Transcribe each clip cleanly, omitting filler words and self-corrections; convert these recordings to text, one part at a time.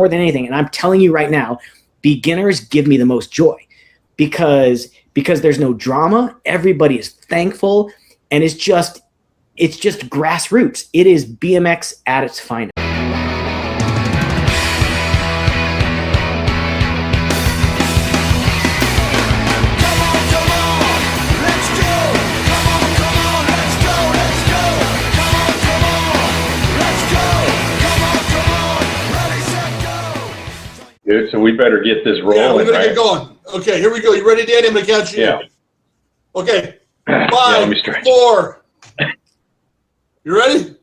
more than anything. And I'm telling you right now, beginners give me the most joy because there's no drama. Everybody is thankful, and it's just grassroots. It is BMX at its finest. Dude, so we better get this rolling. Yeah, we better get going. Okay, here we go. You ready, Danny? I'm going to count you. Yeah. Okay. Let me 5, stretch. 4. You ready?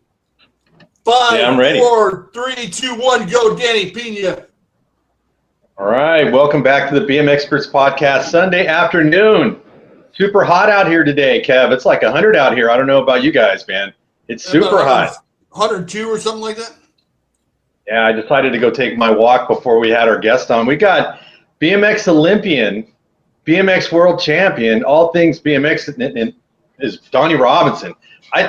5, Yeah, I'm ready. 4, 3, 2, 1, go, Danny Pena. All right, welcome back to the BMXPERTS Podcast, Sunday afternoon. Super hot out here today, Kev. It's like 100 out here. I don't know about you guys, man. It's super hot. 102 or something like that? Yeah, I decided to go take my walk before we had our guest on. We got BMX Olympian, BMX World Champion, all things BMX, is Donny Robinson.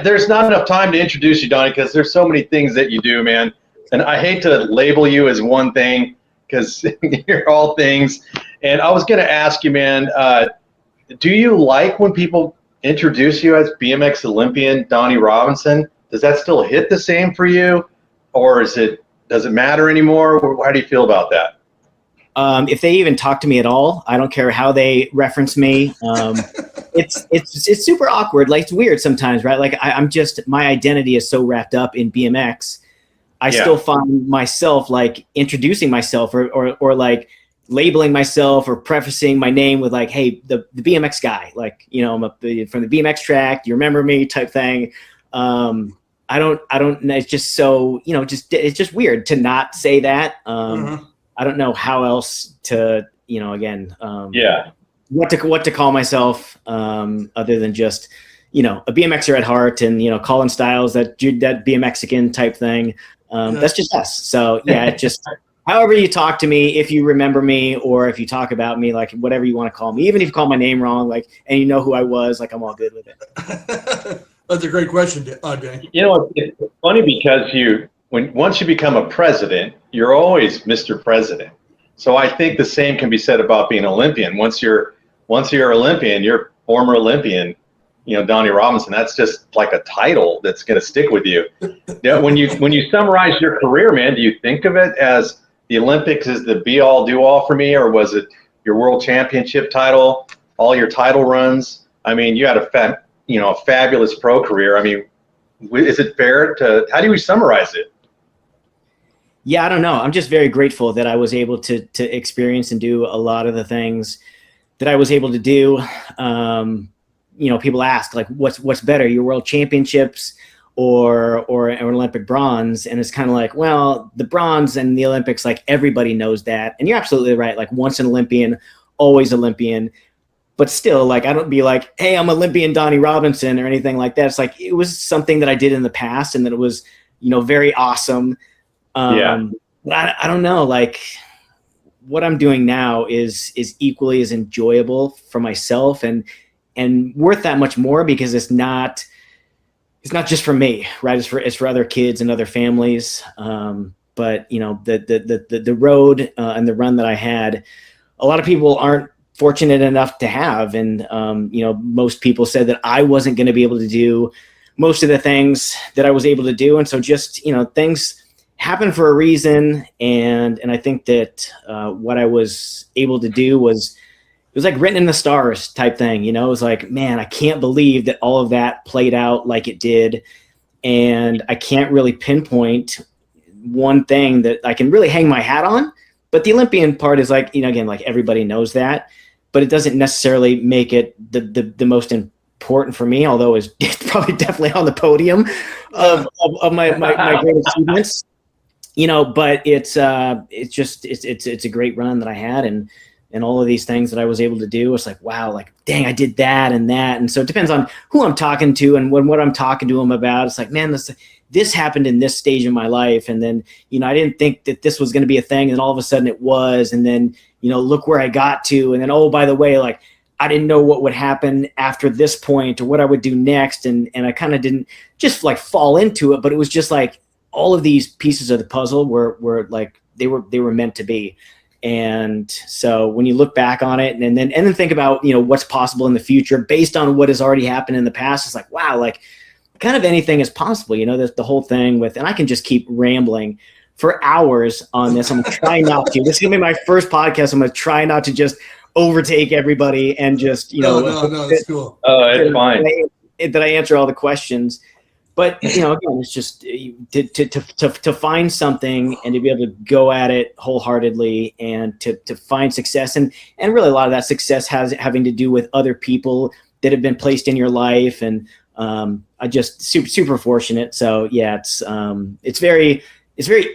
There's not enough time to introduce you, Donny, because there's so many things that you do, man. And I hate to label you as one thing because you're all things. And I was going to ask you, man, do you like when people introduce you as BMX Olympian Donny Robinson? Does that still hit the same for you? Or does it matter anymore? How do you feel about that? If they even talk to me at all, I don't care how they reference me. It's super awkward. Like, it's weird sometimes, right? Like my identity is so wrapped up in BMX. I still find myself like introducing myself or like labeling myself or prefacing my name with like, hey, the BMX guy, like, you know, I'm from the BMX track. Do you remember me type thing? I don't, it's just so, you know, it's just weird to not say that. I don't know how else to, you know, again, what to call myself, other than just, you know, a BMXer at heart and, you know, Colin Styles, that BMXican type thing. That's just us. So yeah, it just, however you talk to me, if you remember me or if you talk about me, like whatever you want to call me, even if you call my name wrong, like, and you know who I was, like, I'm all good with it. That's a great question, Danny. You know, it's funny because once you become a president, you're always Mr. President. So I think the same can be said about being an Olympian. Once you're Olympian, you're former Olympian, you know, Donny Robinson. That's just like a title that's going to stick with you. When you summarize your career, man, do you think of it as the Olympics is the be-all, do-all for me, or was it your world championship title, all your title runs? I mean, you had a fabulous pro career. I mean, is it fair how do we summarize it? Yeah, I don't know. I'm just very grateful that I was able to experience and do a lot of the things that I was able to do. You know, people ask like, what's better, your world championships or an Olympic bronze? And it's kind of like, well, the bronze and the Olympics, like everybody knows that. And you're absolutely right. Like once an Olympian, always Olympian. But still, like, I don't be like, hey, I'm Olympian Donny Robinson or anything like that. It's like, it was something that I did in the past and that it was, you know, very awesome. I don't know, like what I'm doing now is equally as enjoyable for myself and worth that much more because it's not just for me, right? It's for other kids and other families. But you know, the road and the run that I had, a lot of people aren't fortunate enough to have. And, you know, most people said that I wasn't going to be able to do most of the things that I was able to do. And so just, you know, things happen for a reason. And I think that what I was able to do was, it was like written in the stars type thing. You know, it was like, man, I can't believe that all of that played out like it did. And I can't really pinpoint one thing that I can really hang my hat on. But the Olympian part is like, you know, again, like everybody knows that, but it doesn't necessarily make it the most important for me, although it's probably definitely on the podium of my great achievements, you know, but it's a great run that I had and all of these things that I was able to do. It's like, wow, like, dang, I did that and that. And so it depends on who I'm talking to and what I'm talking to them about. It's like, man, this happened in this stage of my life. And then, you know, I didn't think that this was going to be a thing. And all of a sudden it was. And then, you know, look where I got to. And then, oh, by the way, like, I didn't know what would happen after this point or what I would do next. And I kind of didn't just like fall into it, but it was just like all of these pieces of the puzzle were like they were meant to be. And so when you look back on it and then think about, what's possible in the future based on what has already happened in the past, it's like, wow, like kind of anything is possible. There's the whole thing with, and I can just keep rambling for hours on this. I'm trying not to. This is gonna be my first podcast. I'm gonna try not to just overtake everybody and just, No, it's cool. Oh, it's fine. That I answer all the questions. But, again, it's just to find something and to be able to go at it wholeheartedly and to find success. And really a lot of that success having to do with other people that have been placed in your life. And I just super fortunate. So, yeah, it's very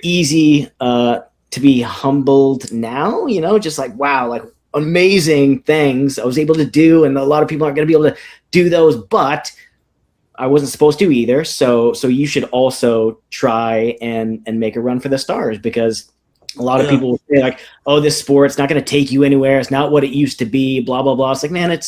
easy to be humbled now, just like, wow, like amazing things I was able to do. And a lot of people aren't going to be able to do those, but I wasn't supposed to either. So you should also try and make a run for the stars, because a lot of people will say like, oh, this sport's not going to take you anywhere. It's not what it used to be, blah, blah, blah. It's like, man,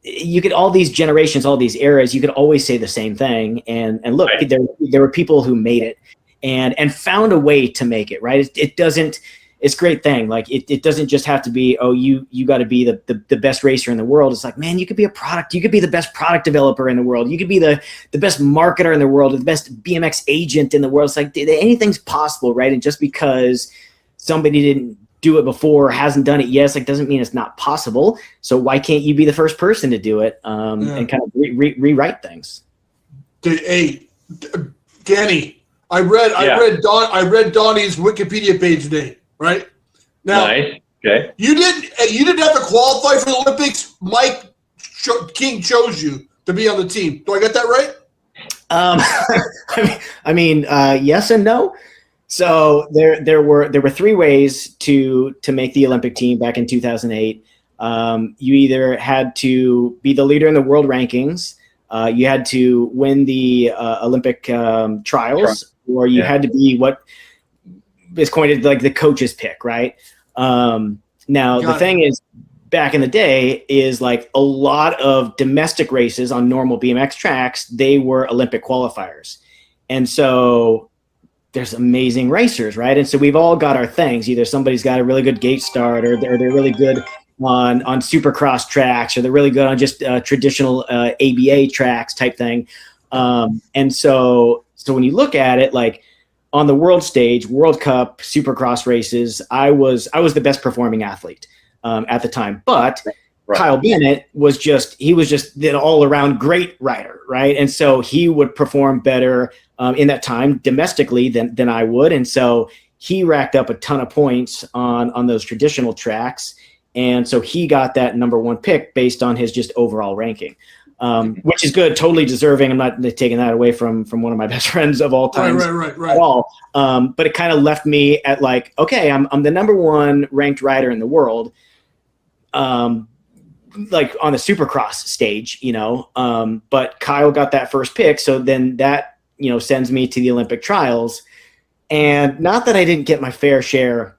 you could, all these generations, all these eras, you could always say the same thing. And look, right. there were people who made it and found a way to make it, right? It doesn't, it's a great thing. Like it doesn't just have to be, oh, you got to be the best racer in the world. It's like, man, you could be a product. You could be the best product developer in the world. You could be the best marketer in the world, or the best BMX agent in the world. It's like anything's possible, right? And just because somebody didn't do it before or hasn't done it yet, like doesn't mean it's not possible. So why can't you be the first person to do it and kind of rewrite things? Hey, Danny, I read Donny's Wikipedia page today. Right now, nice. Okay. You didn't have to qualify for the Olympics. Mike King chose you to be on the team. Do I get that right? I mean, yes and no. So there were 3 ways to make the Olympic team back in 2008. You either had to be the leader in the world rankings, you had to win the Olympic trials, or you had to be what is coined like the coach's pick, right? Now the thing is, back in the day, is like a lot of domestic races on normal BMX tracks, they were Olympic qualifiers. And so there's amazing racers, right? And so we've all got our things. Either somebody's got a really good gate start, or they're really good on supercross tracks, or they're really good on just traditional ABA tracks type thing. And so when you look at it, like, on the world stage, World Cup, Supercross races, I was the best performing athlete at the time. But Kyle Bennett was just an all around great rider, right? And so he would perform better in that time domestically than I would. And so he racked up a ton of points on those traditional tracks. And so he got that number 1 pick based on his just overall ranking. Which is good, totally deserving. I'm not taking that away from one of my best friends of all time right. at all. But it kind of left me at like, okay, I'm the number 1 ranked rider in the world, like on the Supercross stage, but Kyle got that first pick. So then that, sends me to the Olympic trials. And not that I didn't get my fair share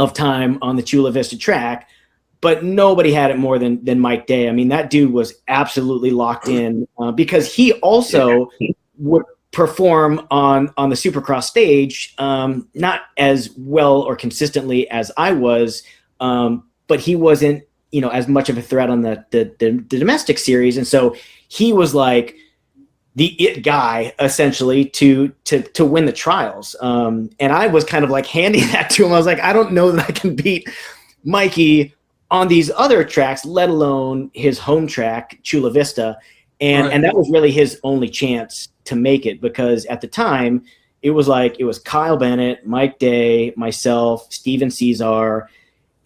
of time on the Chula Vista track, but nobody had it more than Mike Day. I mean, that dude was absolutely locked in because he also would perform on the Supercross stage, not as well or consistently as I was, but he wasn't, as much of a threat on the domestic series. And so he was like the it guy essentially to win the trials. And I was kind of like handing that to him. I was like, I don't know that I can beat Mikey on these other tracks, let alone his home track, Chula Vista. And that was really his only chance to make it, because at the time it was Kyle Bennett, Mike Day, myself, Steven Cesar.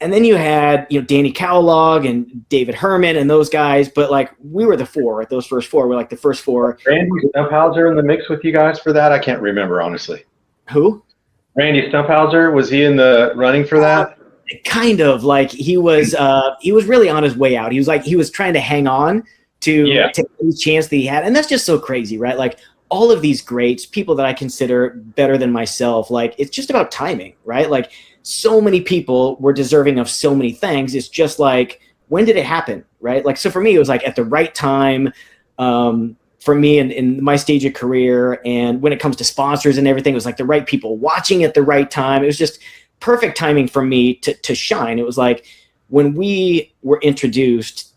And then you had, Danny Cowlog and David Herman and those guys. But like, we were the 4, those first 4 were like the first 4. Randy Stumphauser in the mix with you guys for that? I can't remember, honestly. Who? Randy Stumphauser, was he in the running for that? Kind of, like he was really on his way out. He was trying to hang on to take any chance that he had. And that's just so crazy, right? Like all of these greats, people that I consider better than myself, like it's just about timing, right? Like so many people were deserving of so many things. It's just like, when did it happen, right? Like, so for me, it was like at the right time for me in my stage of career. And when it comes to sponsors and everything, it was like the right people watching at the right time. It was just perfect timing for me to shine. It was like when we were introduced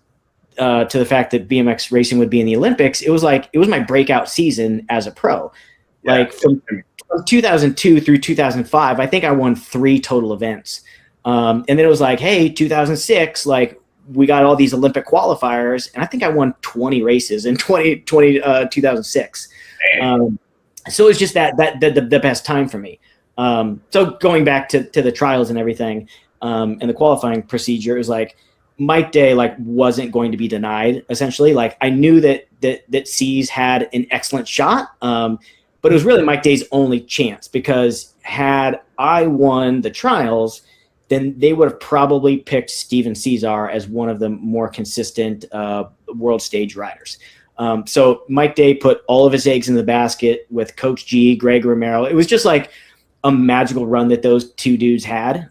to the fact that BMX racing would be in the Olympics, it was my breakout season as a pro. Yeah. Like from 2002 through 2005, I think I won 3 total events. And then it was like, hey, 2006, like we got all these Olympic qualifiers, and I think I won 20 races in 2006. So it's just that the best time for me. So going back to the trials and everything, and the qualifying procedure, is like Mike Day like wasn't going to be denied. Essentially, like I knew that C's had an excellent shot, but it was really Mike Day's only chance, because had I won the trials, then they would have probably picked Steven Cesar as one of the more consistent world stage riders. So Mike Day put all of his eggs in the basket with Coach G, Greg Romero. It was just like a magical run that those 2 dudes had.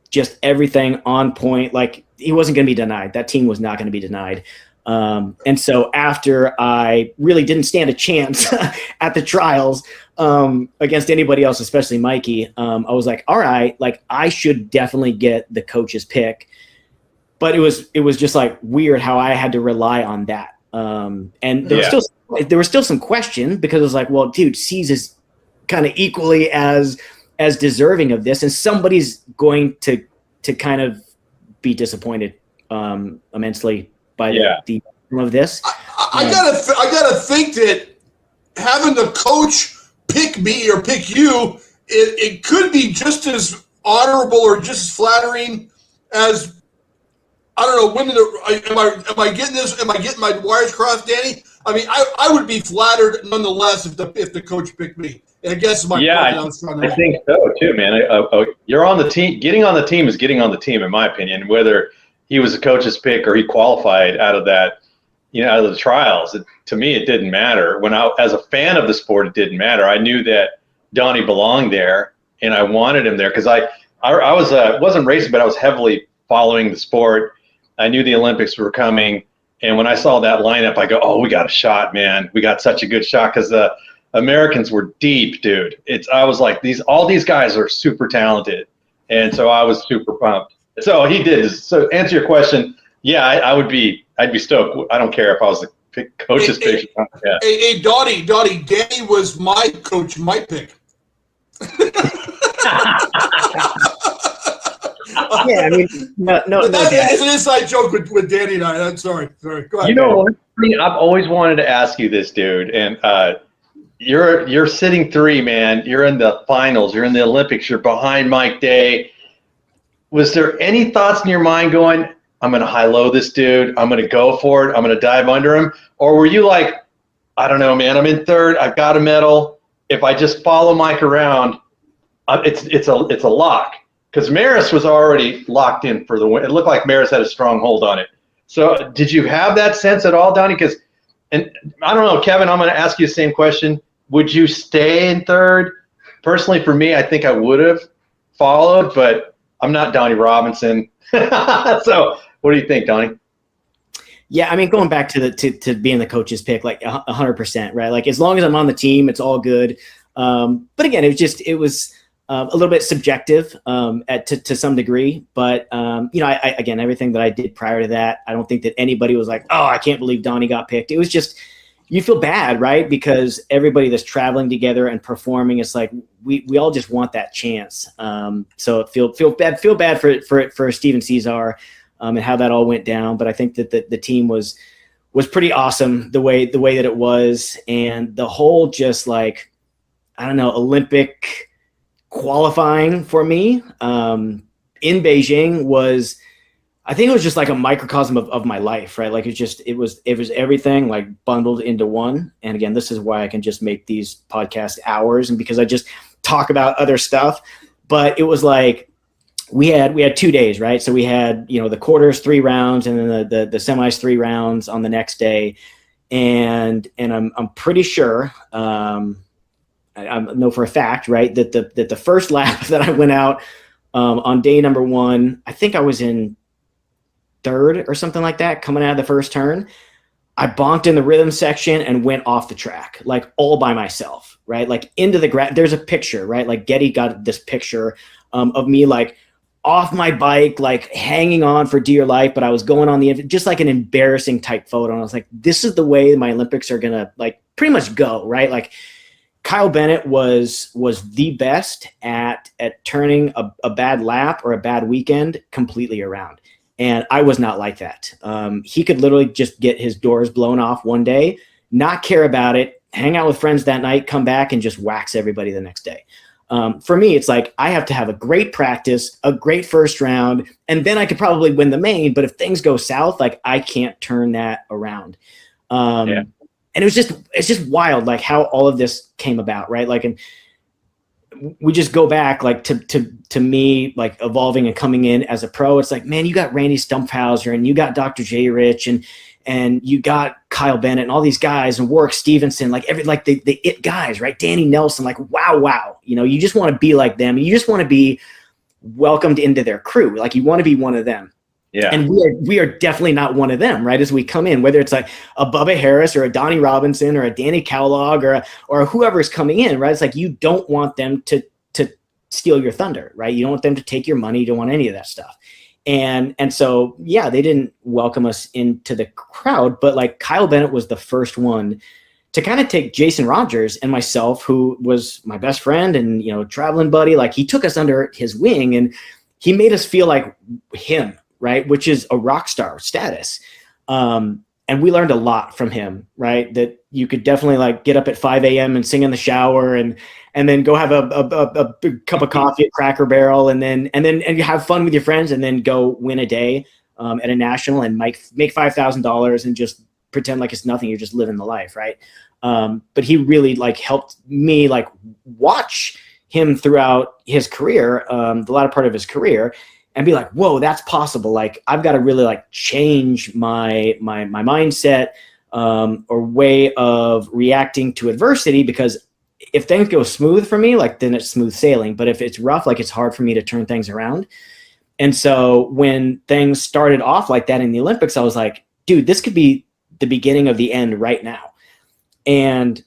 Just everything on point. Like he wasn't going to be denied. That team was not going to be denied. And so after I really didn't stand a chance at the trials against anybody else, especially Mikey, I was like, all right, like I should definitely get the coach's pick. But it was just like weird how I had to rely on that. And there was still some question, because it was like, well, dude, C's is kind of equally as deserving of this, and somebody's going to kind of be disappointed immensely by the of this. I gotta think that having the coach pick me or pick you, it could be just as honorable or just as flattering as, I don't know, winning am I getting this? Am I getting my wires crossed, Danny? I mean, I would be flattered nonetheless if the coach picked me. And I guess my point I was trying to make. I think so too, man. You're on the team. Getting on the team is getting on the team, in my opinion. Whether he was a coach's pick or he qualified out of that, out of the trials, to me it didn't matter. As a fan of the sport, it didn't matter. I knew that Donny belonged there, and I wanted him there because I wasn't racing, but I was heavily following the sport. I knew the Olympics were coming, and when I saw that lineup, I go, "Oh, we got a shot, man! We got such a good shot," because the Americans were deep, dude. I was like, all these guys are super talented, and so I was super pumped. So he did. So answer your question, yeah, I'd be stoked. I don't care if I was the coach's pick. Yeah. Hey, Donny, Danny was my coach, my pick. Yeah, I mean, no. It's an inside joke with Danny and I. I'm sorry. Go ahead. You know what? I've always wanted to ask you this, dude, and you're sitting 3, man. You're in the finals. You're in the Olympics. You're behind Mike Day. Was there any thoughts in your mind going, I'm going to high-low this dude. I'm going to go for it. I'm going to dive under him? Or were you like, I don't know, man. I'm in 3rd. I've got a medal. If I just follow Mike around, it's a lock. Because Maris was already locked in for the win. It looked like Maris had a strong hold on it. So did you have that sense at all, Donny? And I don't know, Kevin, I'm going to ask you the same question. Would you stay in 3rd? Personally, for me, I think I would have followed, but I'm not Donny Robinson. So what do you think, Donny? Yeah, I mean, going back to being the coach's pick, like 100%, right? Like as long as I'm on the team, it's all good. But again, it was a little bit subjective to some degree. But again, everything that I did prior to that, I don't think that anybody was like, oh, I can't believe Donny got picked. It was just, you feel bad, right? Because everybody that's traveling together and performing, it's like we all just want that chance. So feel bad for Steven Cesar and how that all went down. But I think that the team was pretty awesome the way that it was, and the whole just like, I don't know, Olympic qualifying for me in Beijing was, I think it was just like a microcosm of my life, right? Like it was everything like bundled into one. And again, this is why I can just make these podcast hours, and because I just talk about other stuff. But it was like we had 2 days, right? So we had, the quarters 3 rounds, and then the semis 3 rounds on the next day. And I'm pretty sure, I know for a fact, right, that the first lap that I went out on day number 1, I think I was in 3rd or something like that, coming out of the first turn. I bonked in the rhythm section and went off the track, like all by myself. right? Like into the grass. There's a picture, right? Like Getty got this picture of me like off my bike, like hanging on for dear life, but I was going on just like an embarrassing type photo. And I was like, this is the way my Olympics are going to like pretty much go, right? Like Kyle Bennett was the best at turning a bad lap or a bad weekend completely around. And I was not like that. He could literally just get his doors blown off one day, not care about it, hang out with friends that night, come back and just wax everybody the next day. For me, it's like I have to have a great practice, a great first round, and then I could probably win the main. But if things go south, like I can't turn that around. And it's just wild, like how all of this came about, right? Like, and we just go back like to me, like evolving and coming in as a pro. It's like, man, you got Randy Stumphauser and you got Dr. J. Rich and you got Kyle Bennett and all these guys and Warwick Stevenson, like the it guys, right? Danny Nelson, like, wow. You know, you just want to be like them. You just want to be welcomed into their crew. Like you want to be one of them. Yeah. And we are definitely not one of them, right? As we come in, whether it's like a Bubba Harris or a Donny Robinson or a Danny Cowlog or whoever's coming in, right? It's like you don't want them to steal your thunder, right? You don't want them to take your money. You don't want any of that stuff. And so, yeah, they didn't welcome us into the crowd, but like Kyle Bennett was the first one to kind of take Jason Rogers and myself, who was my best friend and, you know, traveling buddy. Like he took us under his wing and he made us feel like him, right? Which is a rock star status. And we learned a lot from him, right? That you could definitely like get up at 5 a.m. and sing in the shower and then go have a big cup of coffee at Cracker Barrel and you have fun with your friends and then go win a day at a national and make $5,000 and just pretend like it's nothing. You're just living the life, right? But he really like helped me like watch him throughout his career, the latter part of his career, and be like, whoa, that's possible. Like I've got to really like change my mindset or way of reacting to adversity, because if things go smooth for me, like then it's smooth sailing. But if it's rough, like it's hard for me to turn things around. And so when things started off like that in the Olympics, I was like, dude, this could be the beginning of the end right now. And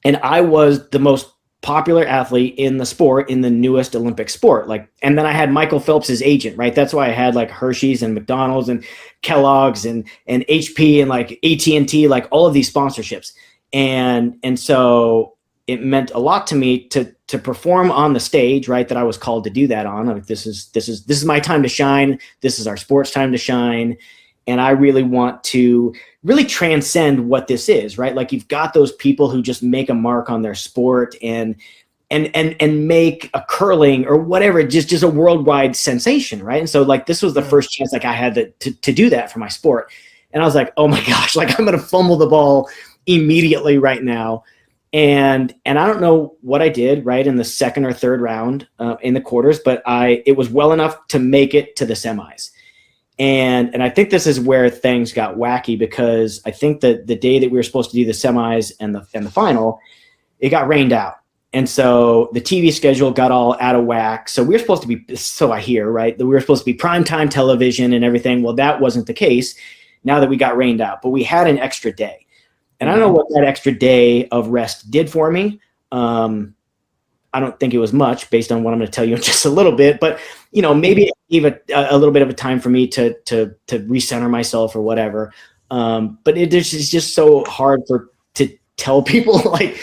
I was the most popular athlete in the sport, in the newest Olympic sport. Like, and then I had Michael Phelps's agent, right? That's why I had like Hershey's and McDonald's and Kellogg's and HP and like AT&T, like all of these sponsorships. And so it meant a lot to me to perform on the stage, right? That I was called to do that on. Like, this is my time to shine. This is our sport's time to shine. And I really want to really transcend what this is, right? Like you've got those people who just make a mark on their sport and make a curling or whatever, just a worldwide sensation, right? And so like this was the first chance like I had to do that for my sport. And I was like, oh my gosh, like I'm going to fumble the ball immediately right now. And I don't know what I did right in the second or third round in the quarters, but it was well enough to make it to the semis. And I think this is where things got wacky, because I think that the day that we were supposed to do the semis and the final, it got rained out. And so the TV schedule got all out of whack. So we were supposed to be, so I hear, right, that we were supposed to be primetime television and everything. Well, that wasn't the case now that we got rained out, but we had an extra day. And I don't know what that extra day of rest did for me. I don't think it was much based on what I'm going to tell you in just a little bit, but you know, maybe it gave a little bit of a time for me to recenter myself or whatever. But it's just so hard to tell people like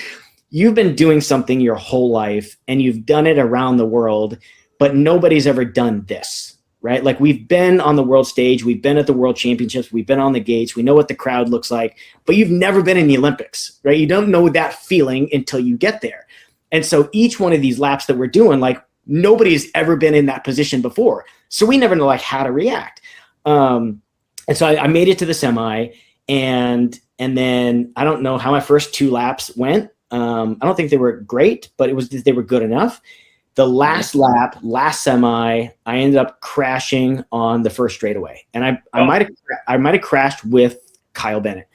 you've been doing something your whole life and you've done it around the world, but nobody's ever done this, right? Like we've been on the world stage, we've been at the world championships, we've been on the gates, we know what the crowd looks like, but you've never been in the Olympics, right? You don't know that feeling until you get there. And so each one of these laps that we're doing, like nobody's ever been in that position before. So we never know like how to react. And so I made it to the semi and then I don't know how my first two laps went. I don't think they were great, but they were good enough. The last lap, last semi, I ended up crashing on the first straightaway. And I might have crashed with Kyle Bennett.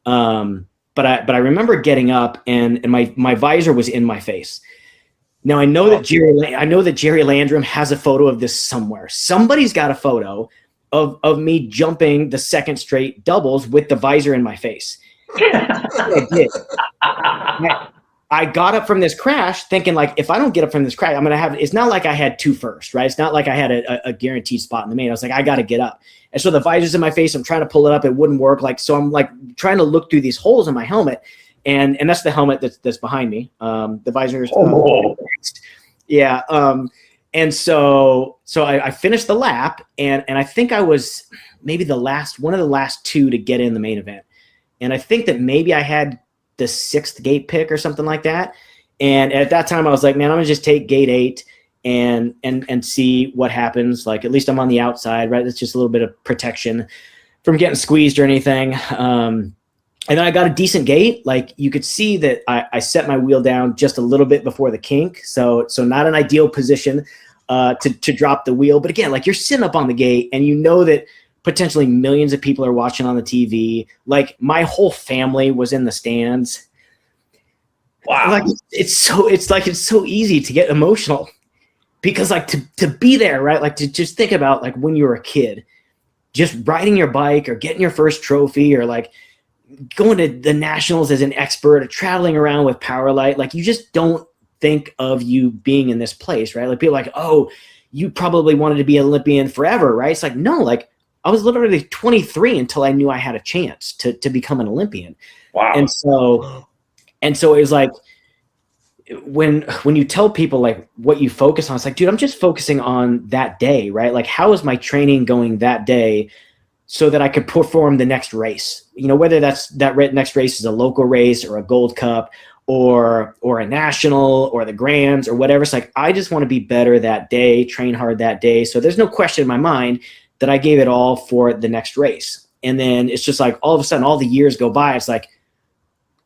But I remember getting up and my visor was in my face. Now I know that Jerry Landrum has a photo of this somewhere. Somebody's got a photo of me jumping the second straight doubles with the visor in my face. I did. I got up from this crash thinking like, if I don't get up from this crash, I'm going to have, it's not like I had 2 first, right? It's not like I had a guaranteed spot in the main. I was like, I got to get up. And so the visor's in my face. I'm trying to pull it up. It wouldn't work. Like, so I'm like trying to look through these holes in my helmet. And that's the helmet that's behind me. The visor's, yeah. And so I finished the lap and I think I was maybe one of the last 2 to get in the main event. And I think that maybe I had the 6th gate pick or something like that. And at that time I was like, man, I'm gonna just take gate 8 and see what happens. Like, at least I'm on the outside, right? It's just a little bit of protection from getting squeezed or anything. And then I got a decent gate. Like, you could see that I set my wheel down just a little bit before the kink. So not an ideal position to drop the wheel. But again, like, you're sitting up on the gate and you know that potentially millions of people are watching on the TV. Like, my whole family was in the stands. Wow. Like, it's so easy to get emotional because like to be there, right? Like, to just think about like when you were a kid, just riding your bike or getting your first trophy or like going to the nationals as an expert or traveling around with Powerlight. Like, you just don't think of you being in this place, right? Like, people are like, oh, you probably wanted to be an Olympian forever, right? It's like, no, like, I was literally 23 until I knew I had a chance to become an Olympian. Wow. And so it was like, when you tell people like what you focus on, it's like, dude, I'm just focusing on that day, right? Like, how is my training going that day so that I could perform the next race? You know, whether that next race is a local race or a Gold Cup or a national or the Grands or whatever. It's like, I just want to be better that day, train hard that day. So there's no question in my mind that I gave it all for the next race. And then it's just like, all of a sudden, all the years go by. It's like,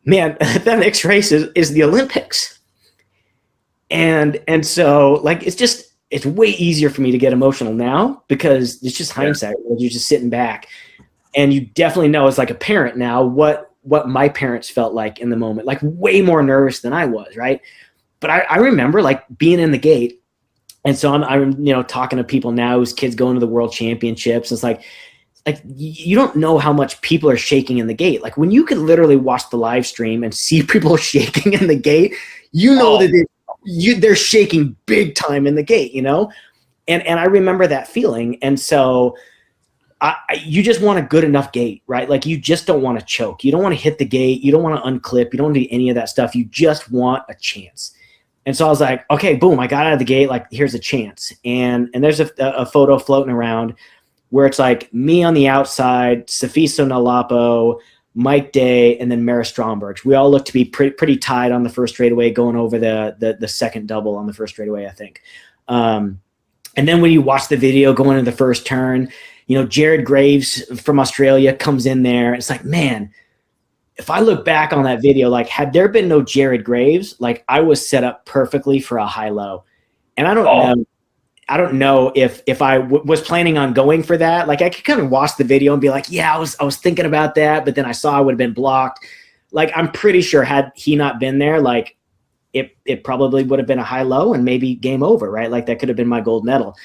man, that next race is the Olympics. And so like, it's way easier for me to get emotional now because it's just hindsight. You're just sitting back and you definitely know, as like a parent now, what my parents felt like in the moment, like way more nervous than I was. Right. But I remember like being in the gate. And so I'm talking to people now whose kids going to the world championships. It's like you don't know how much people are shaking in the gate. Like, when you could literally watch the live stream and see people shaking in the gate, you know that they're shaking big time in the gate, you know? And I remember that feeling. And so you just want a good enough gate, right? Like, you just don't want to choke. You don't want to hit the gate. You don't want to unclip. You don't do any of that stuff. You just want a chance. And so I was like, okay, boom, I got out of the gate. Like, here's a chance. And there's a photo floating around where it's like me on the outside, Safiso Nalapo, Mike Day, and then Mara Stromberg. We all look to be pretty tied on the first straightaway, going over the second double on the first straightaway, I think. And then when you watch the video going into the first turn, Jared Graves from Australia comes in there. It's like, man, if I look back on that video, like, had there been no Jared Graves, like, I was set up perfectly for a high-low. And I don't know if I was planning on going for that. Like, I could kind of watch the video and be like, yeah, I was thinking about that, but then I saw I would have been blocked. Like, I'm pretty sure had he not been there, like, it probably would have been a high-low and maybe game over, right? Like, that could have been my gold medal.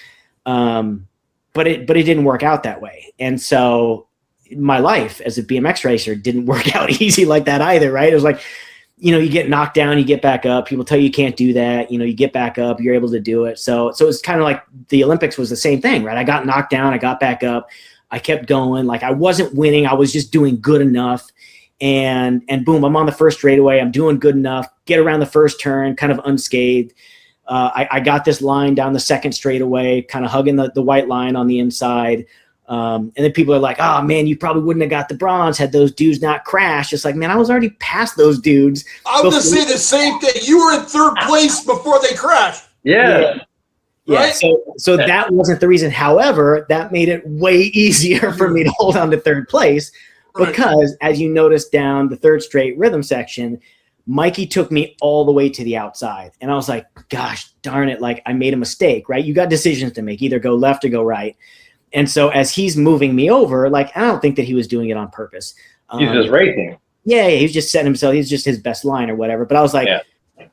But it didn't work out that way. And so my life as a BMX racer didn't work out easy like that either, right? It was like, you get knocked down, you get back up. People tell you can't do that. You get back up, you're able to do it. So it's kind of like the Olympics was the same thing, right? I got knocked down, I got back up, I kept going. Like, I wasn't winning, I was just doing good enough. And boom, I'm on the first straightaway. I'm doing good enough, get around the first turn, kind of unscathed. I got this line down the second straightaway, kind of hugging the white line on the inside. And then people are like, oh man, you probably wouldn't have got the bronze had those dudes not crashed. It's like, man, I was already past those dudes. I was going to say the same thing. You were in third place before they crashed. Yeah. Right? So that wasn't the reason. However, that made it way easier for me to hold on to third place because as you notice down the third straight rhythm section, Mikey took me all the way to the outside. And I was like, gosh, darn it. Like, I made a mistake, right? You got decisions to make, either go left or go right. And so as he's moving me over, like, I don't think that he was doing it on purpose. He's just racing. Yeah, he was just setting himself. He's just his best line or whatever. But I was like,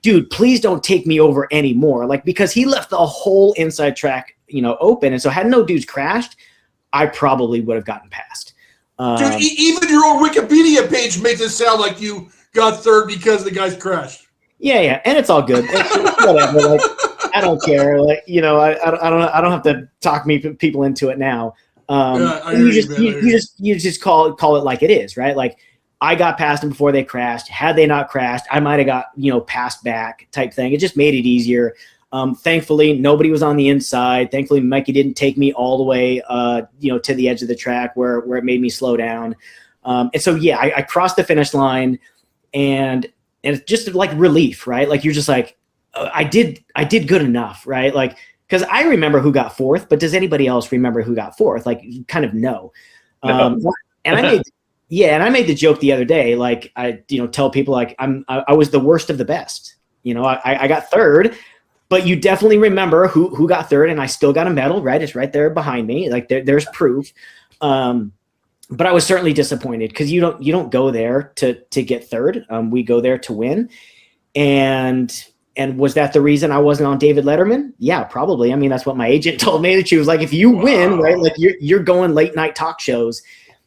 dude, please don't take me over anymore. Like, because he left the whole inside track, open. And so had no dudes crashed, I probably would have gotten past. Dude, even your own Wikipedia page makes it sound like you got third because the guys crashed. Yeah, and it's all good. It's whatever. Like, I don't care. Like, you know, I don't have to talk people into it now. You just call it like it is, right? Like, I got past them before they crashed. Had they not crashed, I might have got, you know, passed back type thing. It just made it easier. Thankfully, nobody was on the inside. Thankfully, Mikey didn't take me all the way, you know, to the edge of the track where it made me slow down. And so, yeah, I crossed the finish line, and it's just like relief, right? Like, you're just like, I did good enough, right? Like, because I remember who got fourth, but does anybody else remember who got fourth? Like, you kind of know. And I made the joke the other day, like, I, you know, tell people like I was the worst of the best. You know, I got third, but you definitely remember who got third, and I still got a medal, right? It's right there behind me. Like, there's proof. But I was certainly disappointed because you don't go there to get third. We go there to win. And was that the reason I wasn't on David Letterman? Yeah, probably. I mean, that's what my agent told me, that she was like, if you win, right, like you're going late night talk shows.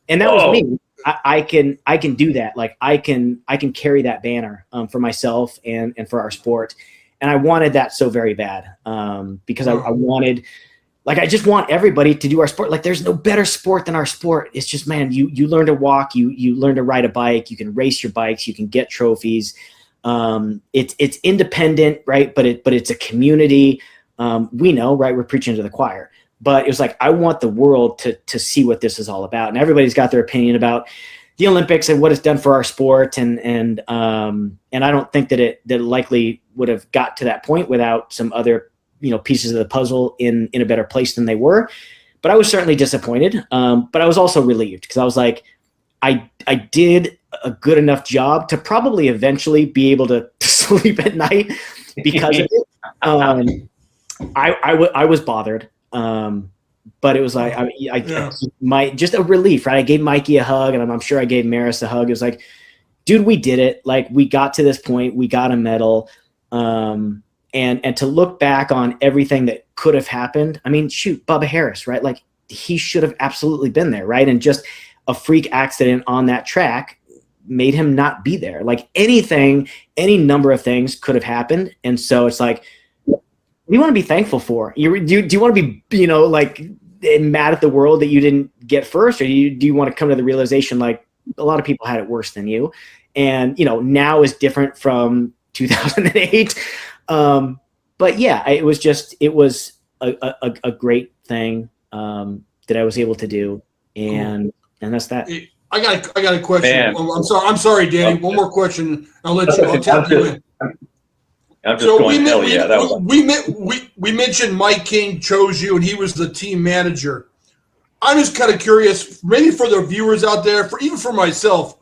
And that was me. I can do that. Like, I can carry that banner for myself and for our sport. And I wanted that so very bad because I wanted, like, I just want everybody to do our sport. Like, there's no better sport than our sport. It's just, man, you learn to walk, you learn to ride a bike, you can race your bikes, you can get trophies. It's independent, right? But it's a community. We know, right? We're preaching to the choir. But it was like, I want the world to see what this is all about. And everybody's got their opinion about the Olympics and what it's done for our sport. And I don't think that it likely would have got to that point without some other, you know, pieces of the puzzle in a better place than they were. But I was certainly disappointed. But I was also relieved because I was like, I did a good enough job to probably eventually be able to sleep at night because of it. I was bothered. But it was like, just a relief, right? I gave Mikey a hug, and I'm sure I gave Maris a hug. It was like, dude, we did it. Like, we got to this point, we got a medal. And to look back on everything that could have happened. I mean, shoot, Bubba Harris, right? Like, he should have absolutely been there, right? And just a freak accident on that track made him not be there. Like, any number of things could have happened. And so it's like, what do you want to be thankful for? Do you want to be, you know, like, mad at the world that you didn't get first, or do you want to come to the realization, like, a lot of people had it worse than you, and, you know, now is different from 2008. But yeah, it was a great thing that I was able to do, and that's that. I got a question. Man. I'm sorry, Danny. One more question. I'll tap you in. I'm just we mentioned Mike King chose you, and he was the team manager. I'm just kind of curious, maybe for the viewers out there, even for myself,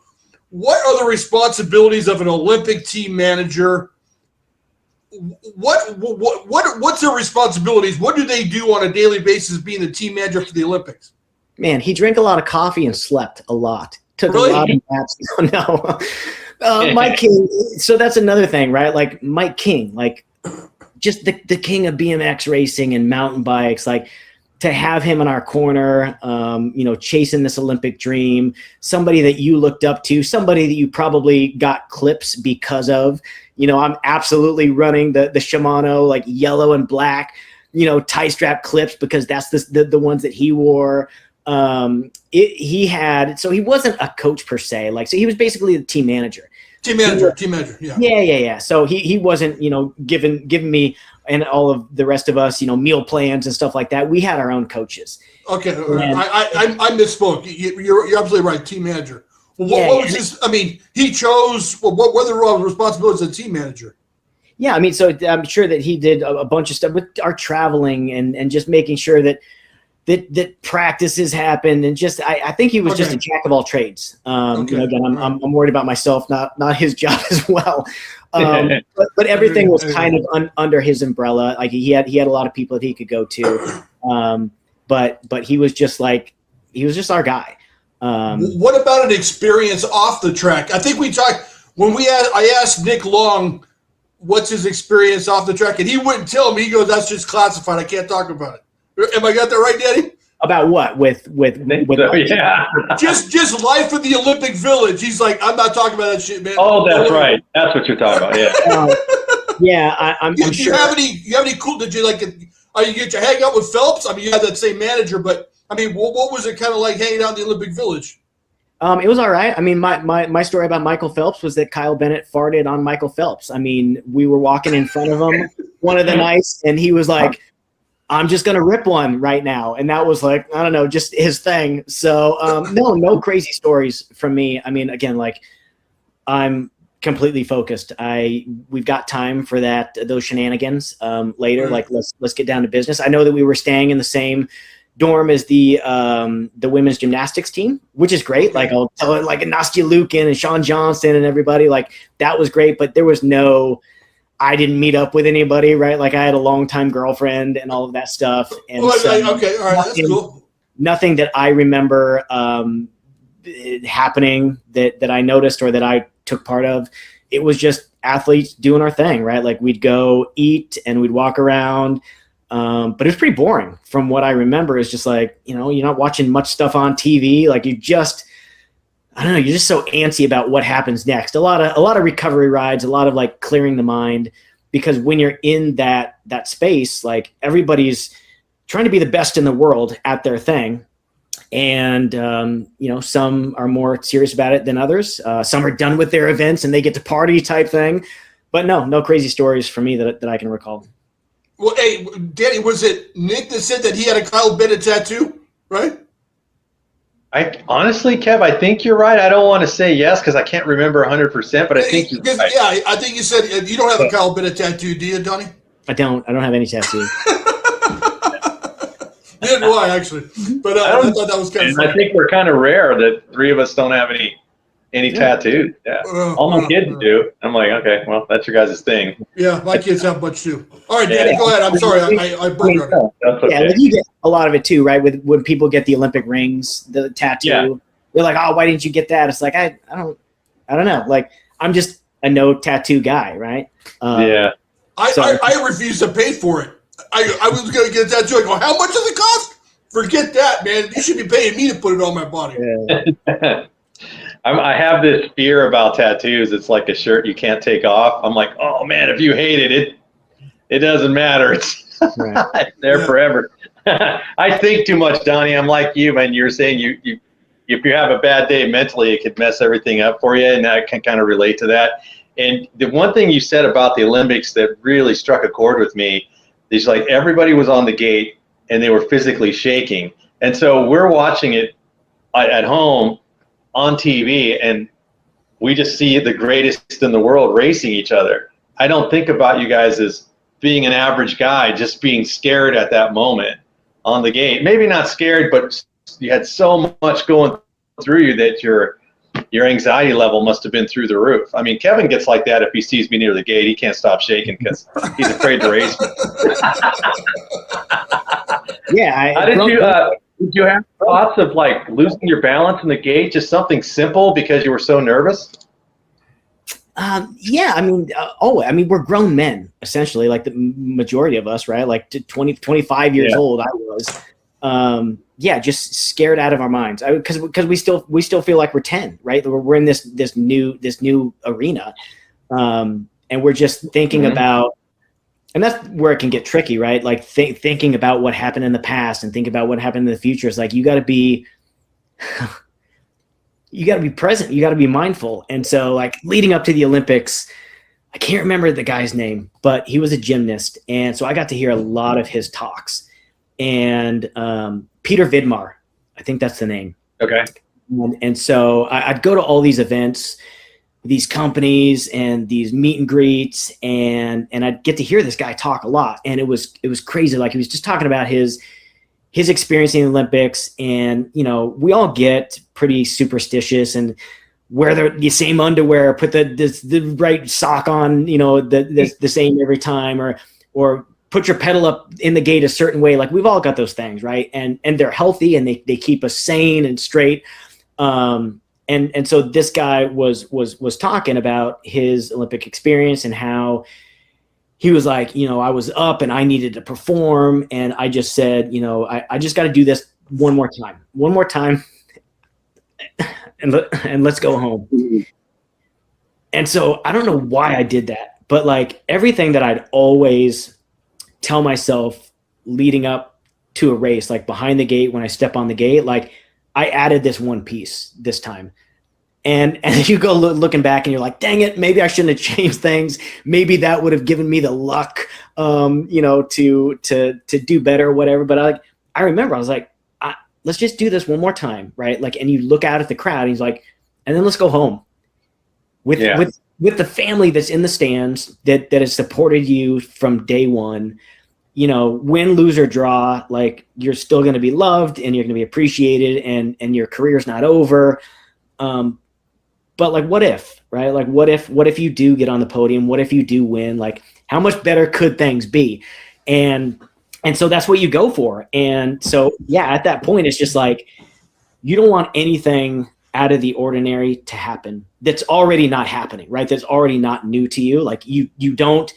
what are the responsibilities of an Olympic team manager? What's their responsibilities? What do they do on a daily basis being the team manager for the Olympics? Man, he drank a lot of coffee and slept a lot. Took really? A lot of naps. No. Mike King. So that's another thing, right? Like, Mike King, like, just the king of BMX racing and mountain bikes, like, to have him in our corner, you know, chasing this Olympic dream, somebody that you looked up to, somebody that you probably got clips because of. You know, I'm absolutely running the Shimano, like, yellow and black, you know, tie strap clips because that's the ones that he wore. He wasn't a coach per se, like, so he was basically the team manager. Team manager, yeah. Yeah. So he wasn't, you know, giving me and all of the rest of us, you know, meal plans and stuff like that. We had our own coaches. Okay, I misspoke. You're absolutely right. Team manager. What was his? I mean, he chose. What were the responsibilities of the team manager? Yeah, I mean, so I'm sure that he did a bunch of stuff with our traveling and just making sure that practices happened, and just I think he was just a jack of all trades. You know, again, I'm worried about myself, not his job as well. But everything was kind of under his umbrella. Like, he had a lot of people that he could go to. But he was just our guy. What about an experience off the track? I think we talked when I asked Nick Long what's his experience off the track, and he wouldn't tell me. He goes, "That's just classified. I can't talk about it." Am I got that right, Danny? About what? With So, yeah. Just life in the Olympic Village. He's like, I'm not talking about that shit, man. Oh, that's right. That's what you're talking about. Yeah. Yeah, I'm Do sure. you have any cool? Did you like? Are you get to hang out with Phelps? I mean, you had that same manager, but I mean, what was it kind of like hanging out in the Olympic Village? It was all right. I mean, my story about Michael Phelps was that Kyle Bennett farted on Michael Phelps. I mean, we were walking in front of him one of the nights, and he was like, I'm just going to rip one right now. And that was like, I don't know, just his thing. So no crazy stories from me. I mean, again, like I'm completely focused. We've got time for those shenanigans later. Like let's get down to business. I know that we were staying in the same dorm as the women's gymnastics team, which is great. Like I'll tell it, like Nastia Lukin and Sean Johnson and everybody, like that was great. But there was I didn't meet up with anybody, right? Like I had a longtime girlfriend and all of that stuff. And okay, all right, that's cool. Nothing that I remember happening that I noticed or that I took part of. It was just athletes doing our thing, right? Like we'd go eat and we'd walk around. But it was pretty boring from what I remember. It's just like, you're not watching much stuff on TV. Like I don't know, you're just so antsy about what happens next. A lot of recovery rides, a lot of like clearing the mind, because when you're in that space, like everybody's trying to be the best in the world at their thing. And, some are more serious about it than others. Some are done with their events and they get to party type thing, but no crazy stories for me that I can recall. Well, hey, Danny, was it Nick that said that he had a Kyle Bennett tattoo, right? Honestly, Kev, I think you're right. I don't want to say yes because I can't remember 100%, but I think you're right. Yeah, I think you said you don't have a Kyle Bennett tattoo, do you, Donny? I don't have any tattoos. Neither do I, actually. But I thought that was kind of funny. I think we're kind of rare that three of us don't have any tattoos. Yeah. All my kids do. I'm like, okay, well, that's your guys' thing. Yeah, my kids have a bunch too. All right, Danny, go ahead. I'm sorry. I broke on it. That's okay. Yeah, you get a lot of it too, right? When people get the Olympic rings, the tattoo, they're like, oh, why didn't you get that? It's like, I don't know. Like, I'm just a no tattoo guy, right? I refuse to pay for it. I was going to get a tattoo. I go, how much does it cost? Forget that, man. You should be paying me to put it on my body. Yeah. I have this fear about tattoos. It's like a shirt you can't take off. I'm like, oh man, if you hate it, it doesn't matter. It's there forever. I think too much, Donnie. I'm like you, man. You're saying you if you have a bad day mentally, it could mess everything up for you, and I can kind of relate to that. And the one thing you said about the Olympics that really struck a chord with me is like everybody was on the gate and they were physically shaking. And so we're watching it at home on TV, and we just see the greatest in the world racing each other. I don't think about you guys as being an average guy, just being scared at that moment on the gate. Maybe not scared, but you had so much going through you that your anxiety level must have been through the roof. I mean, Kevin gets like that if he sees me near the gate. He can't stop shaking because he's afraid to race me. Yeah. Did you have thoughts of like losing your balance in the gate, just something simple because you were so nervous? Yeah, I mean, we're grown men, essentially, like the majority of us, right? Like 25 years old, I was. Just scared out of our minds because we still feel like we're 10, right? We're in this new arena, and we're just thinking about. And that's where it can get tricky, right? Like thinking about what happened in the past and think about what happened in the future. It's like you got to be present. You got to be mindful. And so, like leading up to the Olympics, I can't remember the guy's name, but he was a gymnast, and so I got to hear a lot of his talks. And Peter Vidmar, I think that's the name. Okay. And so I'd go to all these events, these companies and these meet and greets, and I'd get to hear this guy talk a lot. And it was crazy. Like he was just talking about his experience in the Olympics. And, we all get pretty superstitious and wear the same underwear, put the right sock on, the same every time, or put your pedal up in the gate a certain way. Like we've all got those things, right? And they're healthy and they keep us sane and straight. And so this guy was talking about his Olympic experience and how he was like, I was up and I needed to perform. And I just said, I just got to do this one more time, and let's go home. And so I don't know why I did that, but like everything that I'd always tell myself leading up to a race, like behind the gate, when I step on the gate, like I added this one piece this time. And you go looking back and you're like, dang it, maybe I shouldn't have changed things. Maybe that would have given me the luck, to do better or whatever. But I remember I was like, let's just do this one more time. Right. Like, and you look out at the crowd and he's like, and then let's go home with the family that's in the stands that has supported you from day one. Win, lose, or draw, like you're still going to be loved and you're going to be appreciated and your career's not over. But like, what if, right? Like, what if you do get on the podium? What if you do win? Like, how much better could things be? And so that's what you go for. And so, yeah, at that point, it's just like, you don't want anything out of the ordinary to happen that's already not happening, right? That's already not new to you. Like you don't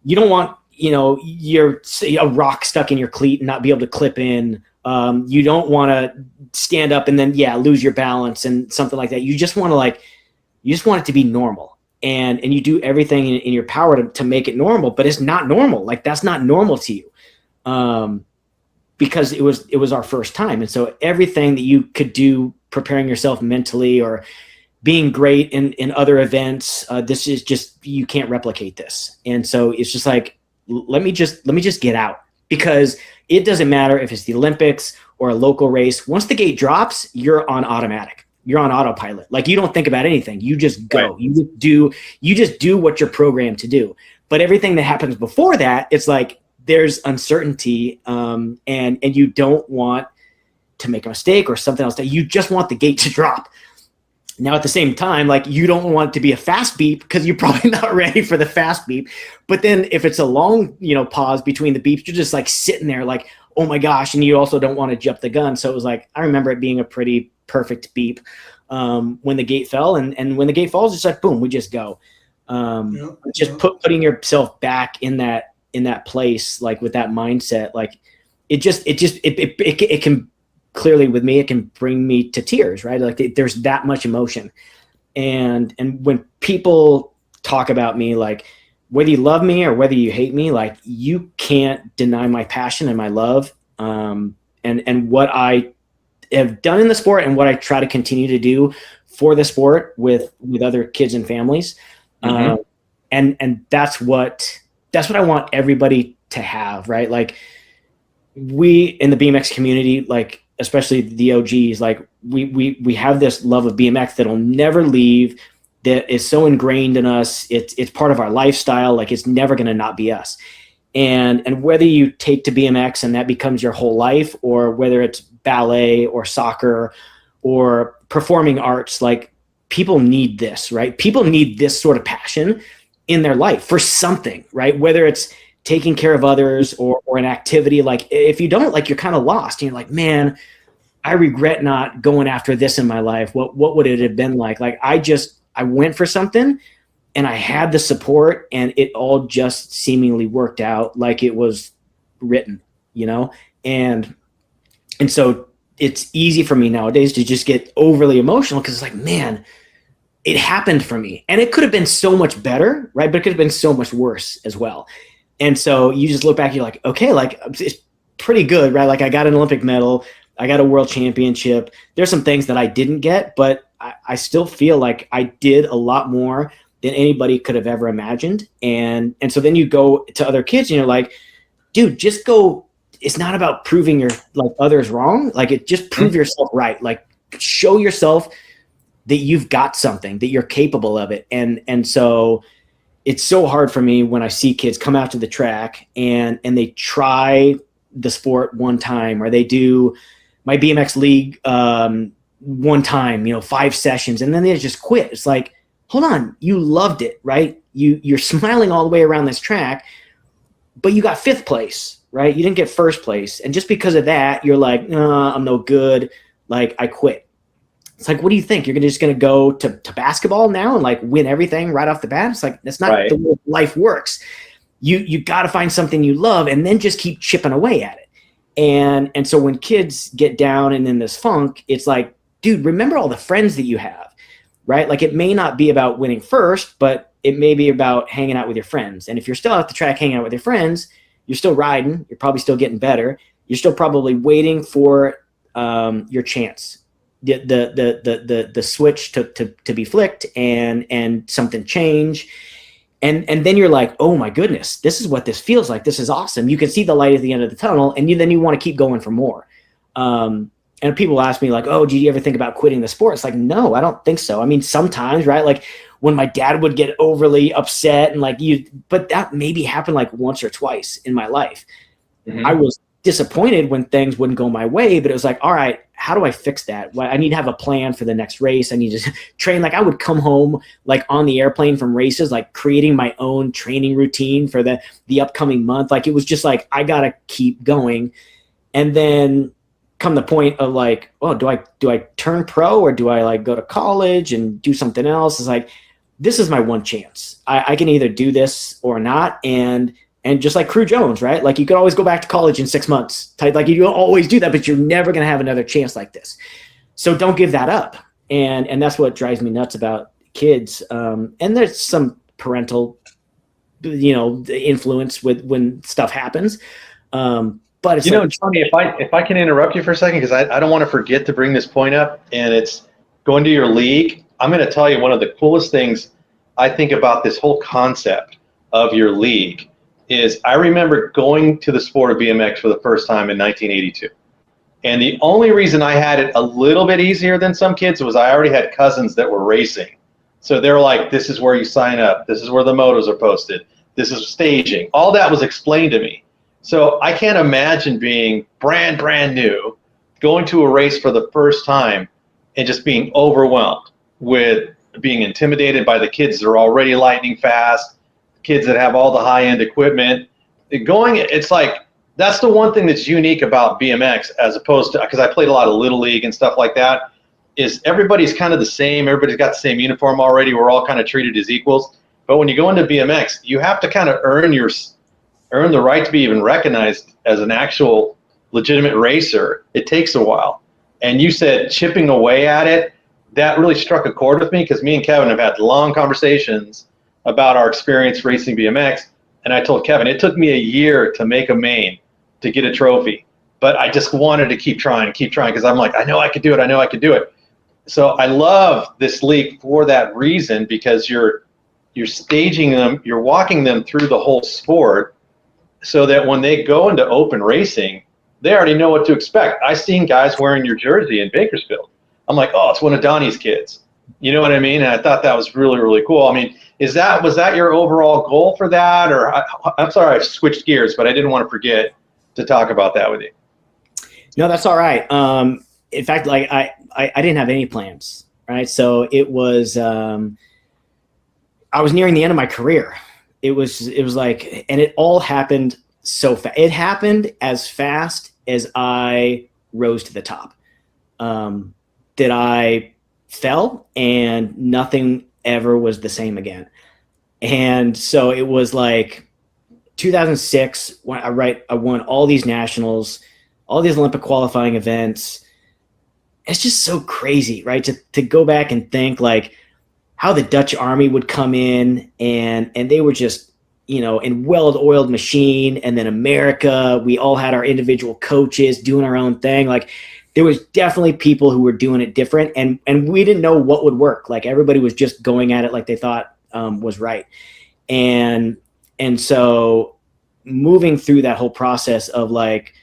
want, you're a rock stuck in your cleat and not be able to clip in. You don't want to stand up and then, lose your balance and something like that. You just want it to be normal. And you do everything in your power to make it normal, but it's not normal. Like that's not normal to you. Because it was our first time. And so everything that you could do, preparing yourself mentally or being great in other events, this is just, you can't replicate this. And so it's just like, let me just get out, because it doesn't matter if it's the Olympics or a local race. Once the gate drops, you're on automatic. You're on autopilot. Like you don't think about anything. You just go. Right. You just do what you're programmed to do. But everything that happens before that, it's like there's uncertainty, and you don't want to make a mistake or something else. That you just want the gate to drop. Now, at the same time, like you don't want it to be a fast beep because you're probably not ready for the fast beep. But then if it's a long, pause between the beeps, you're just like sitting there like, oh my gosh. And you also don't want to jump the gun. So it was like, I remember it being a pretty perfect beep when the gate fell. And when the gate falls, it's like, boom, we just go. Putting yourself back in that place, like with that mindset, like it can, clearly with me, it can bring me to tears, right? Like there's that much emotion. And when people talk about me, like whether you love me or whether you hate me, like you can't deny my passion and my love, and what I have done in the sport and what I try to continue to do for the sport with other kids and families. Mm-hmm. And that's what I want everybody to have, right? Like we in the BMX community, like especially the OGs, like we have this love of BMX that'll never leave, that is so ingrained in us. It's part of our lifestyle. Like it's never going to not be us. And whether you take to BMX and that becomes your whole life, or whether it's ballet or soccer or performing arts, like people need this, right? People need this sort of passion in their life for something, right? Whether it's taking care of others or an activity. Like if you don't, like you're kind of lost and you're like, man, I regret not going after this in my life. What would it have been like? Like I went for something and I had the support and it all just seemingly worked out like it was written, and so it's easy for me nowadays to just get overly emotional because it's like, man, it happened for me and it could have been so much better, right? But it could have been so much worse as well. And so you just look back, you're like, okay, like it's pretty good, right? Like I got an Olympic medal, I got a world championship. There's some things that I didn't get, but I still feel like I did a lot more than anybody could have ever imagined. And so then you go to other kids and you're like, dude, just go. It's not about proving your like others wrong. Like it just prove yourself right. Like show yourself that you've got something, that you're capable of it. And so it's so hard for me when I see kids come out to the track and they try the sport one time, or they do my BMX league one time, 5 sessions, and then they just quit. It's like, hold on, you loved it, right? You're smiling all the way around this track, but you got 5th place, right? You didn't get 1st place. And just because of that, you're like, I'm no good. Like I quit. It's like, what do you think? You're just going to go to basketball now and like win everything right off the bat? It's like, that's not right. The way life works. You got to find something you love and then just keep chipping away at it. And so when kids get down and in this funk, it's like, dude, remember all the friends that you have, right? Like, it may not be about winning first, but it may be about hanging out with your friends. And if you're still at the track hanging out with your friends, you're still riding, you're probably still getting better. You're still probably waiting for your chance, the switch to be flicked and something change. And then you're like, oh my goodness, this is what this feels like. This is awesome. You can see the light at the end of the tunnel, and then you want to keep going for more. And people ask me like, oh, did you ever think about quitting the sport? It's like, no, I don't think so. I mean, sometimes, right? Like when my dad would get overly upset and like but that maybe happened like once or twice in my life. Mm-hmm. I was disappointed when things wouldn't go my way, but it was like, all right, how do I fix that? Well, I need to have a plan for the next race. I need to train. Like I would come home like on the airplane from races, like creating my own training routine for the upcoming month. Like it was just like, I got to keep going. And then come the point of like, oh, do I turn pro or do I like go to college and do something else? It's like, this is my one chance. I can either do this or not. And just like Crew Jones, right? Like you could always go back to college in 6 months. Like you always do that, but you're never going to have another chance like this. So don't give that up. And that's what drives me nuts about kids. And there's some parental, influence with when stuff happens. But it's Tony, if I can interrupt you for a second, because I don't want to forget to bring this point up, and it's going to your league. I'm going to tell you one of the coolest things I think about this whole concept of your league is I remember going to the sport of BMX for the first time in 1982. And the only reason I had it a little bit easier than some kids was I already had cousins that were racing. So they're like, this is where you sign up. This is where the motos are posted. This is staging. All that was explained to me. So I can't imagine being brand new, going to a race for the first time and just being overwhelmed with being intimidated by the kids that are already lightning fast, kids that have all the high-end equipment. It's like, that's the one thing that's unique about BMX as opposed to, because I played a lot of Little League and stuff like that, is everybody's kind of the same. Everybody's got the same uniform already. We're all kind of treated as equals. But when you go into BMX, you have to kind of earn the right to be even recognized as an actual legitimate racer. It takes a while. And you said chipping away at it. That really struck a chord with me because me and Kevin have had long conversations about our experience racing BMX. And I told Kevin, it took me a year to make a main to get a trophy. But I just wanted to keep trying because I'm like, I know I could do it. So I love this league for that reason, because you're staging them, you're walking them through the whole sport so that when they go into open racing, they already know what to expect. I've seen guys wearing your jersey in Bakersfield. I'm like, oh, it's one of Donny's kids. You know what I mean? And I thought that was really, really cool. I mean, was that your overall goal for that? Or I'm sorry, I switched gears, but I didn't want to forget to talk about that with you. No, that's all right. In fact, like I didn't have any plans, right? So it was, I was nearing the end of my career. It was like, and it all happened so fast. It happened as fast as I rose to the top. That I fell and nothing ever was the same again. And so it was like 2006 when I won all these nationals, all these Olympic qualifying events. It's just so crazy, right? To go back and think like how the Dutch army would come in and they were just, in well-oiled machine. And then America, we all had our individual coaches doing our own thing. Like there was definitely people who were doing it different and we didn't know what would work. Like everybody was just going at it like they thought was right. And so moving through that whole process of like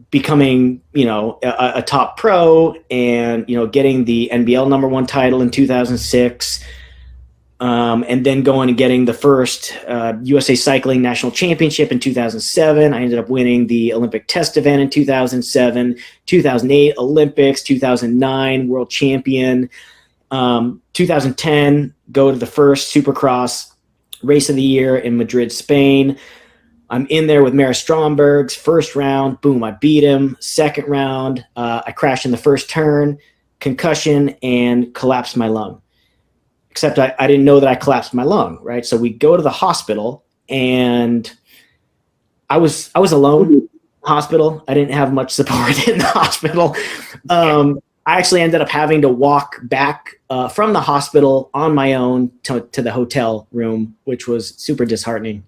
becoming, a top pro and, getting the NBL #1 title in 2006, and then going and getting the first USA Cycling National Championship in 2007. I ended up winning the Olympic test event in 2007, 2008 Olympics, 2009 World Champion, 2010 go to the first Supercross race of the year in Madrid, Spain. I'm in there with Mara Stromberg's first round. Boom, I beat him. Second round, I crashed in the first turn, concussion, and collapsed my lung. Except I didn't know that I collapsed my lung, right? So we go to the hospital, and I was alone. hospital. I didn't have much support in the hospital. I actually ended up having to walk back from the hospital on my own to the hotel room, which was super disheartening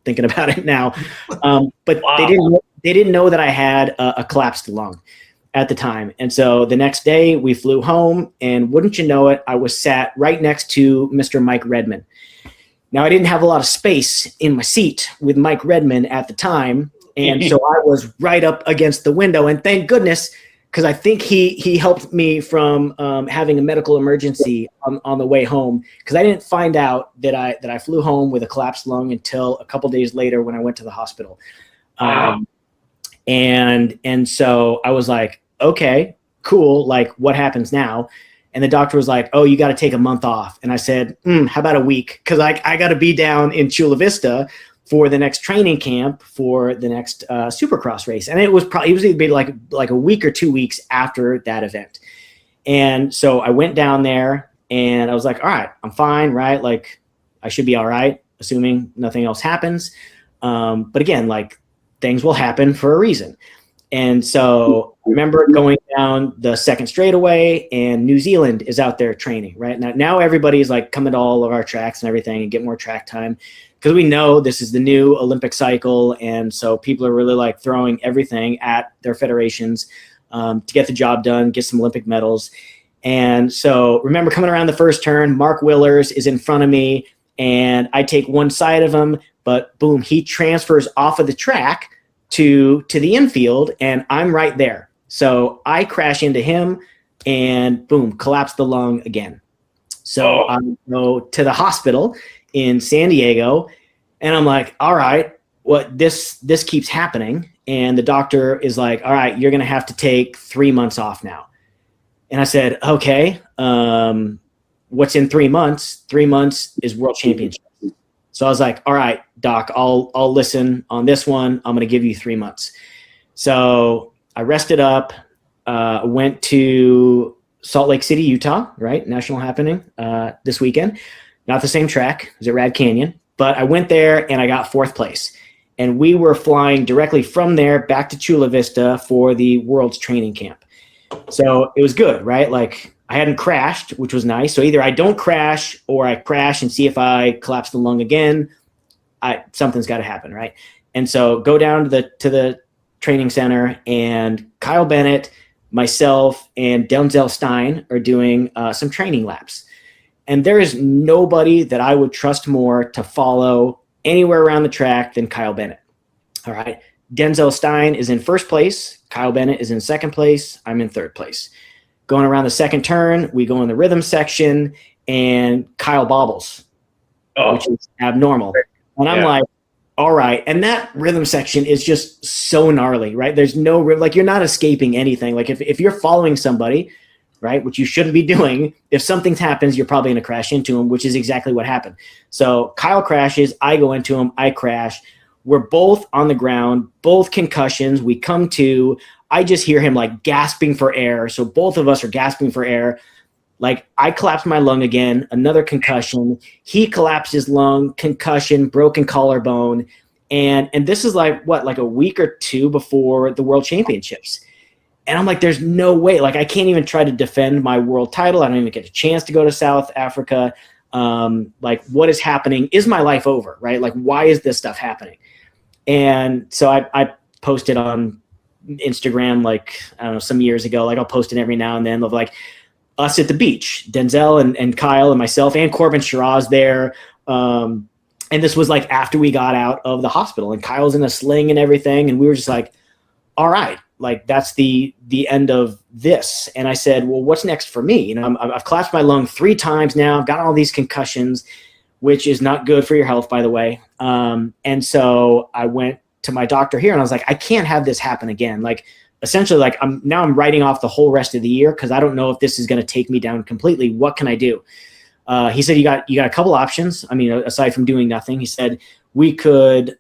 thinking about it now. But wow. They didn't know that I had a collapsed lung at the time. And so the next day we flew home, and wouldn't you know it, I was sat right next to Mr. Mike Redman. Now, I didn't have a lot of space in my seat with Mike Redman at the time. And so I was right up against the window, and thank goodness, because I think he helped me from having a medical emergency on the way home, because I didn't find out that I flew home with a collapsed lung until a couple days later when I went to the hospital. Wow. And so I was like, okay, cool. Like, what happens now? And the doctor was like, oh, you got to take a month off. And I said, how about a week? Because I got to be down in Chula Vista for the next training camp for the next Supercross race. And it was either be like a week or 2 weeks after that event. And so I went down there and I was like, all right, I'm fine, right? Like, I should be all right, assuming nothing else happens. But again, like, things will happen for a reason. And so I remember going down the second straightaway, and New Zealand is out there training, right? Now everybody's like coming to all of our tracks and everything and get more track time, because we know this is the new Olympic cycle. And so people are really like throwing everything at their federations to get the job done, get some Olympic medals. And so remember coming around the first turn, Mark Willers is in front of me, and I take one side of him, but boom, he transfers off of the track to the infield, and I'm right there. So I crash into him, and boom, collapse the lung again. So I go to the hospital in San Diego, and I'm like, all right, this keeps happening. And the doctor is like, all right, you're going to have to take 3 months off now. And I said, okay, what's in 3 months? 3 months is World Championship. So I was like, all right, doc, I'll listen on this one. I'm going to give you 3 months. So I rested up, went to Salt Lake City, Utah, right? National happening this weekend. Not the same track. It was at Rad Canyon. But I went there and I got 4th place. And we were flying directly from there back to Chula Vista for the World's training camp. So it was good, right? Like, I hadn't crashed, which was nice. So either I don't crash or I crash and see if I collapse the lung again. Something's got to happen, right? And so go down to the training center, and Kyle Bennett, myself, and Denzel Stein are doing some training laps. And there is nobody that I would trust more to follow anywhere around the track than Kyle Bennett. All right. Denzel Stein is in 1st place. Kyle Bennett is in 2nd place. I'm in 3rd place. Going around the second turn, we go in the rhythm section, and Kyle bobbles, which is abnormal. And I'm like, all right. And that rhythm section is just so gnarly, right? There's no, like, you're not escaping anything. Like, if you're following somebody, right, which you shouldn't be doing, if something happens, you're probably going to crash into him, which is exactly what happened. So Kyle crashes, I go into him, I crash. We're both on the ground, both concussions. We come to, I just hear him like gasping for air. So both of us are gasping for air. Like, I collapsed my lung again, another concussion. He collapsed his lung, concussion, broken collarbone. And this is like a week or 2 before the World Championships. And I'm like, there's no way. Like, I can't even try to defend my world title. I don't even get a chance to go to South Africa. Like, what is happening? Is my life over, right? Like, why is this stuff happening? And so I posted on Instagram, like, I don't know, some years ago, like, I'll post it every now and then of like us at the beach, Denzel and Kyle and myself and Corbin Shiraz there. And this was like after we got out of the hospital, and Kyle's in a sling and everything. And we were just like, all right, like, that's the end of this. And I said, well, what's next for me? You know, I've collapsed my lung 3 times now. I've got all these concussions, which is not good for your health, by the way. And so I went to my doctor here, and I was like, I can't have this happen again. Like, essentially, like, I'm writing off the whole rest of the year, because I don't know if this is going to take me down completely. What can I do? He said, you got a couple options. I mean, aside from doing nothing, he said, we could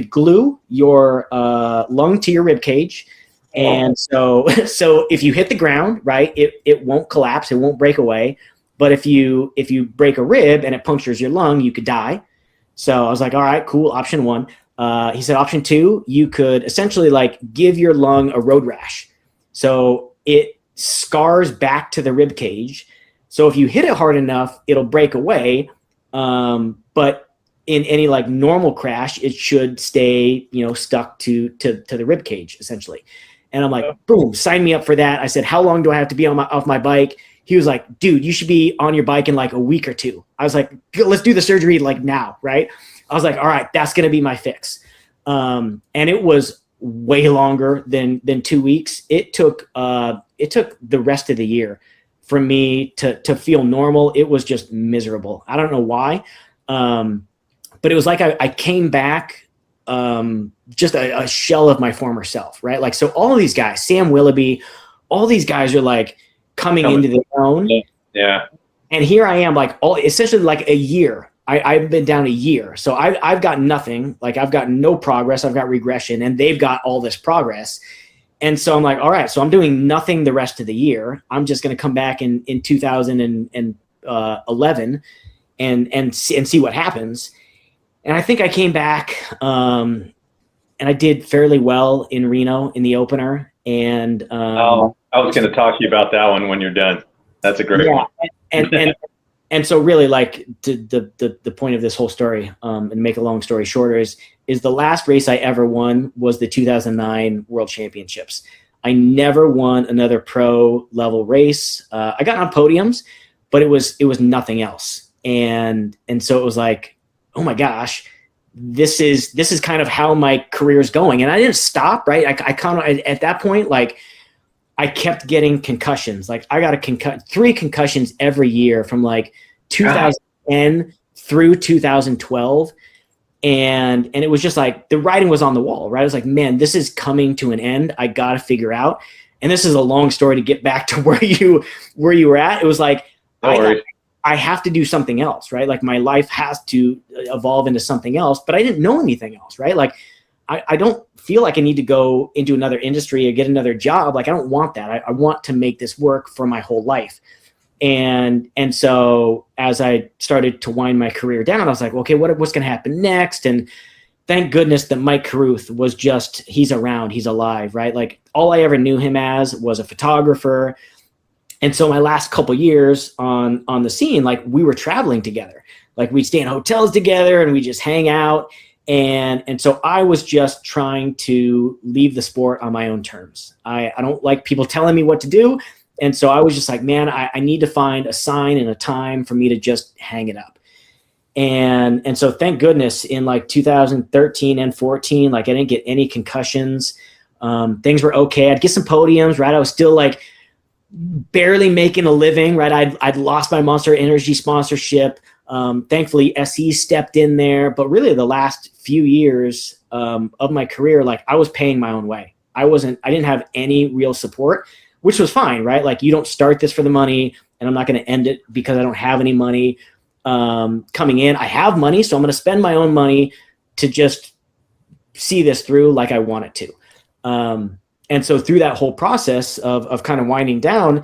glue your lung to your rib cage. And so if you hit the ground, right, it won't collapse, it won't break away. But if you break a rib and it punctures your lung, you could die. So I was like, all right, cool, option 1. He said, option 2, you could essentially like give your lung a road rash. So it scars back to the rib cage. So if you hit it hard enough, it'll break away. But in any like normal crash, it should stay, stuck to the rib cage essentially. And I'm like, boom, sign me up for that. I said, how long do I have to be off my bike? He was like, dude, you should be on your bike in like a week or 2. I was like, let's do the surgery like now, right? I was like, all right, that's going to be my fix. And it was way longer than 2 weeks. It took the rest of the year for me to feel normal. It was just miserable. I don't know why. But it was like I came back just a shell of my former self, right? Like, so all of these guys, Sam Willoughby, all these guys are like coming into their own. Yeah. And here I am, like essentially like a year. I've been down a year. So I've got nothing. Like, I've got no progress. I've got regression, and they've got all this progress. And so I'm like, all right, so I'm doing nothing the rest of the year. I'm just going to come back in 2011 and see what happens. And I think I came back and I did fairly well in Reno in the opener. And I was going to talk to you about that one when you're done. That's a great one. And so really, like, the point of this whole story, and make a long story shorter, is the last race I ever won was the 2009 World Championships. I never won another pro level race. I got on podiums, but it was nothing else. And so it was like, oh my gosh, this is kind of how my career is going. And I didn't stop, right? I kind of, at that point, like, I kept getting concussions. Like, I got 3 concussions every year from like 2010 through 2012. And it was just like the writing was on the wall, right? I was like, man, this is coming to an end. I got to figure out. And this is a long story to get back to where you were at. It was like, I have to do something else, right? Like, my life has to evolve into something else, but I didn't know anything else, right? Like, I don't feel like I need to go into another industry or get another job. Like, I don't want that. I want to make this work for my whole life. And so as I started to wind my career down, I was like, okay, what's going to happen next? And thank goodness that Mike Carruth was he's around, he's alive, right? Like, all I ever knew him as was a photographer. And so my last couple years on the scene, like, we were traveling together. Like, we'd stay in hotels together and we just hang out. And so I was just trying to leave the sport on my own terms. I don't like people telling me what to do. And so I was just like, man, I need to find a sign and a time for me to just hang it up. And so thank goodness in like 2013 and 14, like, I didn't get any concussions. Things were okay. I'd get some podiums, right? I was still like barely making a living, right? I'd lost my Monster Energy sponsorship. Thankfully SE stepped in there, but really the last few years of my career, like, I was paying my own way. I didn't have any real support, which was fine, right? Like, you don't start this for the money, and I'm not going to end it because I don't have any money coming in. I have money, so I'm going to spend my own money to just see this through like I want it to. And so through that whole process of kind of winding down,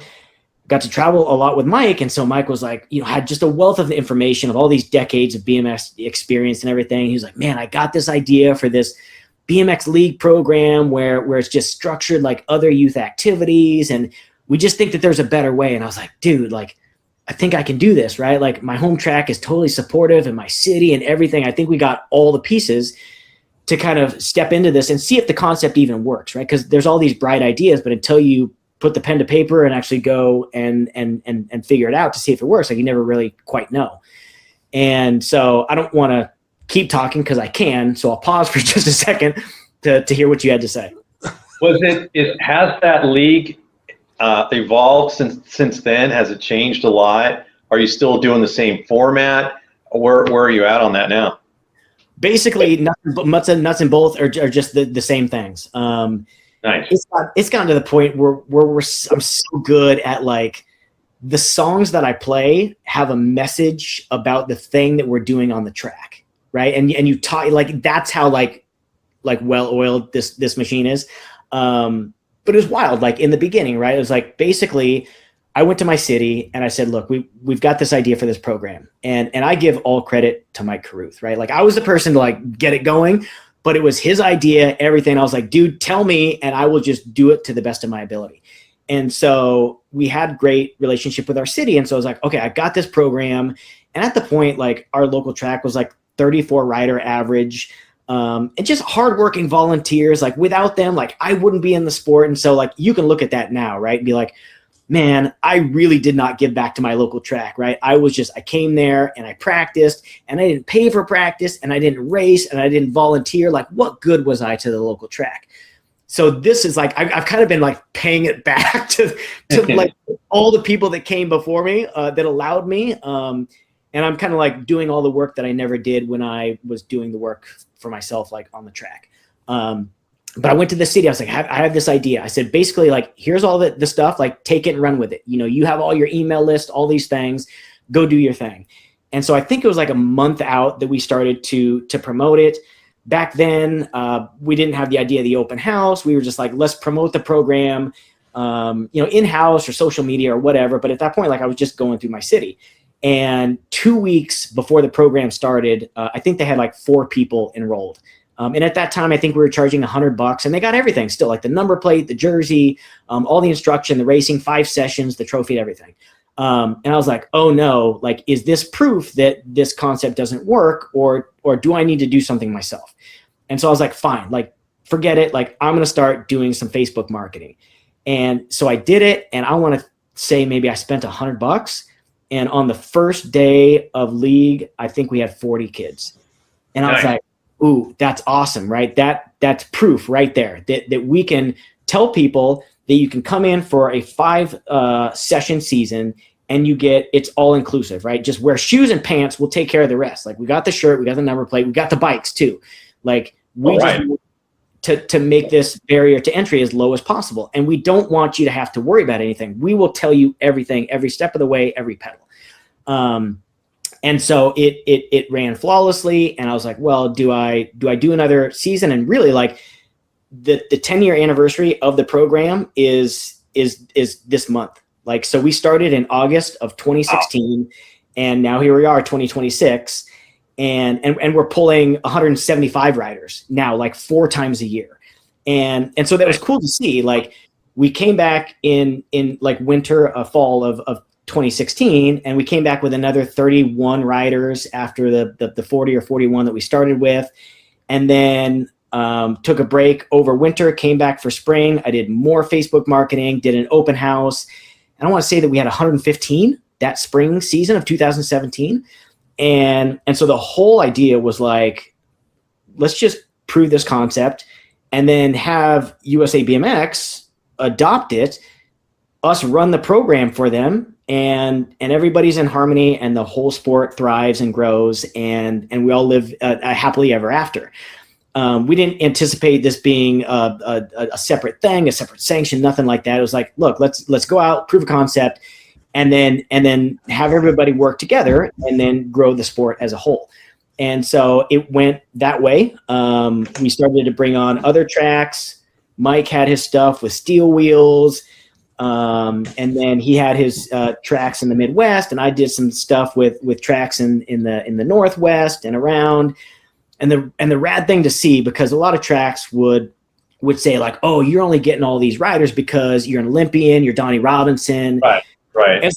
got to travel a lot with Mike. And so Mike was like, had just a wealth of information of all these decades of BMX experience and everything. He was like, man, I got this idea for this BMX league program where it's just structured like other youth activities. And we just think that there's a better way. And I was like, dude, like, I think I can do this, right? Like, my home track is totally supportive, and my city and everything. I think we got all the pieces to kind of step into this and see if the concept even works, right? Because there's all these bright ideas, but until you put the pen to paper and actually go and figure it out to see if it works, like, you never really quite know. And so I don't want to keep talking because I can, so I'll pause for just a second to hear what you had to say. Has that league evolved since then? Has it changed a lot? Are you still doing the same format? Where are you at on that now? Basically, nuts and bolts are just the same things. Nice. It's gotten to the point where I'm so good at, like, the songs that I play have a message about the thing that we're doing on the track, right? And you talk, like, that's how like well-oiled this machine is. But it was wild. Like, in the beginning, right? It was like, basically, I went to my city and I said, look, we've got this idea for this program. And I give all credit to Mike Carruth, right? Like, I was the person to, like, get it going, but it was his idea, everything. I was like, dude, tell me, and I will just do it to the best of my ability. And so we had great relationship with our city. And so I was like, okay, I got this program. And at the point, like our local track was like 34 rider average, and just hardworking volunteers. Like without them, like I wouldn't be in the sport. And so like, you can look at that now, right? And be like, man, I really did not give back to my local track, right? I came there and I practiced, and I didn't pay for practice, and I didn't race, and I didn't volunteer. Like what good was I to the local track? So this is like, I've kind of been like paying it back to like all the people that came before me, that allowed me. And I'm kind of like doing all the work that I never did when I was doing the work for myself, like on the track. But I went to the city. I was like, I have this idea. I said, basically, like, here's all the stuff, like, take it and run with it. You know, you have all your email list, all these things, go do your thing. And so I think it was like a month out that we started to promote it. Back then, we didn't have the idea of the open house. We were just like, let's promote the program, in-house or social media or whatever. But at that point, like I was just going through my city. And 2 weeks before the program started, I think they had like 4 people enrolled. And at that time, I think we were charging $100, and they got everything still, like the number plate, the jersey, all the instruction, the racing, 5 sessions, the trophy, everything. And I was like, oh no, like, is this proof that this concept doesn't work, or do I need to do something myself? And so I was like, fine, like, forget it. Like, I'm going to start doing some Facebook marketing. And so I did it. And I want to say maybe I spent $100. And on the first day of league, I think we had 40 kids. And I was like, ooh, that's awesome, right? That's proof right there that we can tell people that you can come in for a 5 session season, and it's all inclusive, right? Just wear shoes and pants. We'll take care of the rest. Like, we got the shirt, we got the number plate, we got the bikes too. Like, we to make this barrier to entry as low as possible. And we don't want you to have to worry about anything. We will tell you everything, every step of the way, every pedal. And so it ran flawlessly. And I was like, well, do I do another season? And really, like, the 10-year anniversary of the program is this month. Like, so we started in August of 2016, and now here we are, 2026. And we're pulling 175 riders now, like 4 times a year. And so that was cool to see. Like, we came back in like winter, fall of 2016, and we came back with another 31 riders after the 40 or 41 that we started with. And then took a break over winter, came back for spring. I did more Facebook marketing, did an open house. And I want to say that we had 115 that spring season of 2017. And so the whole idea was like, let's just prove this concept and then have USA BMX adopt it, us run the program for them, and everybody's in harmony, and the whole sport thrives and grows, and we all live happily ever after. We didn't anticipate this being a separate thing, a separate sanction, nothing like that. It was like, look, let's go out, prove a concept, and then have everybody work together, and then grow the sport as a whole. And so it went that way. We started to bring on other tracks. Mike had his stuff with steel wheels, and then he had his tracks in the Midwest, and I did some stuff with tracks in the Northwest and around. And the rad thing to see, because a lot of tracks would say like, oh, you're only getting all these riders because you're an Olympian, you're Donny Robinson. Right. And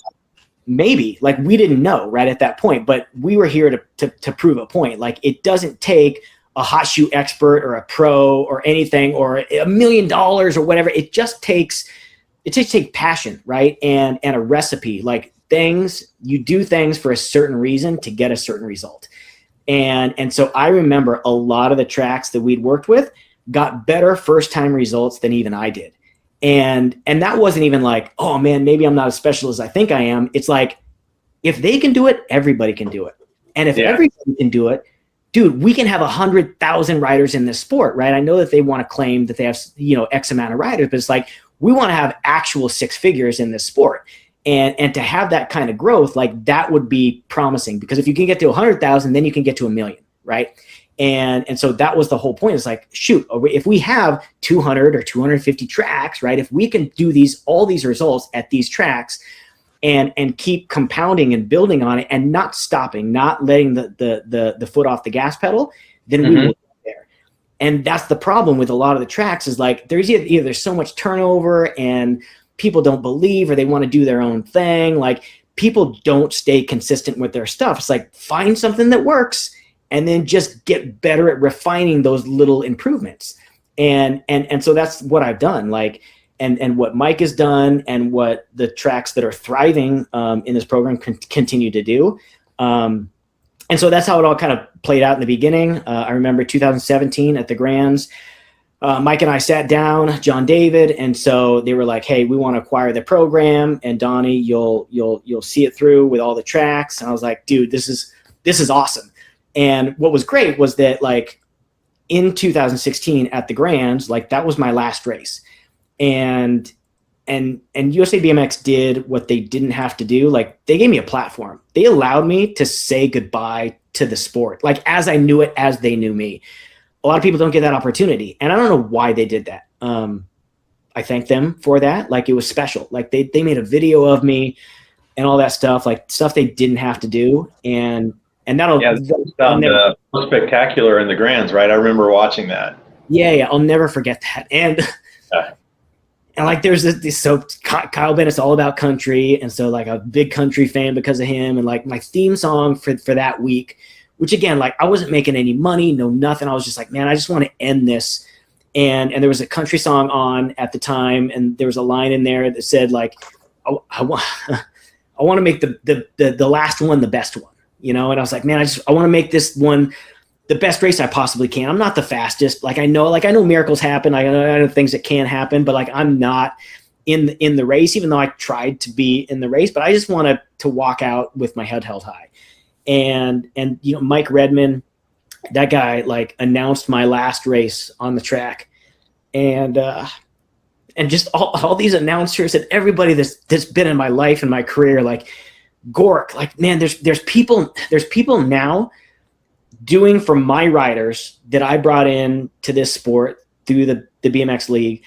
maybe, like, we didn't know right at that point, but we were here to prove a point. Like, it doesn't take a hot shoe expert or a pro or anything or $1 million or whatever. It just takes passion, right? And a recipe. Like, you do things for a certain reason to get a certain result. And so I remember a lot of the tracks that we'd worked with got better first time results than even I did. And that wasn't even like, oh man, maybe I'm not as special as I think I am. It's like, if they can do it, everybody can do it. And if everybody can do it, dude, we can have 100,000 riders in this sport, right? I know that they want to claim that they have, X amount of riders, but it's like, we want to have actual 6 figures in this sport. And to have that kind of growth, like, that would be promising, because if you can get to 100,000, then you can get to 1 million, right? And so that was the whole point. It's like, shoot, if we have 200 or 250 tracks, right? If we can do all these results at these tracks and keep compounding and building on it and not stopping, not letting the foot off the gas pedal, then we will get there. And that's the problem with a lot of the tracks is like, there's either there's so much turnover and people don't believe, or they want to do their own thing. Like, people don't stay consistent with their stuff. It's like, find something that works and then just get better at refining those little improvements. And so that's what I've done. Like, and what Mike has done, and what the tracks that are thriving in this program continue to do. And so that's how it all kind of played out in the beginning. I remember 2017 at the Grands, Mike and I sat down, John David, and so they were like, "Hey, we want to acquire the program, and Donny, you'll see it through with all the tracks." And I was like, "Dude, this is awesome." And what was great was that, like, in 2016 at the Grands, like, that was my last race, and USA BMX did what they didn't have to do. Like, they gave me a platform. They allowed me to say goodbye to the sport, like, as I knew it, as they knew me. A lot of people don't get that opportunity, and I don't know why they did that. I thank them for that. Like, it was special. Like, they made a video of me and all that stuff, like stuff they didn't have to do. And that'll sound spectacular in the Grands, right? I remember watching that. Yeah, I'll never forget that. And like, there's this, so Kyle Bennett's all about country, and so, like, a big country fan because of him. And, like, my theme song for that week, which, again, like, I wasn't making any money, no nothing. I was just like, man, I just want to end this. And there was a country song on at the time, and there was a line in there that said, like, I want to make the last one the best one, you know? And I was like, man, I want to make this one the best race I possibly can. I'm not the fastest. Like, I know miracles happen. I know things that can happen, but, like, I'm not in the race, even though I tried to be in the race. But I just wanted to walk out with my head held high. And you know, Mike Redman, that guy, like, announced my last race on the track, and just all these announcers and everybody that's been in my life and my career, like Gork, like, man, there's people now doing for my riders that I brought in to this sport through the BMX League,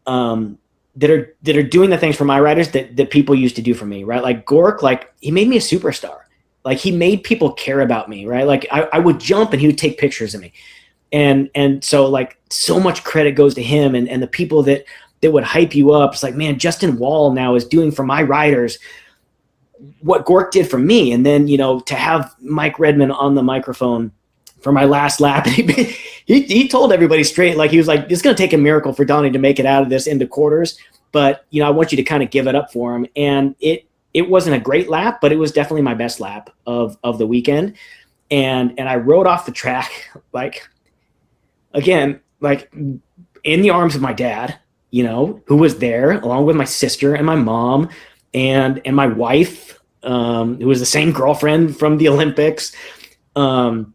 that are doing the things for my riders that people used to do for me, right? Like Gork, like, he made me a superstar. Like, he made people care about me, right? Like, I would jump and he would take pictures of me. And so, like, so much credit goes to him and the people that would hype you up. It's like, man, Justin Wall now is doing for my riders what Gork did for me. And then, you know, to have Mike Redman on the microphone for my last lap, he told everybody straight, like, he was like, it's going to take a miracle for Donny to make it out of this into quarters. But, you know, I want you to kind of give it up for him. And it wasn't a great lap, but it was definitely my best lap of the weekend. And I rode off the track, like, again, like, in the arms of my dad, you know, who was there along with my sister and my mom and my wife, who was the same girlfriend from the Olympics. And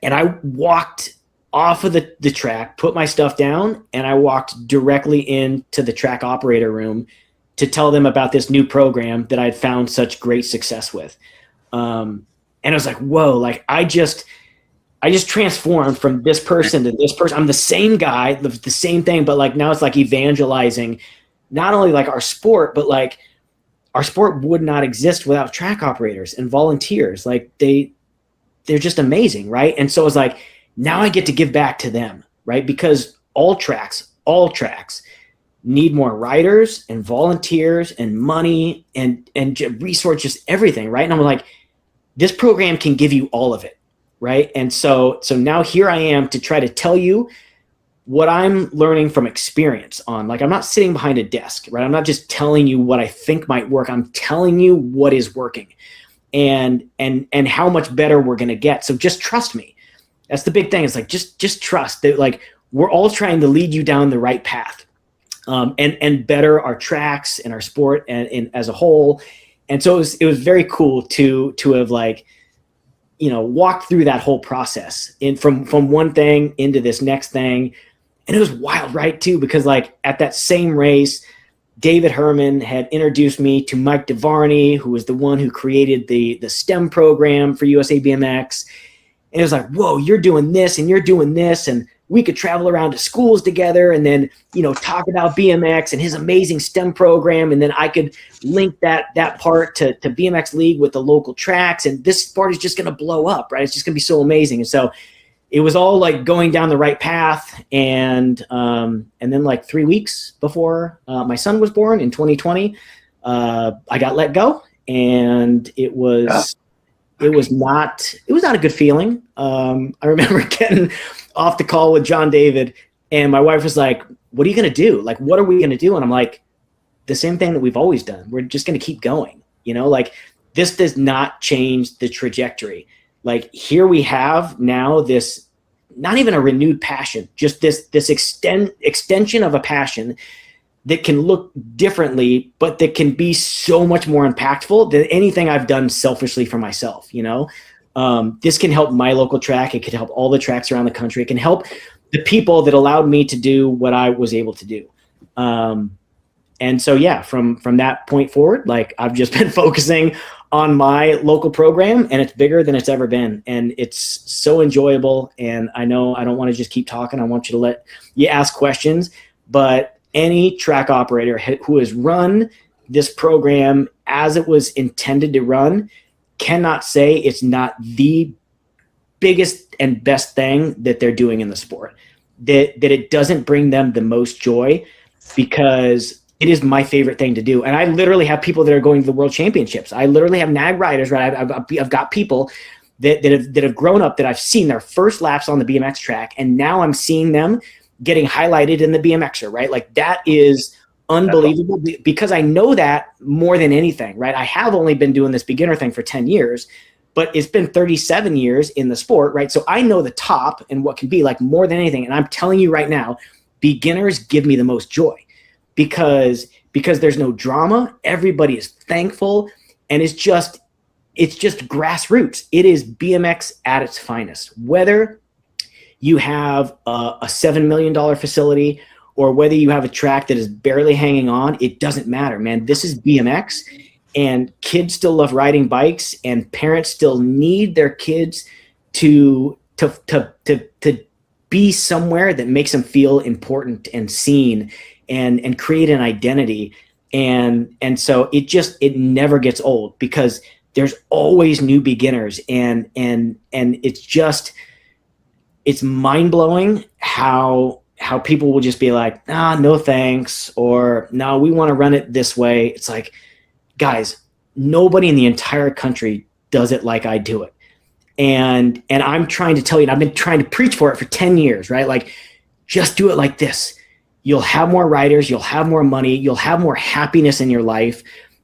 I walked off of the track, put my stuff down, and I walked directly into the track operator room to tell them about this new program that I'd found such great success with. And I was like, whoa, like, I just transformed from this person to this person. I'm the same guy, the same thing, but, like, now it's like evangelizing not only, like, our sport, but, like, our sport would not exist without track operators and volunteers. Like, they're just amazing, right? And so it's like, now I get to give back to them, right? Because all tracks need more riders and volunteers and money and resources, everything, right? And I'm like, this program can give you all of it, right? And so now here I am to try to tell you what I'm learning from experience on. Like, I'm not sitting behind a desk, right? I'm not just telling you what I think might work. I'm telling you what is working and how much better we're going to get. So just trust me. That's the big thing. It's like, just trust that, like, we're all trying to lead you down the right path. And better our tracks and our sport and as a whole. And so it was very cool to have, like, you know, walked through that whole process from one thing into this next thing. And it was wild, right, too, because, like, at that same race, David Herman had introduced me to Mike DeVarney, who was the one who created the STEM program for USA BMX. And it was like, whoa, you're doing this and you're doing this, and we could travel around to schools together and then, you know, talk about BMX and his amazing STEM program. And then I could link that part to BMX League with the local tracks. And this sport is just going to blow up, right? It's just going to be so amazing. And so it was all like going down the right path. And then like 3 weeks before my son was born in 2020, I got let go, and it was not a good feeling. I remember getting off the call with John David, and my wife was like, "What are you going to do? Like, what are we going to do?" And I'm like, the same thing that we've always done. We're just going to keep going. Like, this does not change the trajectory. Like, here we have now this, not even a renewed passion, just this extension of a passion that can look differently, but that can be so much more impactful than anything I've done selfishly for myself. This can help my local track. It could help all the tracks around the country. It can help the people that allowed me to do what I was able to do. And so, yeah, from that point forward, like, I've just been focusing on my local program, and it's bigger than it's ever been. And it's so enjoyable. And I know I don't want to just keep talking. I want you to let you ask questions, but any track operator who has run this program as it was intended to run cannot say it's not the biggest and best thing that they're doing in the sport, that it doesn't bring them the most joy, because it is my favorite thing to do. And I literally have people that are going to the world championships. I literally have nag riders, right? I've got people that have grown up, that I've seen their first laps on the BMX track, and now I'm seeing them getting highlighted in the BMXer, right? Like, that is unbelievable, because I know that more than anything, right? I have only been doing this beginner thing for 10 years, but it's been 37 years in the sport, right? So I know the top and what can be, like, more than anything. And I'm telling you right now, beginners give me the most joy, because there's no drama. Everybody is thankful, and it's just grassroots. It is BMX at its finest. Whether you have a $7 million facility, or whether you have a track that is barely hanging on, it doesn't matter, man. This is BMX, and kids still love riding bikes, and parents still need their kids to be somewhere that makes them feel important and seen, and create an identity. And so it never gets old, because there's always new beginners, and it's mind blowing how people will just be like, no thanks, or no, we want to run it this way. It's like, guys, nobody in the entire country does it like I do it. And I'm trying to tell you, and I've been trying to preach for it for 10 years, right? Like, just do it like this. You'll have more riders, you'll have more money, you'll have more happiness in your life.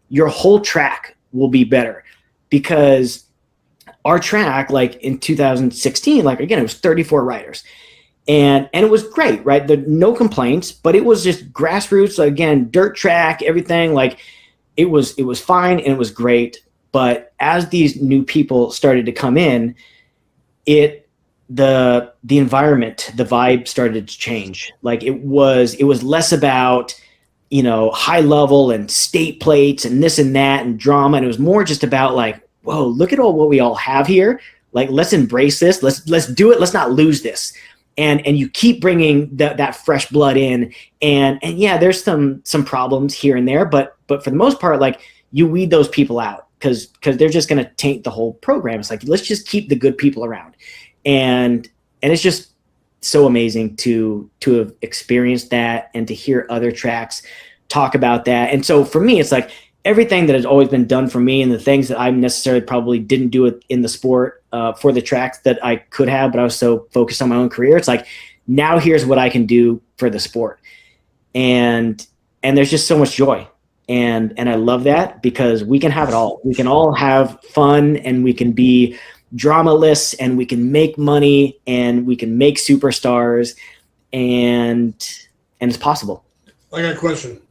Your whole track will be better, because our track, like in 2016, like, again, it was 34 riders, and it was great, right? No complaints, but it was just grassroots, again, dirt track, everything. Like, it was fine, and it was great. But as these new people started to come in, the environment, the vibe started to change. Like, it was less about, high level and state plates and this and that and drama. And it was more just about, like, whoa, look at what we all have here. Like, let's embrace this. Let's do it. Let's not lose this. And you keep bringing that fresh blood in. And yeah, there's some problems here and there, but for the most part, like, you weed those people out, because they're just going to taint the whole program. It's like, let's just keep the good people around. And it's just so amazing to have experienced that, and to hear other tracks talk about that. And so for me, it's like, everything that has always been done for me, and the things that I necessarily probably didn't do it in the sport for the tracks that I could have, but I was so focused on my own career. It's like, now here's what I can do for the sport. And there's just so much joy. And I love that, because we can have it all. We can all have fun, and we can be dramaless, and we can make money, and we can make superstars, and it's possible. I got a question.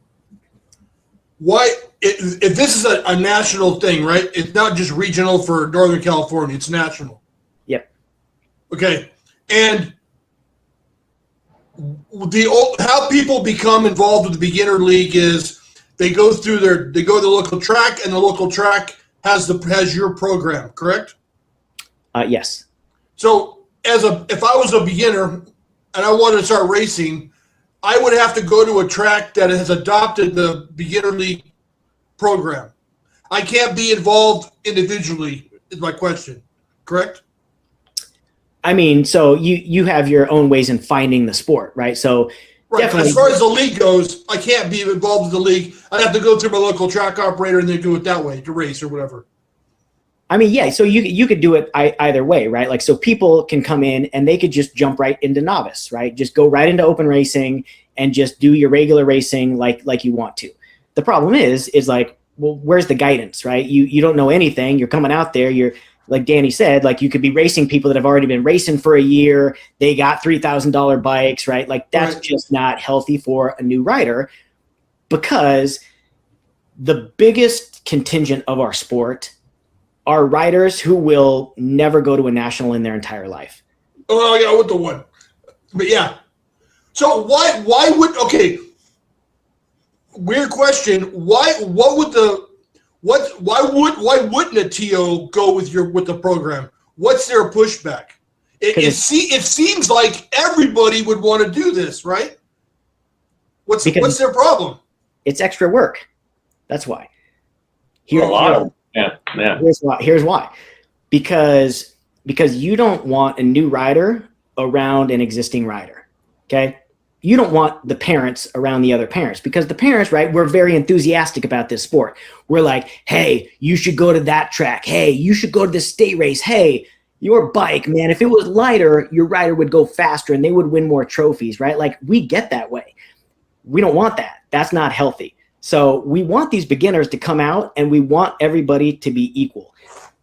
Why, if this is a national thing, right? It's not just regional for Northern California. It's national. Yep. Okay. And how people become involved with the beginner league is they go to the local track, and the local track has your program, correct? Yes. So if I was a beginner and I wanted to start racing, I would have to go to a track that has adopted the beginner league program. I can't be involved individually, is my question. Correct? I mean, so you have your own ways in finding the sport, right? So Right. definitely, As far as the league goes, I can't be involved in the league. I have to go through my local track operator and then do it that way to race or whatever. I mean, yeah. So you could do it either way, right? Like, so people can come in and they could just jump right into novice, right? Just go right into open racing and just do your regular racing like you want to. The problem is like, well, where's the guidance, right? You don't know anything. You're coming out there. You're, like Danny said, like, you could be racing people that have already been racing for a year. They got $3,000 bikes, right? Like, that's just not healthy for a new rider, because the biggest contingent of our sport are riders who will never go to a national in their entire life. Oh, yeah, with the one. But yeah. So why would, okay, weird question. Why wouldn't a TO go with the program? What's their pushback? It seems like everybody would want to do this, right? What's their problem? It's extra work. That's why. Yeah. Here's why. Because you don't want a new rider around an existing rider. Okay? You don't want the parents around the other parents, because the parents, right, we're very enthusiastic about this sport. We're like, hey, you should go to that track. Hey, you should go to this state race. Hey, your bike, man, if it was lighter, your rider would go faster and they would win more trophies, right? Like, we get that way. We don't want that. That's not healthy. So we want these beginners to come out and we want everybody to be equal.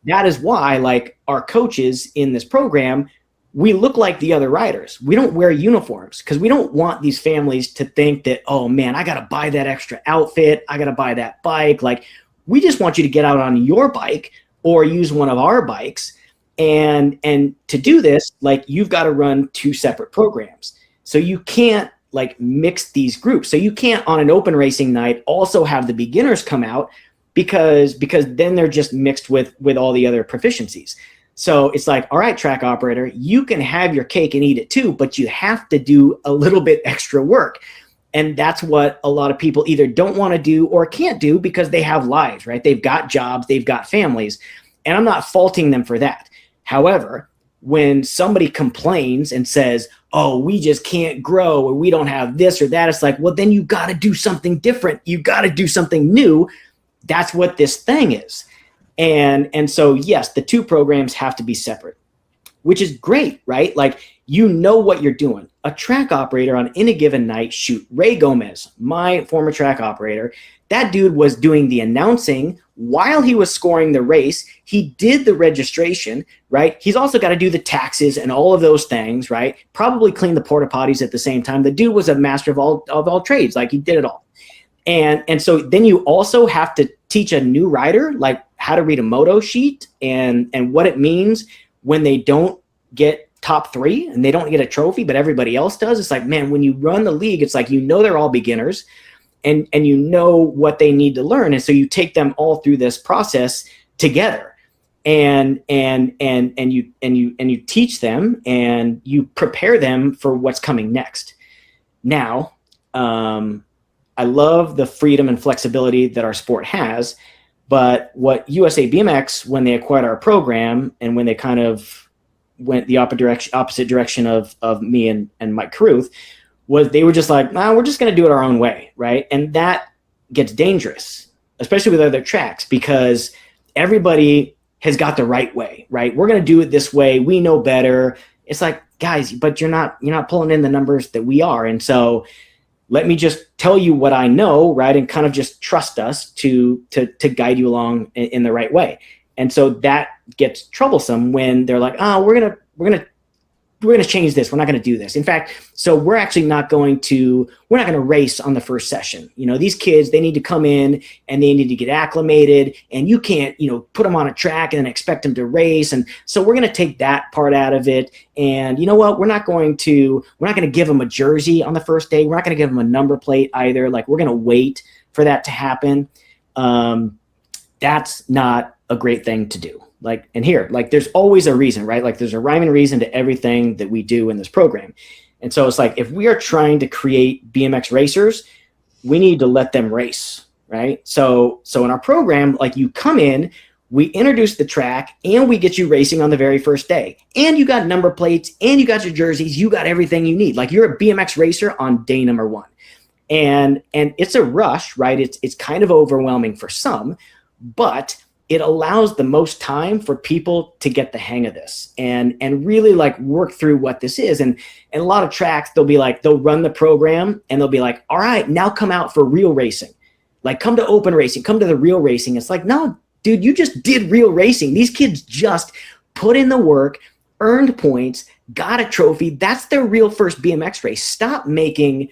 That is why, like, our coaches in this program, we look like the other riders. We don't wear uniforms because we don't want these families to think that, oh man, I got to buy that extra outfit. I got to buy that bike. Like, we just want you to get out on your bike or use one of our bikes. And to do this, like, you've got to run two separate programs. So you can't, like, mix these groups. So you can't, on an open racing night, also have the beginners come out, because then they're just mixed with all the other proficiencies. So it's like, all right, track operator, you can have your cake and eat it too, but you have to do a little bit extra work. And that's what a lot of people either don't want to do or can't do because they have lives, right? They've got jobs, they've got families, and I'm not faulting them for that. However, when somebody complains and says, oh, we just can't grow, or we don't have this or that, it's like, well, then you got to do something different. You got to do something new. That's what this thing is. And so, yes, the two programs have to be separate, which is great, right? Like, you know what you're doing. A track operator on any given night, shoot, Ray Gomez, my former track operator, that dude was doing the announcing while he was scoring the race. He did the registration, right? He's also got to do the taxes and all of those things, right? Probably clean the porta potties at the same time. The dude was a master of all trades. Like, he did it all. And so then you also have to teach a new rider, like, how to read a moto sheet and what it means when they don't get top three and they don't get a trophy, but everybody else does. It's like, man, when you run the league, it's like, you know, they're all beginners and you know what they need to learn. And so you take them all through this process together and you teach them and you prepare them for what's coming next. Now, I love the freedom and flexibility that our sport has, but what USA BMX, when they acquired our program and when they kind of went the opposite direction of me and Mike Caruth, was they were just like, nah, we're just going to do it our own way, right? And that gets dangerous, especially with other tracks, because everybody has got the right way, right? We're going to do it this way. We know better. It's like, guys, but you're not pulling in the numbers that we are. And so let me just tell you what I know, right? And kind of just trust us to guide you along in the right way. And so that gets troublesome when they're like, oh, we're gonna change this. We're not gonna do this. In fact, so we're actually not going to race on the first session. You know, these kids, they need to come in and they need to get acclimated, and you can't, put them on a track and then expect them to race. And so we're gonna take that part out of it. And you know what? We're not gonna give them a jersey on the first day. We're not gonna give them a number plate either. Like, we're gonna wait for that to happen. That's not a great thing to do. Like, and here, like, there's always a reason, right? Like, there's a rhyme and reason to everything that we do in this program. And so it's like, if we are trying to create BMX racers, we need to let them race, right? So in our program, like, you come in, we introduce the track, and we get you racing on the very first day. And you got number plates, and you got your jerseys, you got everything you need. Like, you're a BMX racer on day number 1. And it's a rush, right? It's kind of overwhelming for some, but it allows the most time for people to get the hang of this and really like work through what this is. And a lot of tracks, they'll run the program and they'll be like, all right, now come out for real racing. Like, come to open racing, come to the real racing. It's like, no, dude, you just did real racing. These kids just put in the work, earned points, got a trophy. That's their real first BMX race. Stop making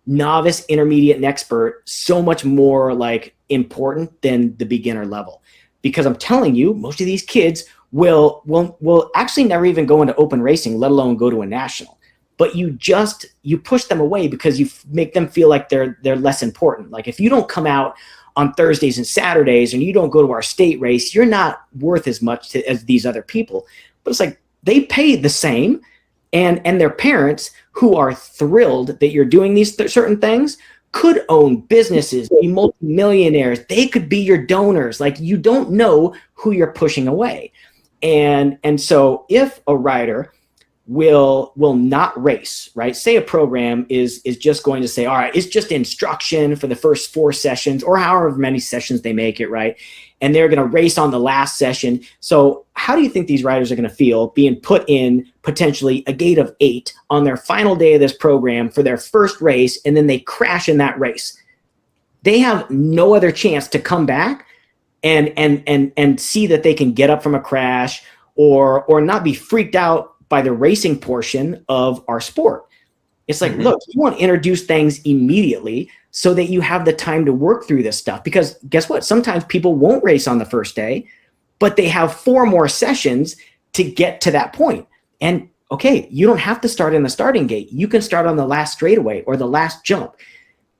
novice, intermediate, and expert so much more like important than the beginner level. Because I'm telling you, most of these kids will actually never even go into open racing, let alone go to a national. But you push them away because you make them feel like they're less important. Like, if you don't come out on Thursdays and Saturdays and you don't go to our state race, you're not worth as much as these other people. But it's like, they pay the same, and their parents, who are thrilled that you're doing these certain things, could own businesses, be multimillionaires. They could be your donors. Like, you don't know who you're pushing away. And so if a rider will not race, right? Say a program is just going to say, all right, it's just instruction for the first 4 sessions or however many sessions they make it, right? And they're going to race on the last session. So how do you think these riders are going to feel being put in potentially a gate of 8 on their final day of this program for their first race, and then they crash in that race? They have no other chance to come back and see that they can get up from a crash or not be freaked out by the racing portion of our sport. It's like, look, you want to introduce things immediately so that you have the time to work through this stuff. Because guess what? Sometimes people won't race on the first day, but they have 4 more sessions to get to that point. And okay, you don't have to start in the starting gate. You can start on the last straightaway or the last jump.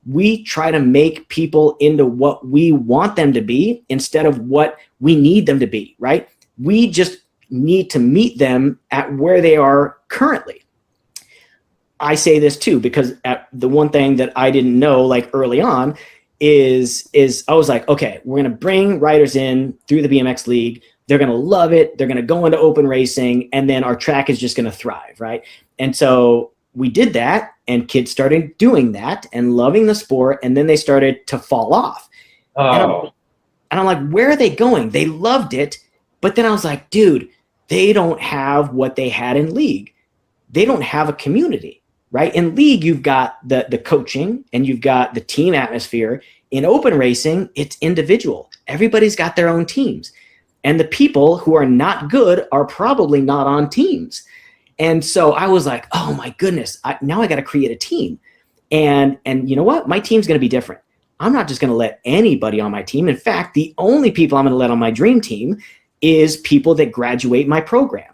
We try to make people into what we want them to be instead of what we need them to be, right? We just need to meet them at where they are currently. I say this too, because the one thing that I didn't know like early on is I was like, okay, we're going to bring riders in through the BMX League. They're going to love it. They're going to go into open racing, and then our track is just going to thrive, right? And so we did that, and kids started doing that and loving the sport, and then they started to fall off. Oh. And I'm like, where are they going? They loved it, but then I was like, dude, they don't have what they had in league. They don't have a community, right? In league, you've got the coaching and you've got the team atmosphere. In open racing, it's individual. Everybody's got their own teams. And the people who are not good are probably not on teams. And so I was like, oh my goodness, now I got to create a team. And you know what? My team's going to be different. I'm not just going to let anybody on my team. In fact, the only people I'm going to let on my dream team is people that graduate my program.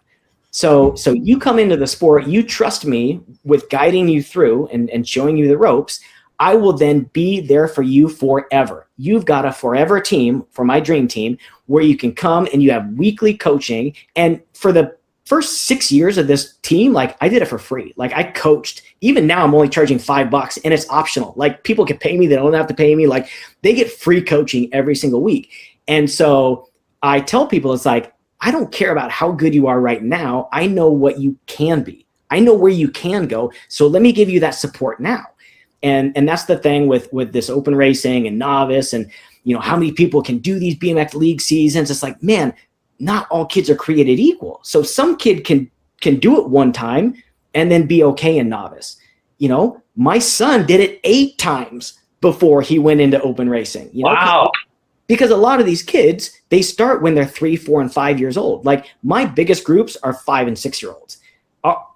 So you come into the sport, you trust me with guiding you through and showing you the ropes. I will then be there for you forever. You've got a forever team for my dream team where you can come and you have weekly coaching. And for the first 6 years of this team, like, I did it for free. Like, I coached. Even now I'm only charging $5 and it's optional. Like, people can pay me. They don't have to pay me. Like, they get free coaching every single week. And so I tell people, it's like, I don't care about how good you are right now. I know what you can be. I know where you can go. So let me give you that support now. And that's the thing with this open racing and novice and, you know, how many people can do these BMX League seasons. It's like, man, not all kids are created equal. So some kid can do it one time and then be okay in novice. You know, my son did it 8 times before he went into open racing. You know, wow. Because a lot of these kids, they start when they're 3, 4, and 5 years old. Like, my biggest groups are 5 and 6 year olds.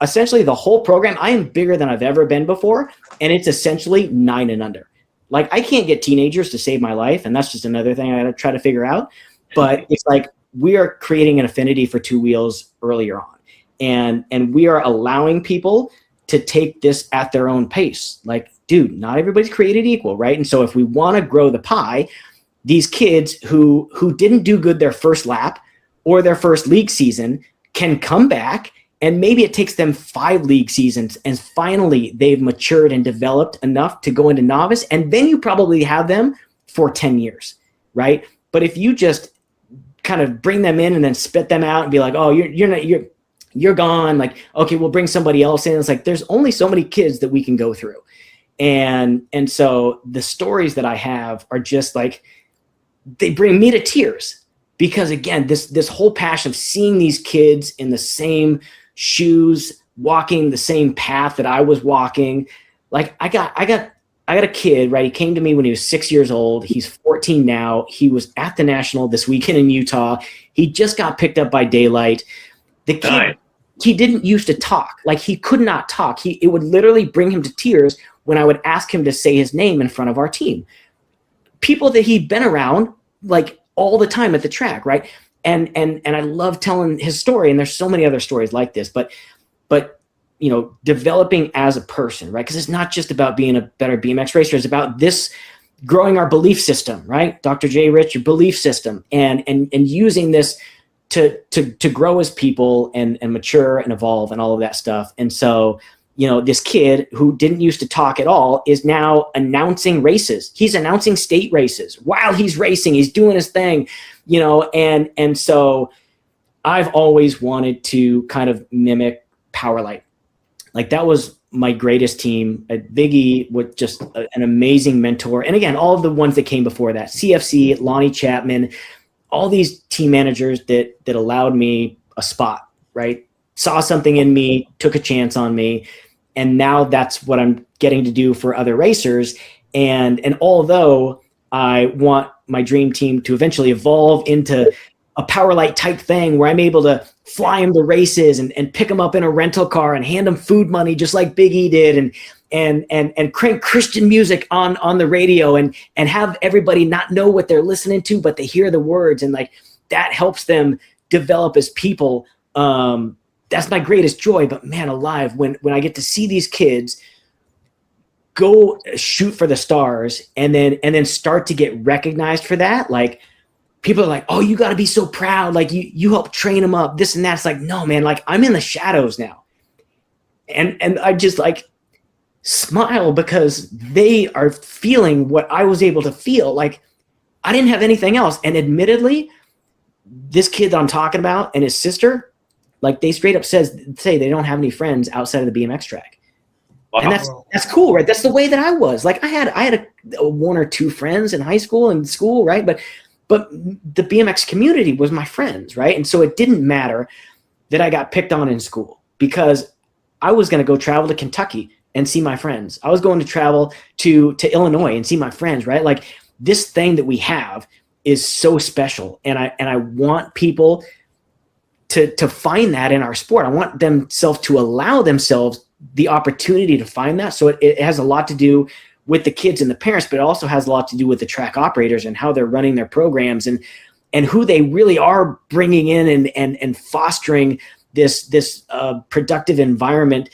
Essentially, the whole program, I am bigger than I've ever been before, and it's essentially 9 and under. Like, I can't get teenagers to save my life, and that's just another thing I got to try to figure out. But it's like, we are creating an affinity for 2 wheels earlier on, and we are allowing people to take this at their own pace. Like, dude, not everybody's created equal, right? And so if we want to grow the pie, these kids who didn't do good their first lap or their first league season can come back, and maybe it takes them 5 league seasons, and finally they've matured and developed enough to go into novice, and then you probably have them for 10 years, right? But if you just kind of bring them in and then spit them out and be like, oh, you're gone. Like, okay, we'll bring somebody else in. It's like, there's only so many kids that we can go through. And so the stories that I have are just like, they bring me to tears, because again, this whole passion of seeing these kids in the same shoes, walking the same path that I was walking. Like I got a kid, right? He came to me when he was 6 years old. He's 14 now. He was at the National this weekend in Utah. He just got picked up by Daylight. The kid, Nice. He didn't used to talk. Like, he could not talk. It would literally bring him to tears when I would ask him to say his name in front of our team. People that he'd been around like all the time at the track, right? And I love telling his story, and there's so many other stories like this, but you know, developing as a person, right? Because it's not just about being a better BMX racer. It's about this growing our belief system, right? Dr. J. Rich, your belief system, and using this to grow as people and mature and evolve and all of that stuff. And so, you know, this kid who didn't used to talk at all is now announcing races. He's announcing state races while he's racing. He's doing his thing, you know, and so I've always wanted to kind of mimic Powerlight. Like, that was my greatest team. Biggie was just an amazing mentor. And again, all of the ones that came before that, CFC, Lonnie Chapman, all these team managers that allowed me a spot, right? Saw something in me, took a chance on me. And now that's what I'm getting to do for other racers. And although I want my dream team to eventually evolve into a Powerlight type thing where I'm able to fly them to races and pick them up in a rental car and hand them food money just like Big E did, and crank Christian music on the radio and have everybody not know what they're listening to, but they hear the words, and like that helps them develop as people. That's my greatest joy. But man alive, when I get to see these kids go shoot for the stars and then start to get recognized for that, like, people are like, oh, you got to be so proud. Like, you helped train them up, this and that. It's like, no, man, like, I'm in the shadows now. And I just like smile because they are feeling what I was able to feel. Like, I didn't have anything else. And admittedly, this kid that I'm talking about and his sister, like, they straight up say they don't have any friends outside of the BMX track. Wow. And that's cool, right? That's the way that I was. Like, I had a one or two friends in high school and school, right? But the BMX community was my friends, right? And so it didn't matter that I got picked on in school, because I was going to go travel to Kentucky and see my friends. I was going to travel to Illinois and see my friends, right? Like, this thing that we have is so special. And I want people to find that in our sport. I want themselves to allow themselves the opportunity to find that. So it has a lot to do with the kids and the parents, but it also has a lot to do with the track operators and how they're running their programs and who they really are bringing in and fostering this productive environment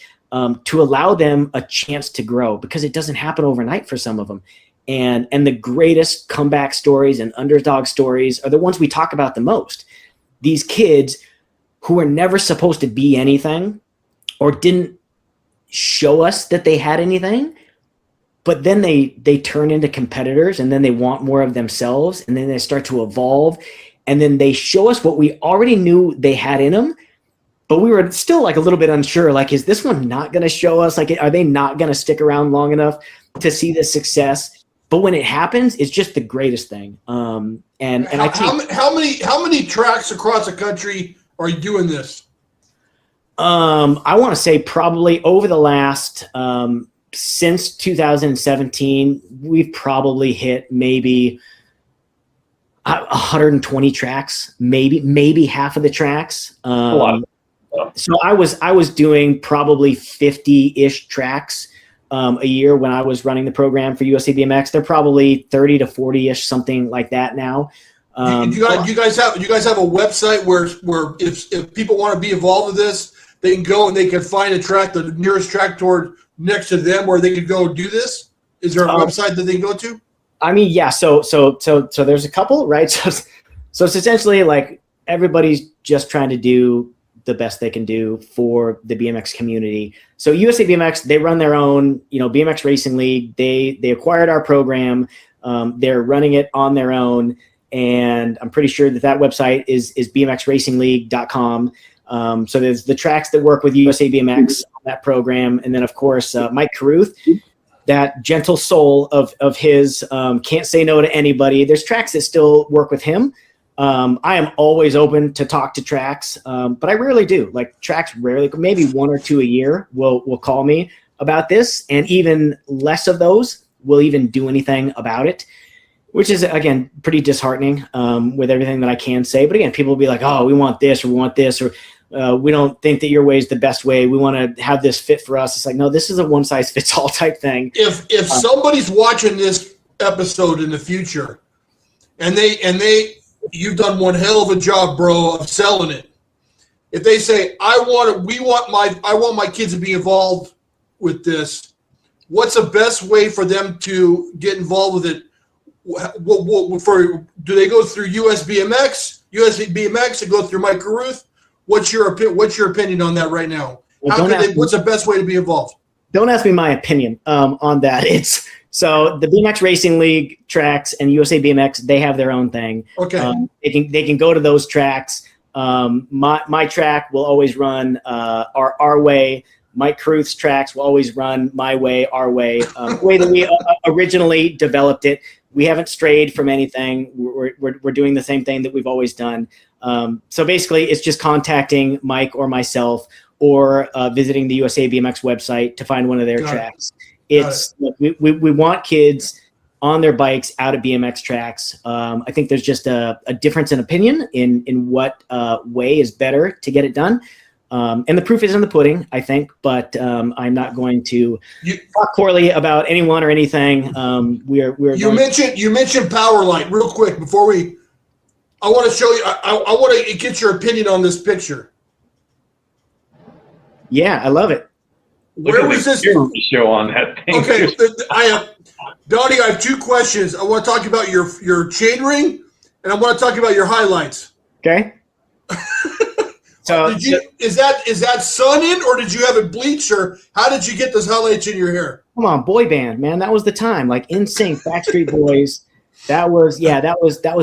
to allow them a chance to grow, because it doesn't happen overnight for some of them. And the greatest comeback stories and underdog stories are the ones we talk about the most. These kids who were never supposed to be anything or didn't show us that they had anything, but then they turn into competitors, and then they want more of themselves, and then they start to evolve, and then they show us what we already knew they had in them, but we were still like a little bit unsure. Like, is this one not going to show us? Like, are they not going to stick around long enough to see the success? But when it happens, it's just the greatest thing. And I think, how many tracks across the country are you doing this? I want to say probably over the last since 2017, we've probably hit maybe 120 tracks, maybe half of the tracks. A lot. So I was doing probably 50-ish tracks a year when I was running the program for USA BMX. They're probably 30 to 40-ish, something like that now. You guys have a website where if people want to be involved with this, they can go and they can find a track, the nearest track toward next to them, where they could go do this? Is there a website that they can go to? I mean, yeah. So there's a couple, right? So it's essentially like everybody's just trying to do the best they can do for the BMX community. So USA BMX, they run their own, BMX Racing League. They acquired our program. They're running it on their own. And I'm pretty sure that website is bmxracingleague.com. So there's the tracks that work with USA BMX on that program. And then, of course, Mike Carruth, that gentle soul of his, can't say no to anybody. There's tracks that still work with him. I am always open to talk to tracks, but I rarely do. Like, tracks rarely, maybe 1 or 2 a year will call me about this, and even less of those will even do anything about it, which is, again, pretty disheartening with everything that I can say. But again, people will be like, oh, we want this, or we don't think that your way is the best way. We want to have this fit for us. It's like, no, this is a one-size-fits-all type thing. If somebody's watching this episode in the future, and you've done one hell of a job, bro, of selling it. If they say, I want my kids to be involved with this, what's the best way for them to get involved with it? Do they go through US BMX, or go through Mike Carruth? What's your opinion on that right now? What's the best way to be involved? Don't ask me my opinion on that. So the BMX Racing League tracks and USA BMX, they have their own thing. Okay. They can go to those tracks. My track will always run our way. Mike Carruth's tracks will always run my way, our way, the way that we originally developed it. We haven't strayed from anything. We're doing the same thing that we've always done. So basically, it's just contacting Mike or myself, or visiting the USA BMX website to find one of their tracks. We want kids on their bikes out at BMX tracks. I think there's just a difference in opinion in what way is better to get it done. And the proof is in the pudding, I think, but I'm not going to talk poorly about anyone or anything. You mentioned Powerline real quick before I want to show you. I want to get your opinion on this picture. Yeah, I love it. Where was this show on that thing? Okay, Donny, I have 2 questions. I want to talk about your chain ring, and I want to talk about your highlights. Okay. So is that sun in, or did you have it bleached, or how did you get those highlights in your hair? Come on, boy band, man. That was the time. Like NSYNC, Backstreet Boys. That was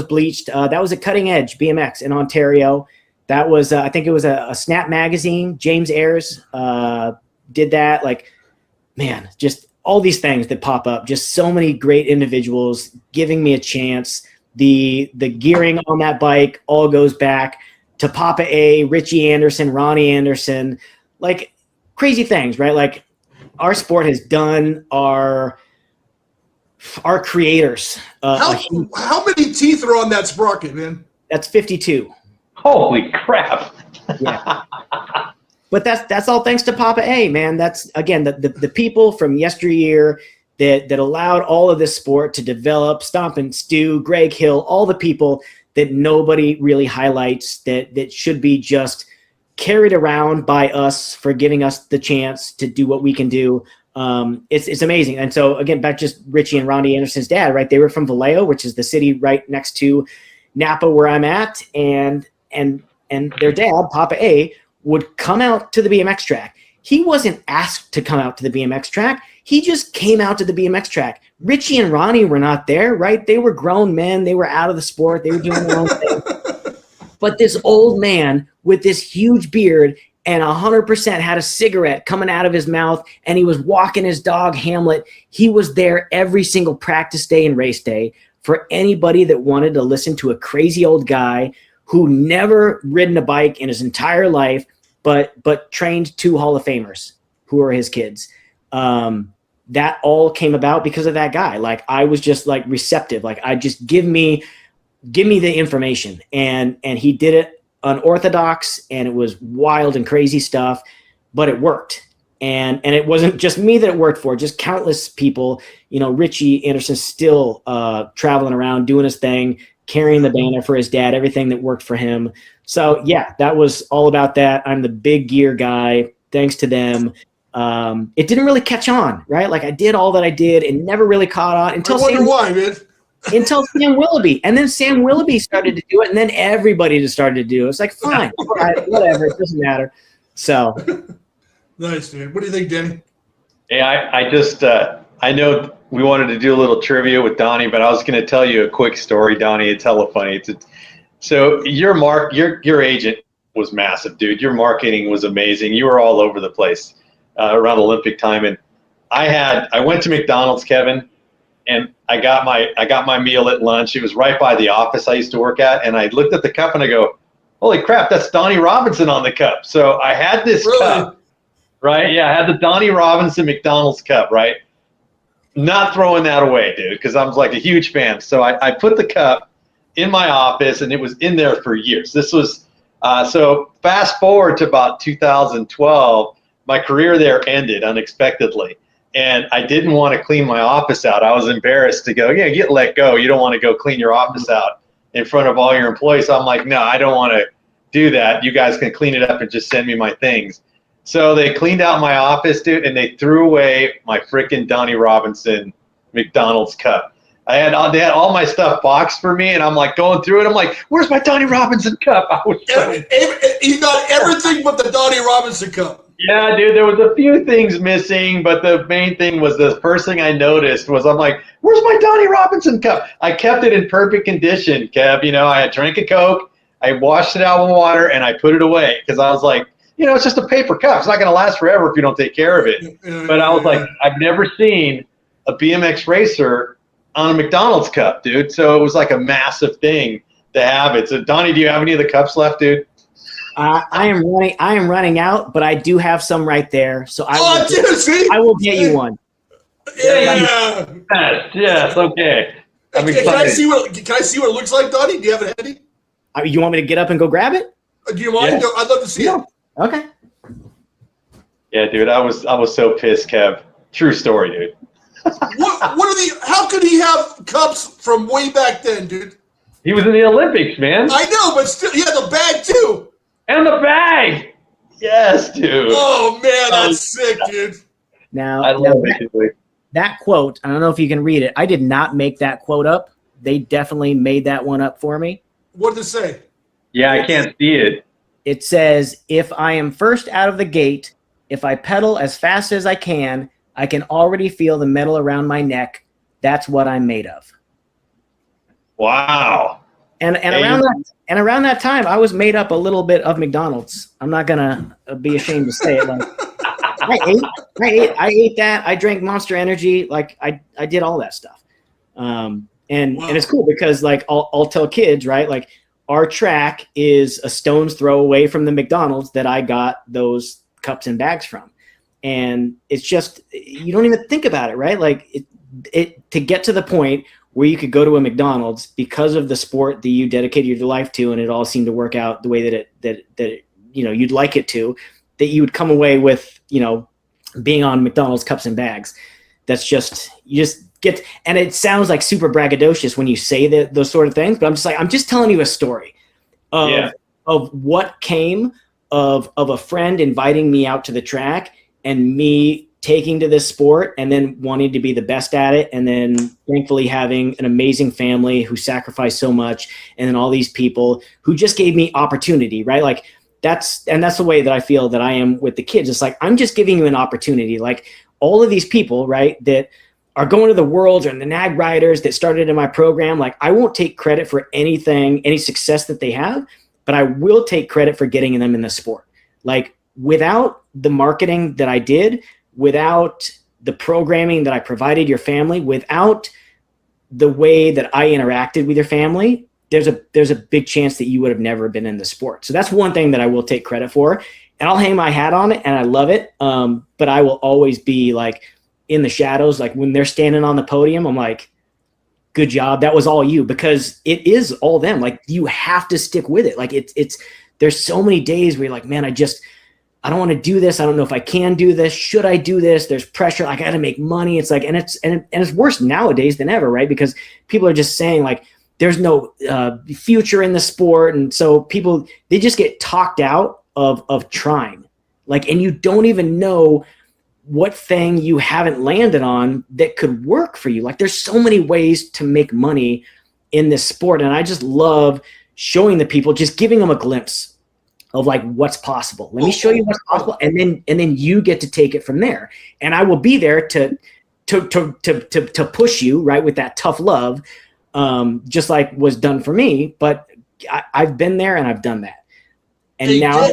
bleached. That was a Cutting Edge BMX in Ontario. That was I think it was a Snap magazine. James Ayers did that. Like, man, just all these things that pop up. Just so many great individuals giving me a chance. The gearing on that bike all goes back to Papa A, Richie Anderson, Ronnie Anderson, like crazy things, right? Like, our sport has done our creators. How many teeth are on that sprocket, man? That's 52. Holy crap. Yeah. But that's all thanks to Papa A, man. That's, again, the people from yesteryear that allowed all of this sport to develop. Stomp and Stu, Greg Hill, all the people that nobody really highlights, that should be just carried around by us for giving us the chance to do what we can do. It's amazing. And so, again, back just Richie and Ronnie Anderson's dad, right? They were from Vallejo, which is the city right next to Napa where I'm at. And their dad, Papa A, would come out to the BMX track. He wasn't asked to come out to the BMX track. He just came out to the BMX track. Richie and Ronnie were not there, right? They were grown men. They were out of the sport. They were doing their own thing. But this old man with this huge beard and 100% had a cigarette coming out of his mouth, and he was walking his dog, Hamlet. He was there every single practice day and race day for anybody that wanted to listen to a crazy old guy who never ridden a bike in his entire life, but trained 2 Hall of Famers who are his kids. That all came about because of that guy. Like, I was just like receptive. Like, I just give me the information, and he did it unorthodox, and it was wild and crazy stuff, but it worked. And it wasn't just me that it worked for, just countless people. You know, Richie Anderson still traveling around doing his thing, carrying the banner for his dad, everything that worked for him. So yeah, that was all about that. I'm the big gear guy, thanks to them. It didn't really catch on, right? Like, I did all that I did and never really caught on until why, man. Until Sam Willoughby. And then Sam Willoughby started to do it, and then everybody just started to do it. It's like, fine, all right, whatever, it doesn't matter. So nice, man. What do you think, Danny? Yeah, I just I know we wanted to do a little trivia with Donny, but I was going to tell you a quick story, Donny. It's hella funny. So your agent was massive, dude. Your marketing was amazing. You were all over the place around Olympic time, and I went to McDonald's, Kevin, and I got my meal at lunch. It was right by the office I used to work at, and I looked at the cup and I go, holy crap, that's Donny Robinson on the cup. So I had this cup, right? Yeah, I had the Donny Robinson McDonald's cup, right? Not throwing that away, dude, because I was like a huge fan. So I put the cup in my office, and it was in there for years. This was so fast forward to about 2012, my career there ended unexpectedly. And I didn't want to clean my office out. I was embarrassed to go, yeah, get let go. You don't want to go clean your office out in front of all your employees. So I'm like, no, I don't want to do that. You guys can clean it up and just send me my things. So they cleaned out my office, dude, and they threw away my freaking Donny Robinson McDonald's cup. They had all my stuff boxed for me, and I'm like going through it. I'm like, where's my Donny Robinson cup? You got everything but the Donny Robinson cup. Yeah, dude, there was a few things missing, but the main thing was the first thing I noticed was I'm like, where's my Donny Robinson cup? I kept it in perfect condition, Kev. You know, I had drank a Coke, I washed it out with water, and I put it away because I was like, you know, it's just a paper cup. It's not going to last forever if you don't take care of it. But I was like, I've never seen a BMX racer on a McDonald's cup, dude. So it was like a massive thing to have it. So, Donny, do you have any of the cups left, dude? I am running out, but I do have some right there. So I will get you one. Yeah. Yes. Okay. Can I see what it looks like, Donny? Do you have it handy? You want me to get up and go grab it? Do you mind? Yeah. I'd love to see it. Okay. Yeah, dude, I was so pissed, Kev. True story, dude. How could he have cups from way back then, dude? He was in the Olympics, man. I know, but still, he had the bag too. And the bag. Yes, dude. Oh man, that's sick, dude. Now, I love it. That quote, I don't know if you can read it. I did not make that quote up. They definitely made that one up for me. What did it say? Yeah, I can't see it. It says, if I am first out of the gate, if I pedal as fast as I can already feel the metal around my neck. That's what I'm made of. Wow. And around that time, I was made up a little bit of McDonald's. I'm not gonna be ashamed to say it. Like, I ate that. I drank Monster Energy. Like I did all that stuff. And it's cool because like I'll tell kids, right? Like our track is a stone's throw away from the McDonald's that I got those cups and bags from. And it's just, you don't even think about it, right? Like it to get to the point where you could go to a McDonald's because of the sport that you dedicated your life to, and it all seemed to work out the way that you know you'd like it to, that you would come away with, you know, being on McDonald's cups and bags. That's just, you just get, and it sounds like super braggadocious when you say those sort of things, but I'm just telling you a story of what came of a friend inviting me out to the track and me taking to this sport and then wanting to be the best at it. And then thankfully having an amazing family who sacrificed so much. And then all these people who just gave me opportunity, right? Like that's the way that I feel that I am with the kids. It's like, I'm just giving you an opportunity. Like all of these people, right, that are going to the Worlds or the NAG riders that started in my program. Like I won't take credit for anything, any success that they have, but I will take credit for getting them in the sport. Like without the marketing that I did, without the programming that I provided your family, without the way that I interacted with your family, there's a big chance that you would have never been in the sport. So that's one thing that I will take credit for, and I'll hang my hat on it, and I love it. But I will always be like in the shadows. Like when they're standing on the podium, I'm like, good job. That was all you, because it is all them. Like you have to stick with it. Like there's so many days where you're like, man, I don't want to do this. I don't know if I can do this. Should I do this? There's pressure. I got to make money. It's like, and it's worse nowadays than ever, right? Because people are just saying like, there's no future in the sport. And so people, they just get talked out of trying. Like, and you don't even know what thing you haven't landed on that could work for you. Like there's so many ways to make money in this sport. And I just love showing the people, just giving them a glimpse of like what's possible. Let me show you what's possible. And then you get to take it from there. And I will be there to to push you, right, with that tough love, just like was done for me. But I've been there and I've done that. And hey, now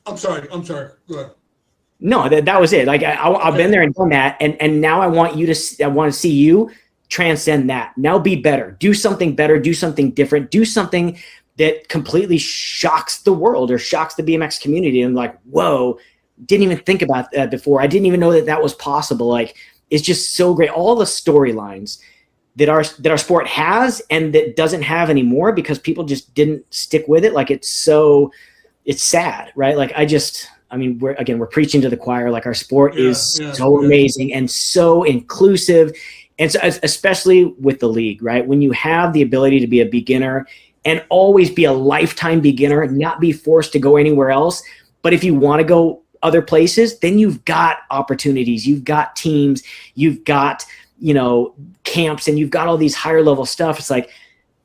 I'm sorry. Go ahead. No, that was it. Like I've been there and done that. And now I want to see you transcend that. Now be better, do something better, do something different, do something that completely shocks the world or shocks the BMX community. And like, whoa, didn't even think about that before. I didn't even know that was possible. Like, it's just so great. All the storylines that our sport has and that doesn't have anymore because people just didn't stick with it. Like, it's sad, right? Like, we're preaching to the choir. Like, our sport is so amazing and so inclusive. And so, especially with the league, right? When you have the ability to be a beginner and always be a lifetime beginner, not be forced to go anywhere else. But if you want to go other places, then you've got opportunities, you've got teams, you've got, camps, and you've got all these higher level stuff. It's like,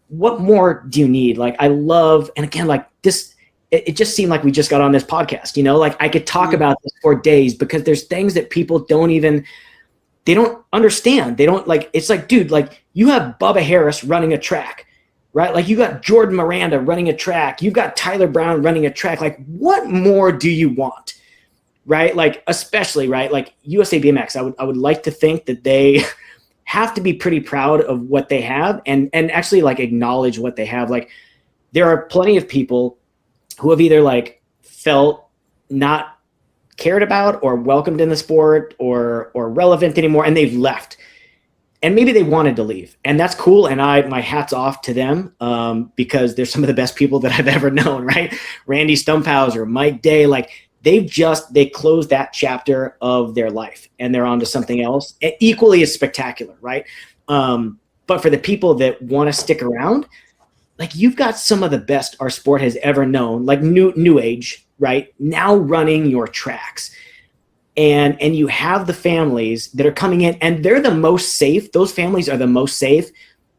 what more do you need? Like, I love, and again, like this, it just seemed like we just got on this podcast, like I could talk about this for days because there's things that people they don't understand. They don't like, it's like, dude, like you have Bubba Harris running a track, right? Like you got Jordan Miranda running a track. You've got Tyler Brown running a track. Like, what more do you want? Right? Like, especially, right? Like USA BMX, I would like to think that they have to be pretty proud of what they have and actually like acknowledge what they have. Like, there are plenty of people who have either like felt not cared about or welcomed in the sport or relevant anymore, and they've left. And maybe they wanted to leave, and that's cool. And my hat's off to them because they're some of the best people that I've ever known, right? Randy Stumphauser, Mike Day, like they closed that chapter of their life and they're on to something else equally as spectacular, right? But for the people that want to stick around, like you've got some of the best our sport has ever known, like new age, right? Now running your tracks. And you have the families that are coming in and they're the most safe. Those families are the most safe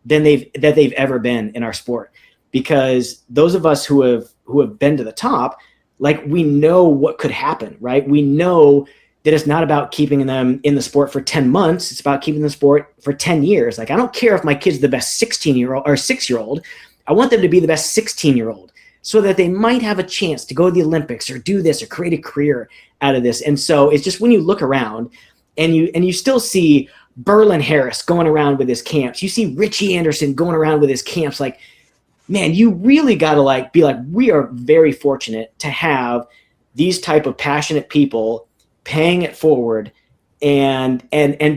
that they've ever been in our sport, because those of us who have been to the top, like we know what could happen, right? We know that it's not about keeping them in the sport for 10 months. It's about keeping the sport for 10 years. Like, I don't care if my kid's the best 16-year-old or 6-year-old. I want them to be the best 16-year-old so that they might have a chance to go to the Olympics or do this or create a career out of this. And so it's just when you look around and you still see Berlin Harris going around with his camps. You see Richie Anderson going around with his camps. Like, man, you really got to be like, we are very fortunate to have these type of passionate people paying it forward and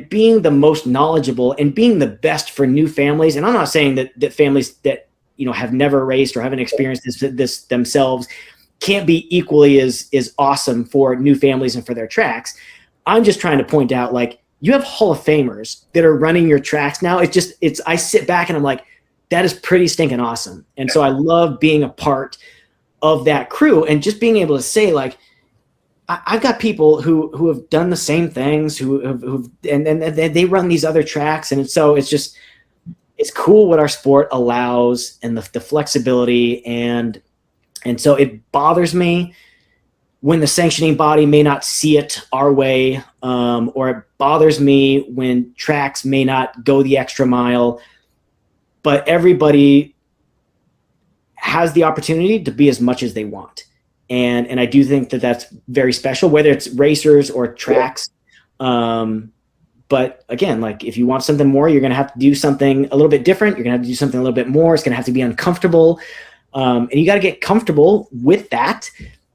being the most knowledgeable and being the best for new families. And I'm not saying that families that, have never raced or haven't experienced this themselves can't be equally as awesome for new families and for their tracks. I'm just trying to point out, like, you have Hall of Famers that are running your tracks now. I sit back and I'm like, that is pretty stinking awesome. And so I love being a part of that crew and just being able to say, like, I've got people who have done the same things, and they run these other tracks. And so it's cool what our sport allows and the flexibility. And so it bothers me when the sanctioning body may not see it our way, or it bothers me when tracks may not go the extra mile. But everybody has the opportunity to be as much as they want. And I do think that that's very special, whether it's racers or tracks. But again, like, if you want something more, you're going to have to do something a little bit different. You're going to have to do something a little bit more. It's going to have to be uncomfortable. And you got to get comfortable with that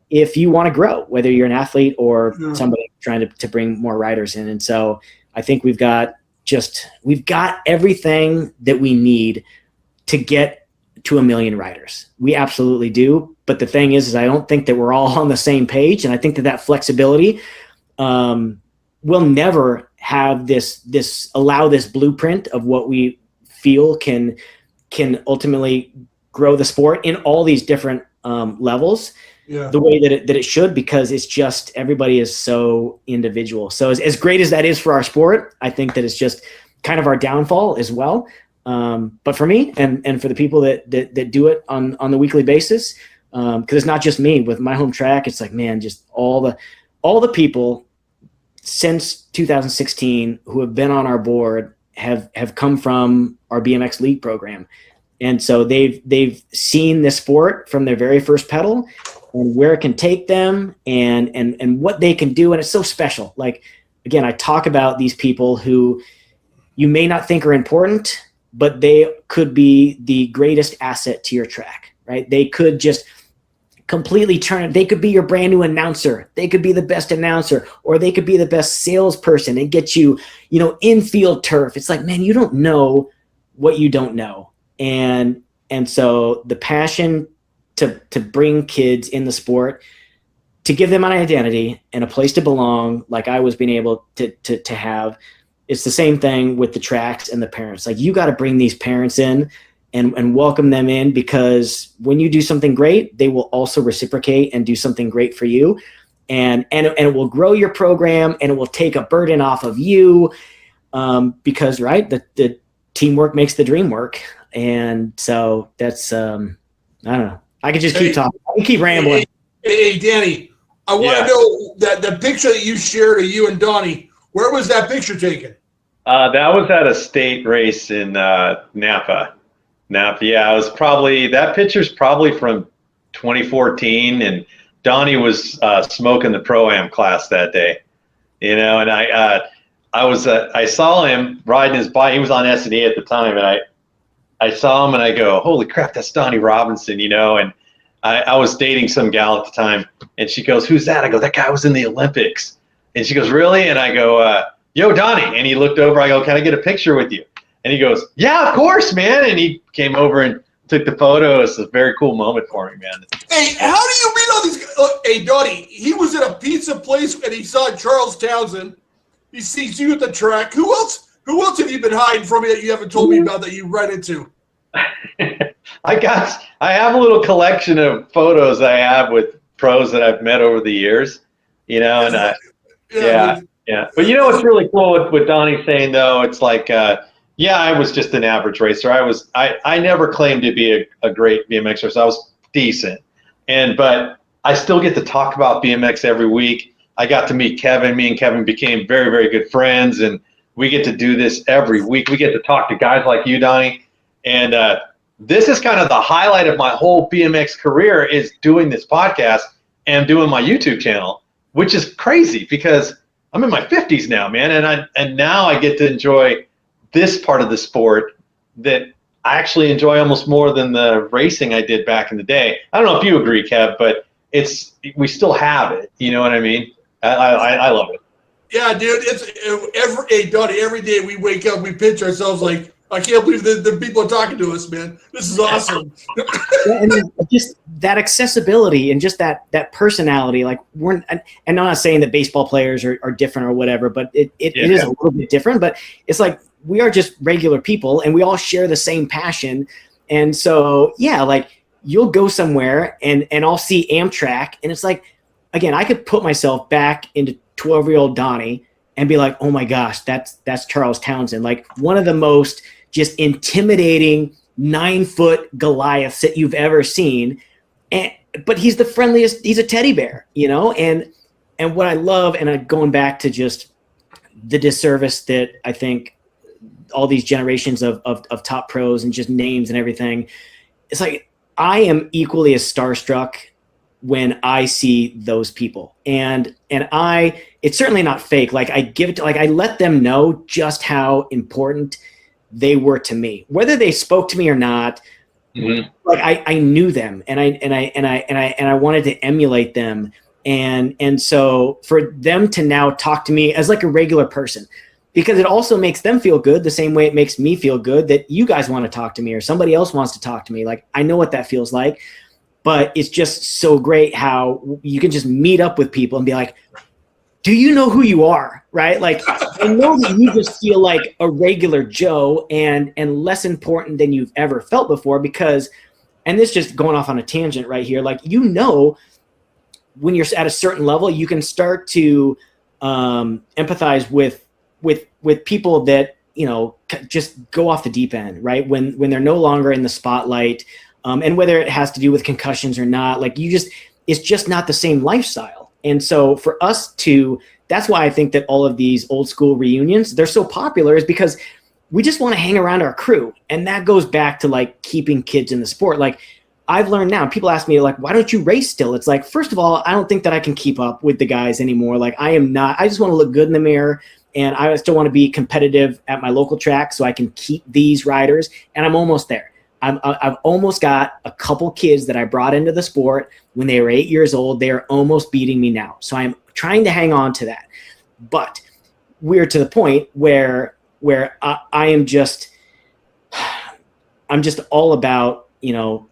if you want to grow, whether you're an athlete or somebody trying to bring more riders in. And so I think we've got everything that we need to get to 1 million riders. We absolutely do. But the thing is I don't think that we're all on the same page. And I think that flexibility will never have allow this blueprint of what we feel can ultimately grow the sport in all these different levels the way that it should, because it's just, everybody is so individual. So as great as that is for our sport, I think that it's just kind of our downfall as well. But for me and for the people that do it on the weekly basis, because it's not just me with my home track. It's like, man, just all the people since 2016 who have been on our board have come from our BMX League program. And so they've seen this sport from their very first pedal and where it can take them and what they can do. And it's so special. Like, again, I talk about these people who you may not think are important, but they could be the greatest asset to your track, right? They could just completely turn it. They could be your brand new announcer. They could be the best announcer, or they could be the best salesperson and get you, infield turf. It's like, man, you don't know what you don't know. And so the passion to bring kids in the sport, to give them an identity and a place to belong, like I was being able to have, it's the same thing with the tracks and the parents. Like, you got to bring these parents in and welcome them in, because when you do something great, they will also reciprocate and do something great for you. And it will grow your program, and it will take a burden off of you, because, right, the teamwork makes the dream work. And so that's, I don't know. I could just keep talking. I can keep rambling. Hey, Danny, I want to know that the picture that you shared of you and Donny, where was that picture taken? That was at a state race in Napa. Yeah, that picture's probably from 2014, and Donny was smoking the Pro-Am class that day, and I saw him riding his bike. He was on S&E at the time, and I saw him and I go, holy crap, that's Donny Robinson, and I was dating some gal at the time, and she goes, who's that? I go, that guy was in the Olympics. And she goes, really? And I go, yo, Donny. And he looked over, I go, can I get a picture with you? And he goes, yeah, of course, man. And he came over and took the photo. It's a very cool moment for me, man. Hey, how do you meet all these guys? Hey, Donny, he was at a pizza place and he saw Charles Townsend. He sees you at the track. Who else have you been hiding from me that you haven't told me about that you ran into? I have a little collection of photos I have with pros that I've met over the years, and yeah. But what's really cool with Donny saying, though, it's like, I was just an average racer. I never claimed to be a great BMX racer. I was decent, but I still get to talk about BMX every week. I got to meet Kevin. Me and Kevin became very, very good friends, and we get to do this every week. We get to talk to guys like you, Donny, and this is kind of the highlight of my whole BMX career, is doing this podcast and doing my YouTube channel, which is crazy because I'm in my 50s now, man, and now I get to enjoy this part of the sport that I actually enjoy almost more than the racing I did back in the day. I don't know if you agree, Kev, but we still have it. You know what I mean? I love it. Yeah, dude. Donny, every day we wake up, we pinch ourselves like, I can't believe the people are talking to us, man. This is awesome. And just that accessibility and just that personality, like and I'm not saying that baseball players are different or whatever, but it is a little bit different, but it's like we are just regular people and we all share the same passion. And so, like you'll go somewhere and I'll see Amtrak, and it's like, again, I could put myself back into 12-year-old Donny and be like, oh my gosh, that's Charles Townsend. Like one of the most just intimidating 9-foot Goliaths that you've ever seen. But he's the friendliest, he's a teddy bear, and what I love, and going back to just the disservice that I think all these generations of top pros and just names and everything, it's like, I am equally as starstruck when I see those people. And it's certainly not fake. Like I let them know just how important they were to me, whether they spoke to me or not. Mm-hmm. Like I knew them, and I wanted to emulate them. And so for them to now talk to me as like a regular person, because it also makes them feel good the same way it makes me feel good that you guys want to talk to me or somebody else wants to talk to me. Like I know what that feels like. But it's just so great how you can just meet up with people and be like, do you know who you are, right? Like, I know that you just feel like a regular Joe and less important than you've ever felt before because, and this just going off on a tangent right here, like, when you're at a certain level, you can start to empathize with people that, just go off the deep end, right? When they're no longer in the spotlight, and whether it has to do with concussions or not, like it's just not the same lifestyle. And so for us to, that's why I think that all of these old school reunions, they're so popular, is because we just want to hang around our crew. And that goes back to like keeping kids in the sport. Like I've learned now, people ask me like, why don't you race still? It's like, first of all, I don't think that I can keep up with the guys anymore. Like I just want to look good in the mirror, and I still want to be competitive at my local track so I can keep these riders. And I'm almost there. I've almost got a couple kids that I brought into the sport when they were 8 years old. They are almost beating me now. So I'm trying to hang on to that. But we're to the point where I am just, I'm just all about,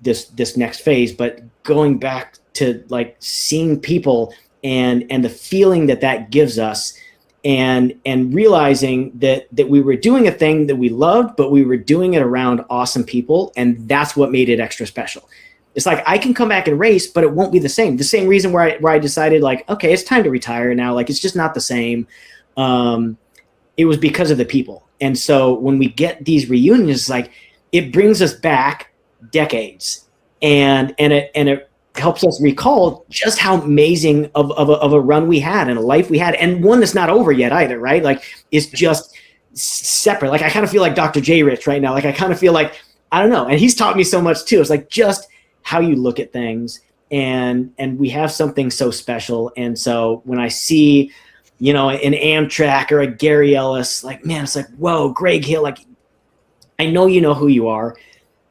this next phase, but going back to like seeing people and the feeling that gives us, and realizing that we were doing a thing that we loved, but we were doing it around awesome people. And that's what made it extra special. It's like, I can come back and race, but it won't be the same. The same reason where I decided like, okay, it's time to retire now. Like, it's just not the same. It was because of the people. And so when we get these reunions, it's like, it brings us back decades, and it helps us recall just how amazing of a run we had and a life we had, and one that's not over yet either, right? Like, it's just separate. Like, I kind of feel like Dr. J. Rich right now. Like, I kind of feel like, I don't know. And he's taught me so much too. It's like just how you look at things, and we have something so special. And so when I see, an Amtrak or a Gary Ellis, like, man, it's like, whoa, Greg Hill, like, I know you know who you are.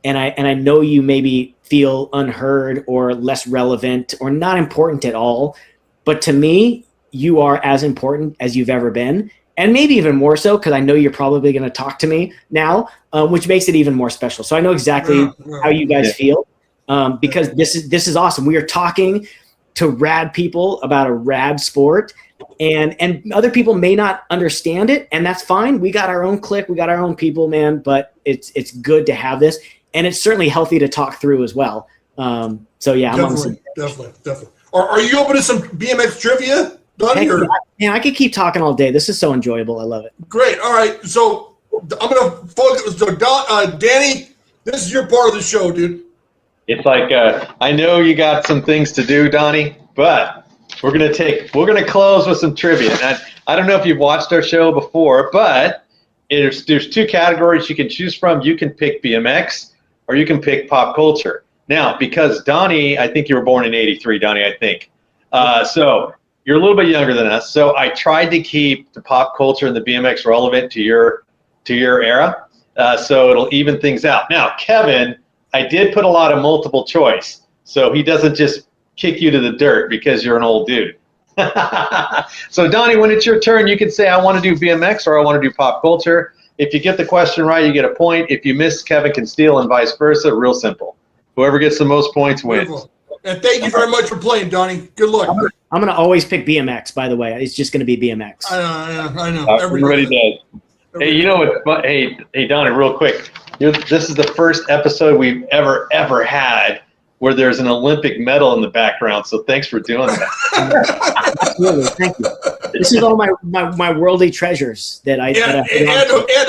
And I know you maybe feel unheard or less relevant or not important at all. But to me, you are as important as you've ever been. And maybe even more so, because I know you're probably going to talk to me now, which makes it even more special. So I know exactly how you guys feel, because this is awesome. We are talking to rad people about a rad sport, and other people may not understand it, and that's fine. We got our own clique, we got our own people, man. But it's good to have this. And it's certainly healthy to talk through as well. So yeah, definitely. Are you open to some BMX trivia, Donny? Yeah, I could keep talking all day. This is so enjoyable. I love it. Great. All right. So I'm gonna focus. So Danny, this is your part of the show, dude. It's like I know you got some things to do, Donny, but we're gonna close with some trivia. And I don't know if you've watched our show before, but there's two categories you can choose from. You can pick BMX, or you can pick pop culture. Now, because Donny, I think you were born in '83, Donny, I think. So you're a little bit younger than us. So I tried to keep the pop culture and the BMX relevant to your era. So it'll even things out. Now, Kevin, I did put a lot of multiple choice, so he doesn't just kick you to the dirt because you're an old dude. So Donny, when it's your turn, you can say, I want to do BMX or I want to do pop culture. If you get the question right, you get a point. If you miss, Kevin can steal, and vice versa. Real simple. Whoever gets the most points wins. And thank you very much for playing, Donny. Good luck. I'm going to always pick BMX, by the way. It's just going to be BMX. I know. Everybody does. Hey, you know what? Hey, Donny, real quick. This is the first episode we've ever had where there's an Olympic medal in the background. So thanks for doing that. Absolutely, thank you. This is all my worldly treasures that I and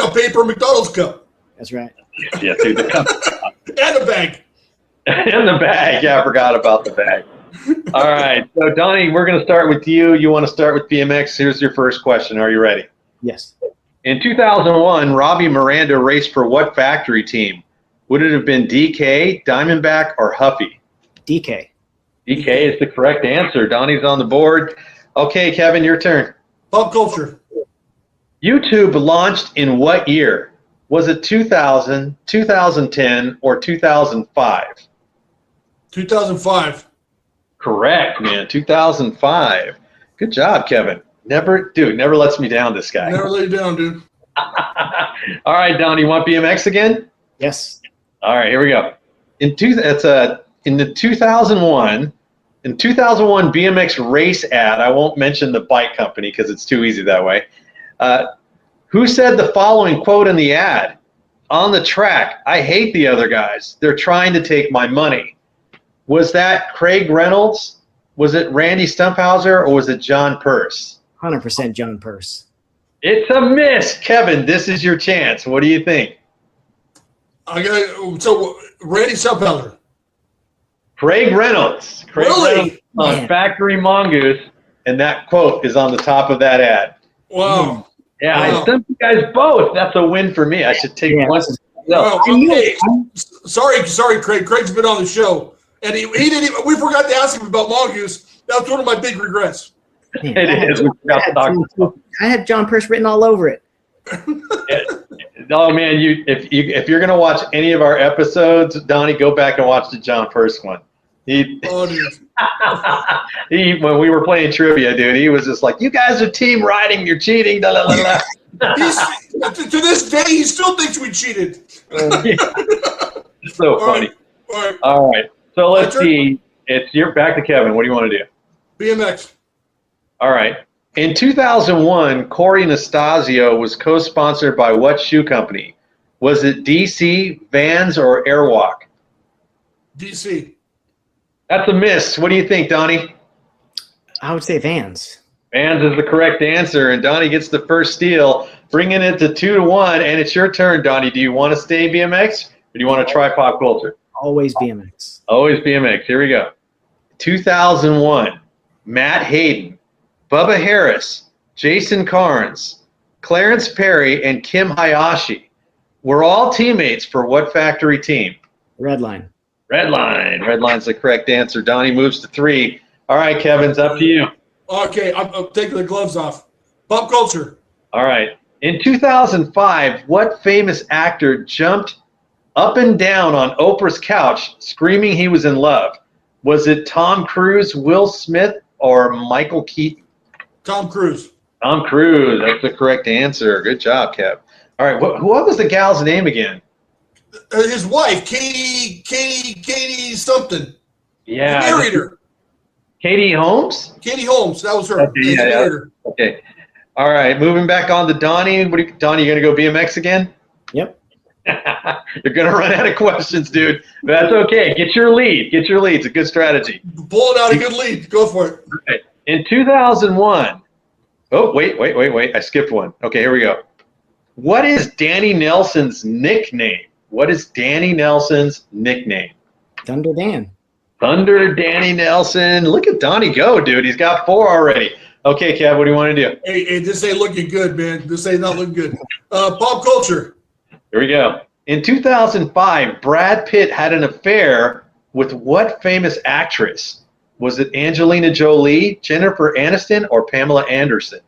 a paper McDonald's cup. That's right. Yeah, dude, the cup. And a bag. And the bag. Yeah, I forgot about the bag. All right. So Donny, we're going to start with you. You want to start with BMX? Here's your first question. Are you ready? Yes. In 2001, Robbie Miranda raced for what factory team? Would it have been DK, Diamondback, or Huffy? DK. DK is the correct answer. Donny's on the board. Okay, Kevin, your turn. Pop culture. YouTube launched in what year? Was it 2000, 2010, or 2005? 2005. Correct, man. 2005. Good job, Kevin. Never lets me down, this guy. Never let you down, dude. All right, Don, you want BMX again? Yes. All right, here we go. In the 2001 BMX race ad, I won't mention the bike company because it's too easy that way. Who said the following quote in the ad? On the track, I hate the other guys. They're trying to take my money. Was that Craig Reynolds? Was it Randy Stumphauser, or was it John Purse? 100% John Purse. It's a miss. Kevin, this is your chance. What do you think? So Randy Stumphauser. Craig Reynolds. Really? Reynolds on Factory Mongoose. and that quote is on the top of that ad. Wow. Yeah, Wow. I sent you guys both. That's a win for me. I should take one. Wow. Okay. Sorry, Craig. Craig's been on the show, and he didn't even. We forgot to ask him about Mongoose. That's one of my big regrets. Man, It is. We forgot to talk about I had John Purse written all over it. Oh man, if you're gonna watch any of our episodes, Donnie, go back and watch the John First one. He when we were playing trivia, dude, he was just like, "You guys are team riding, you're cheating." Da, da, da, da. To this day, he still thinks we cheated. So funny. All right. So let's see. You're back to Kevin. What do you want to do? BMX. All right. In 2001, Corey Nastasio was co-sponsored by what shoe company? Was it DC, Vans, or Airwalk? DC. That's a miss. What do you think, Donnie? I would say Vans. Vans is the correct answer, and Donnie gets the first steal, bringing it to 2-1, and it's your turn, Donnie. Do you want to stay BMX, or do you want to try pop culture? Always BMX. Always BMX. Here we go. 2001, Matt Hayden, Bubba Harris, Jason Carnes, Clarence Perry, and Kim Hayashi were all teammates for what factory team? Redline. Redline. Redline's the correct answer. Donnie moves to 3. All right, Kevin, it's up to you. Okay, I'm taking the gloves off. Pop culture. All right. In 2005, what famous actor jumped up and down on Oprah's couch screaming he was in love? Was it Tom Cruise, Will Smith, or Michael Keaton? Tom Cruise. Tom Cruise. That's the correct answer. Good job, Kev. All right. What was the gal's name again? His wife, Katie something. Yeah. He married her. Katie Holmes? Katie Holmes. That was her. Okay, yeah. Okay. All right. Moving back on to Donnie. Donnie, you going to go BMX again? Yep. You're going to run out of questions, dude. That's okay. Get your lead. It's a good strategy. Pulling out a good lead. Go for it. Okay. In 2001. Oh, wait. I skipped one. Okay, here we go. What is Danny Nelson's nickname? Thunder Dan. Thunder Danny Nelson. Look at Donnie go, dude. He's got 4 already. Okay, Kev, what do you want to do? Hey, this ain't looking good, man. This ain't not looking good. Pop culture. Here we go. In 2005, Brad Pitt had an affair with what famous actress? Was it Angelina Jolie, Jennifer Aniston, or Pamela Anderson?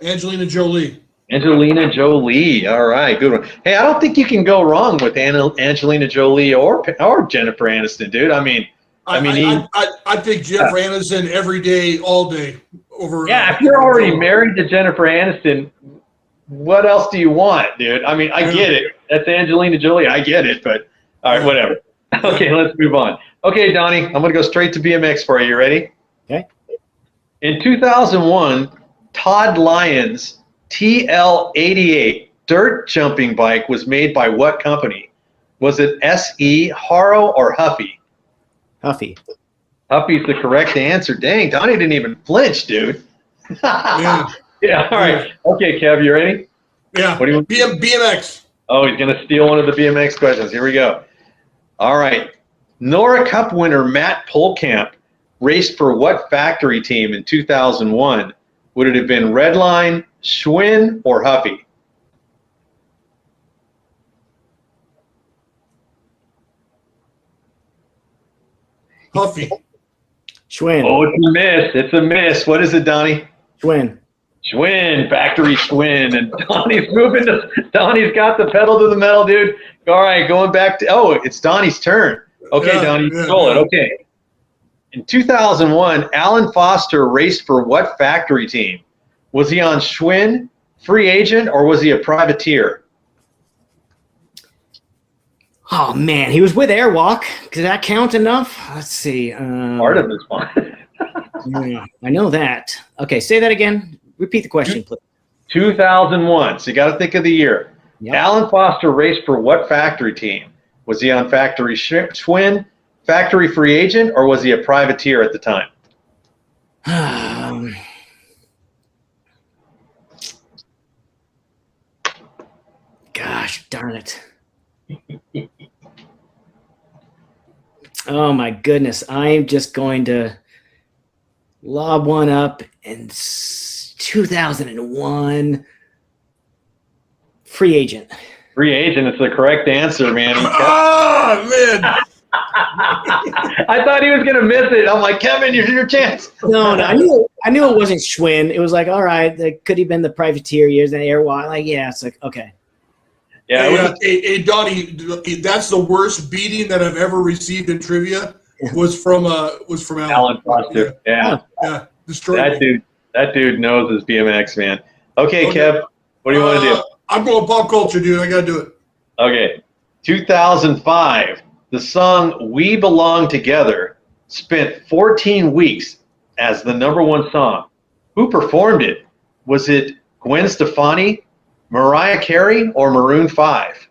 Angelina Jolie. Angelina Jolie. All right, good one. Hey, I don't think you can go wrong with Angelina Jolie or Jennifer Aniston, dude. I think Jennifer Aniston every day, all day. If you're already married to Jennifer Aniston, what else do you want, dude? I mean, I get it. That's Angelina Jolie. I get it, but all right, whatever. Okay, let's move on. Okay, Donnie, I'm going to go straight to BMX for you. You ready? Okay. In 2001, Todd Lyons' TL88 dirt jumping bike was made by what company? Was it SE, Haro, or Huffy? Huffy. Huffy's the correct answer. Dang, Donnie didn't even flinch, dude. Yeah. Yeah, all right. Okay, Kev, you ready? Yeah. What do you want? BMX. Oh, he's going to steal one of the BMX questions. Here we go. All right. Nora Cup winner Matt Polkamp raced for what factory team in 2001? Would it have been Redline, Schwinn, or Huffy? Huffy. Schwinn. Oh, it's a miss. What is it, Donnie? Schwinn. Schwinn, factory Schwinn. And Donnie's got the pedal to the metal, dude. All right, going back to, it's Donnie's turn. Okay, Donnie, you stole it. Okay. In 2001, Alan Foster raced for what factory team? Was he on Schwinn, free agent, or was he a privateer? Oh, man. He was with Airwalk. Does that count enough? Let's see. Part of this one. Yeah, I know that. Okay, say that again. Repeat the question, please. 2001. So you got to think of the year. Yep. Alan Foster raced for what factory team? Was he on factory Schwinn, factory free agent, or was he a privateer at the time? Gosh darn it. Oh, my goodness. I'm just going to Lob one up in 2001. Free agent. Free agent is the correct answer, man. Man. I thought he was going to miss it. I'm like, Kevin, here's your chance. No, I knew it wasn't Schwinn. It was like, all right, like, could he have been the privateer years and Airwalk? Like, yeah, it's like, okay. Yeah. Hey, Donnie, that's the worst beating that I've ever received in trivia. Was from Alan Foster. Yeah. Destroyed me. That dude knows his BMX, man. Okay, Kev, what do you want to do? I'm going pop culture, dude. I got to do it. Okay. 2005, the song We Belong Together spent 14 weeks as the #1 song. Who performed it? Was it Gwen Stefani, Mariah Carey, or Maroon 5?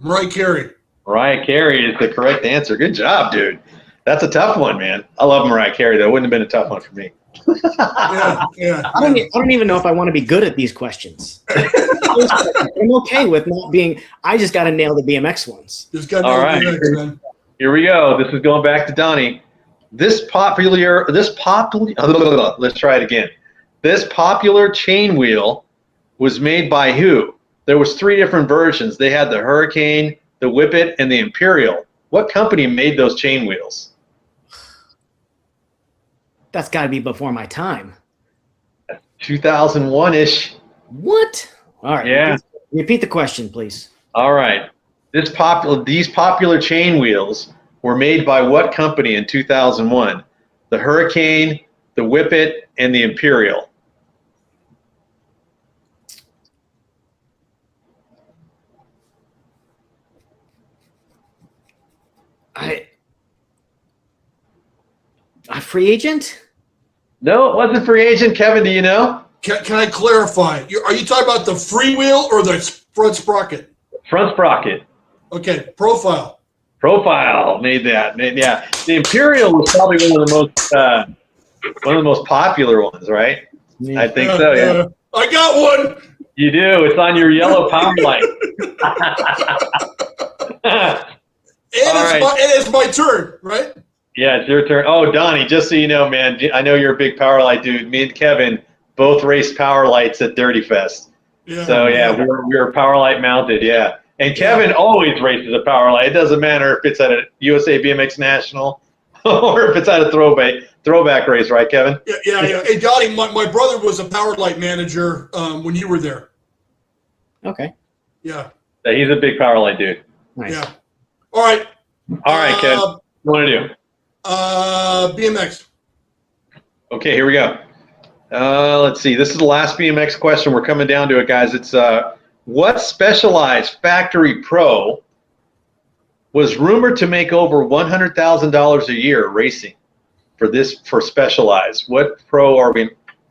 Mariah Carey. Mariah Carey is the correct answer. Good job, dude. That's a tough one, man. I love Mariah Carey, though. It wouldn't have been a tough one for me. Yeah. I don't even know if I want to be good at these questions. I'm okay with not being. I just got to nail the BMX ones. All right. Man. Here we go. This is going back to Donnie. Let's try it again. This popular chain wheel was made by who? There was 3 different versions. They had the Hurricane, the Whippet, and the Imperial. What company made those chain wheels? That's got to be before my time. 2001-ish. What? All right. Yeah. Repeat the question, please. All right. These popular chain wheels were made by what company in 2001? The Hurricane, the Whippet, and the Imperial. A free agent? No, it wasn't free agent. Kevin, do you know? Can I clarify? Are you talking about the freewheel or the front sprocket? Front sprocket. Okay, Profile. Profile made that. Yeah, the Imperial was probably one of the most popular ones, right? Yeah. I think so. Yeah. I got one. You do. It's on your yellow power light. It's my turn, right? Yeah, it's your turn. Oh, Donnie, just so you know, man, I know you're a big power light dude. Me and Kevin both raced power lights at Dirty Fest. Yeah. So yeah, we're power light mounted. Yeah. And Kevin always races a power light. It doesn't matter if it's at a USA BMX National or if it's at a throwback race, right, Kevin? Yeah. Hey, Donnie, my brother was a power light manager when you were there. Okay. Yeah. He's a big power light dude. Nice. Yeah. All right. Kevin. What do you want to do? BMX. Okay, here we go. Let's see. This is the last BMX question. We're coming down to it, guys. It's what Specialized Factory Pro was rumored to make over $100,000 a year racing for Specialized? What pro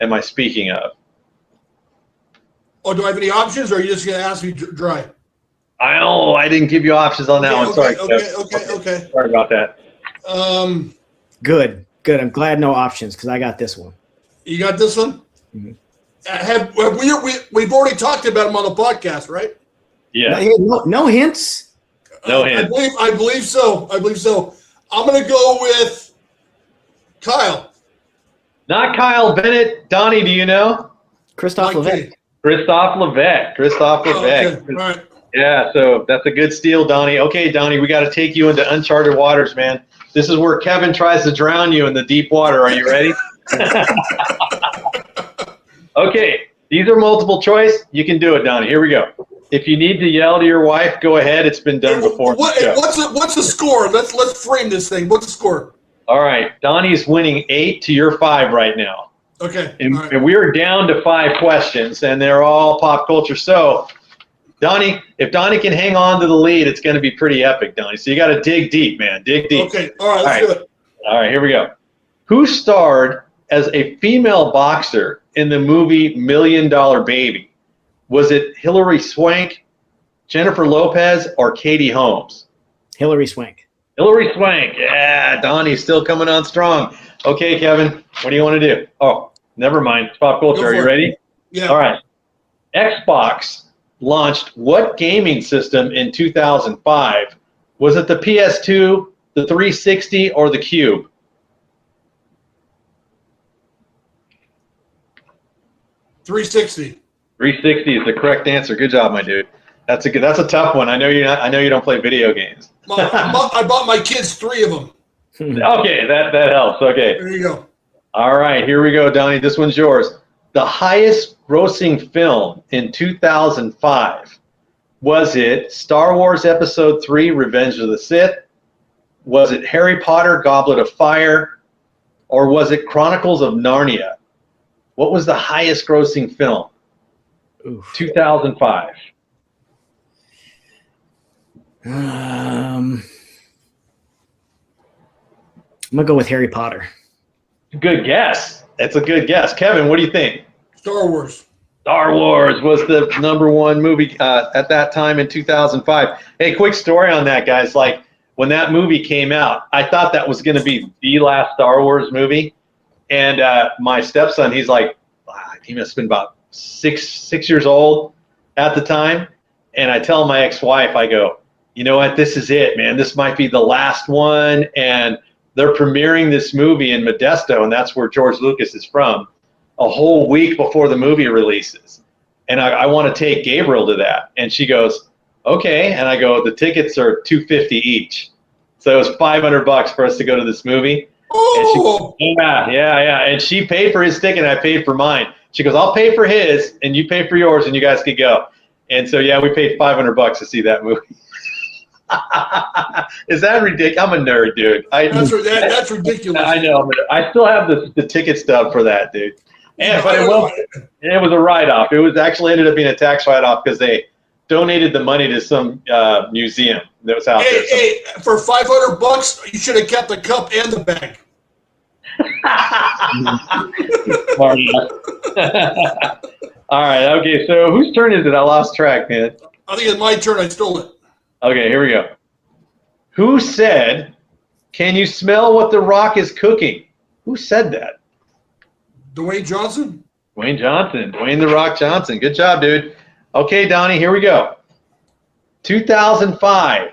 am I speaking of? Oh, do I have any options, or are you just going to ask me dry? I didn't give you options on that one. Sorry. Okay. Sorry about that. Good. I'm glad no options because I got this one. You got this one? Mm-hmm. We've already talked about him on the podcast, right? Yeah. No hints. No hints. I believe so. I'm going to go with Kyle. Not Kyle Bennett. Donnie, do you know? Christophe Levesque. Christophe Levesque. Okay. All right. Yeah, so that's a good steal, Donnie. Okay, Donnie, we got to take you into uncharted waters, man. This is where Kevin tries to drown you in the deep water. Are you ready? Okay, these are multiple choice. You can do it, Donnie. Here we go. If you need to yell to your wife, go ahead. It's been done before. What's the score? Let's frame this thing. What's the score? All right, Donnie's winning 8 to your 5 right now. Okay. And we are down to 5 questions, and they're all pop culture. So, Donnie, if Donnie can hang on to the lead, it's going to be pretty epic, Donnie. So you got to dig deep, man. Dig deep. Okay. All right. Let's do it. All right, here we go. Who starred as a female boxer in the movie $1 Million Baby? Was it Hilary Swank, Jennifer Lopez, or Katie Holmes? Hilary Swank. Hilary Swank. Yeah, Donnie's still coming on strong. Okay, Kevin, what do you want to do? Oh, never mind. It's pop culture. Are you ready? Yeah. All right. Xbox launched what gaming system in 2005 Was it the PS2, the 360, or the Cube? $360. 360 is the correct answer. Good job, my dude. That's a tough one. I know you don't play video games. I bought my kids 3 of them. Okay, that helps. Okay. There you go. All right, here we go, Donnie. This one's yours. The highest grossing film in 2005. Was it Star Wars Episode 3, Revenge of the Sith? Was it Harry Potter, Goblet of Fire? Or was it Chronicles of Narnia? What was the highest grossing film? Oof. 2005. I'm gonna go with Harry Potter. Good guess. That's a good guess. Kevin, what do you think? Star Wars. Star Wars was the #1 movie at that time in 2005. Hey, quick story on that, guys. Like, when that movie came out, I thought that was going to be the last Star Wars movie. And my stepson, he's like, he must have been about six years old at the time. And I tell my ex-wife, I go, you know what? This is it, man. This might be the last one. And they're premiering this movie in Modesto, and that's where George Lucas is from, a whole week before the movie releases. And I want to take Gabriel to that. And she goes, okay. And I go, the tickets are $250 each. So it was $500 for us to go to this movie. Oh! And yeah. And she paid for his ticket, and I paid for mine. She goes, I'll pay for his, and you pay for yours, and you guys could go. And so, yeah, we paid $500 to see that movie. Is that ridiculous? I'm a nerd, dude. That's ridiculous. I know. I still have the ticket stub for that, dude. But it was a write-off. It was actually ended up being a tax write-off because they donated the money to some museum that was out there. Hey, for $500, you should have kept the cup and the bag. Smart enough. All right. Okay. So whose turn is it? I lost track, man. I think it's my turn. I stole it. Okay. Here we go. Who said, "Can you smell what the Rock is cooking"? Who said that? Dwayne Johnson? Dwayne Johnson. Dwayne the Rock Johnson. Good job, dude. Okay, Donnie, here we go. 2005,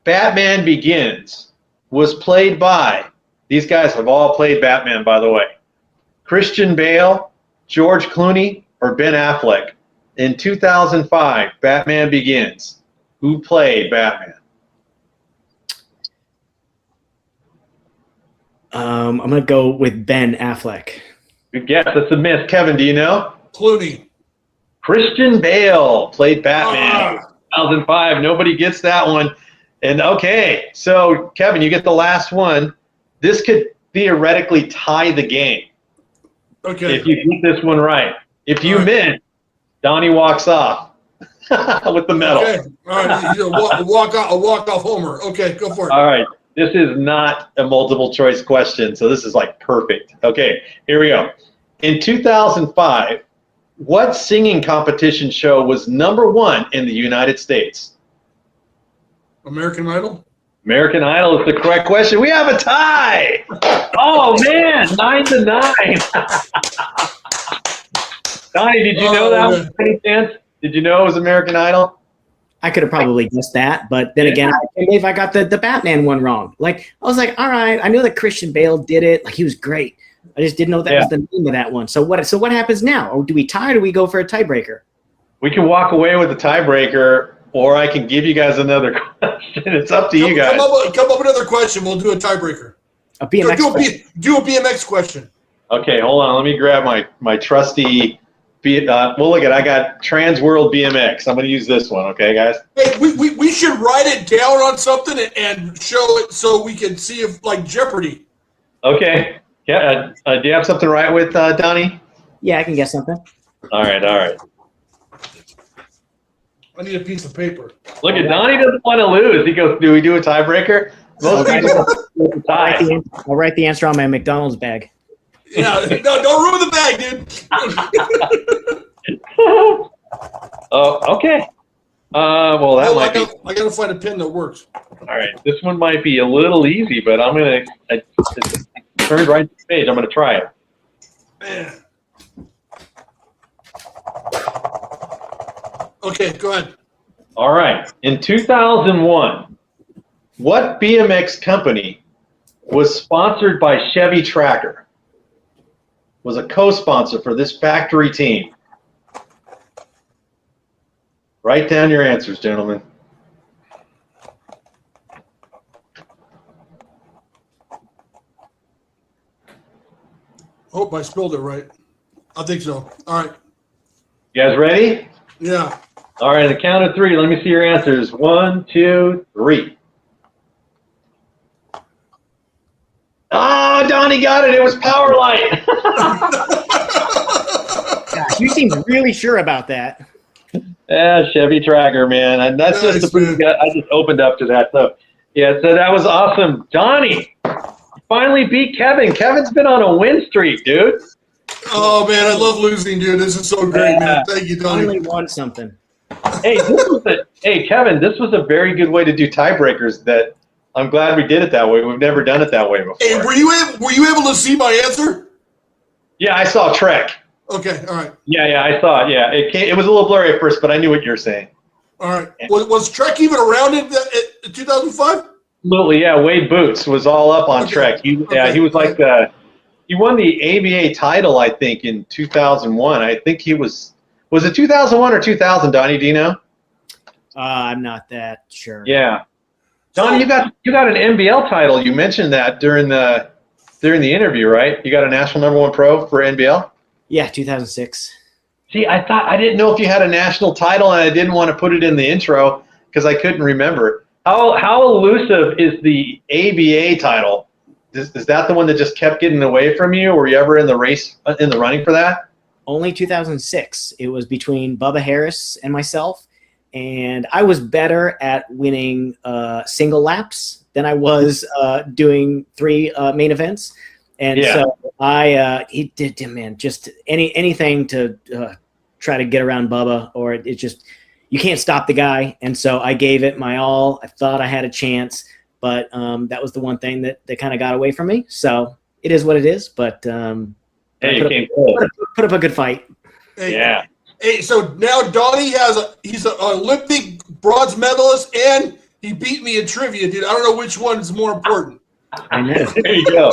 Batman Begins was played by, these guys have all played Batman, by the way, Christian Bale, George Clooney, or Ben Affleck. In 2005, Batman Begins. Who played Batman? I'm going to go with Ben Affleck. Good guess. That's a miss. Kevin, do you know? Clooney. Christian Bale played Batman. 2005. Nobody gets that one. And okay, so Kevin, you get the last one. This could theoretically tie the game. Okay. If you get this one right. If you miss, Donnie walks off with the medal. Okay. All right. A walk-off homer. Okay, go for it. All right. This is not a multiple choice question, so this is like perfect. Okay, here we go. In 2005, what singing competition show was #1 in the United States? American Idol? American Idol is the correct question. We have a tie. Oh, man, 9-9. Donnie, did you know that one by any chance? Did you know it was American Idol? I could have probably guessed that, but then again, I can't believe I got the Batman one wrong. Like, I was like, all right, I knew that Christian Bale did it. Like, he was great. I just didn't know that was the name of that one. So what happens now? Or do we tie, or do we go for a tiebreaker? We can walk away with a tiebreaker, or I can give you guys another question. It's up to you guys. Come up with another question. We'll do a tiebreaker. A BMX do a BMX question. Okay, hold on. Let me grab my trusty. Well, look I got Trans World BMX. I'm going to use this one. Okay, guys. Hey, we should write it down on something and show it so we can see if, like, Jeopardy. Okay. Yeah. Do you have something to write with, Donnie? Yeah, I can guess something. All right. I need a piece of paper. Look at Donnie doesn't want to lose. He goes, "Do we do a tiebreaker?" Most people tie. I'll write the answer on my McDonald's bag. Yeah, no, don't ruin the bag, dude. Oh, okay. Well, that might be. I gotta find a pen that works. All right, this one might be a little easy, but I'm gonna turn right to the page. I'm gonna try it. Man. Okay, go ahead. All right. In 2001, What BMX company was sponsored by Chevy Tracker? Was a co-sponsor for this factory team? Write down your answers, gentlemen. Hope I spelled it right. I think so. All right. You guys ready? Yeah. All right, on the count of 3, let me see your answers. 1, 2, 3. Ah, Donnie got it. It was Powerlight. Gosh, you seem really sure about that. Yeah, Chevy Tracker, man. And that's Nice, just the proof. I just opened up to that. So, yeah, so that was awesome. Donnie finally beat Kevin. Kevin's been on a win streak, dude. Oh, man, I love losing, dude. This is so great, man. Thank you, Donny. Finally won something. Hey, Kevin, this was a very good way to do tiebreakers. That I'm glad we did it that way. We've never done it that way before. Hey, were you able to see my answer? Yeah, I saw Trek. Okay, all right. Yeah, I saw it. Yeah, it was a little blurry at first, but I knew what you were saying. All right. Was Trek even around in 2005? Absolutely, yeah. Wade Boots was all up on Okay. Trek. He was like he won the ABA title, I think, in 2001. I think he was it 2001 or 2000, Donnie? Do you know? I'm not that sure. Yeah. Donnie, you got an NBL title. You mentioned that during the interview, right? You got a national #1 pro for NBL? Yeah, 2006. See, I didn't know if you had a national title, and I didn't want to put it in the intro because I couldn't remember. How elusive is the ABA title? Is that the one that just kept getting away from you? Were you ever in the running for that? Only 2006. It was between Bubba Harris and myself, and I was better at winning single laps than I was doing 3 main events. And so he did, man, just anything to try to get around Bubba, or it just, you can't stop the guy. And so I gave it my all. I thought I had a chance, but that was the one thing that kind of got away from me. So it is what it is. But put up a good fight. Hey, yeah. Hey, so now Donnie he's an Olympic bronze medalist, and he beat me in trivia, dude. I don't know which one is more important. I know. There you go.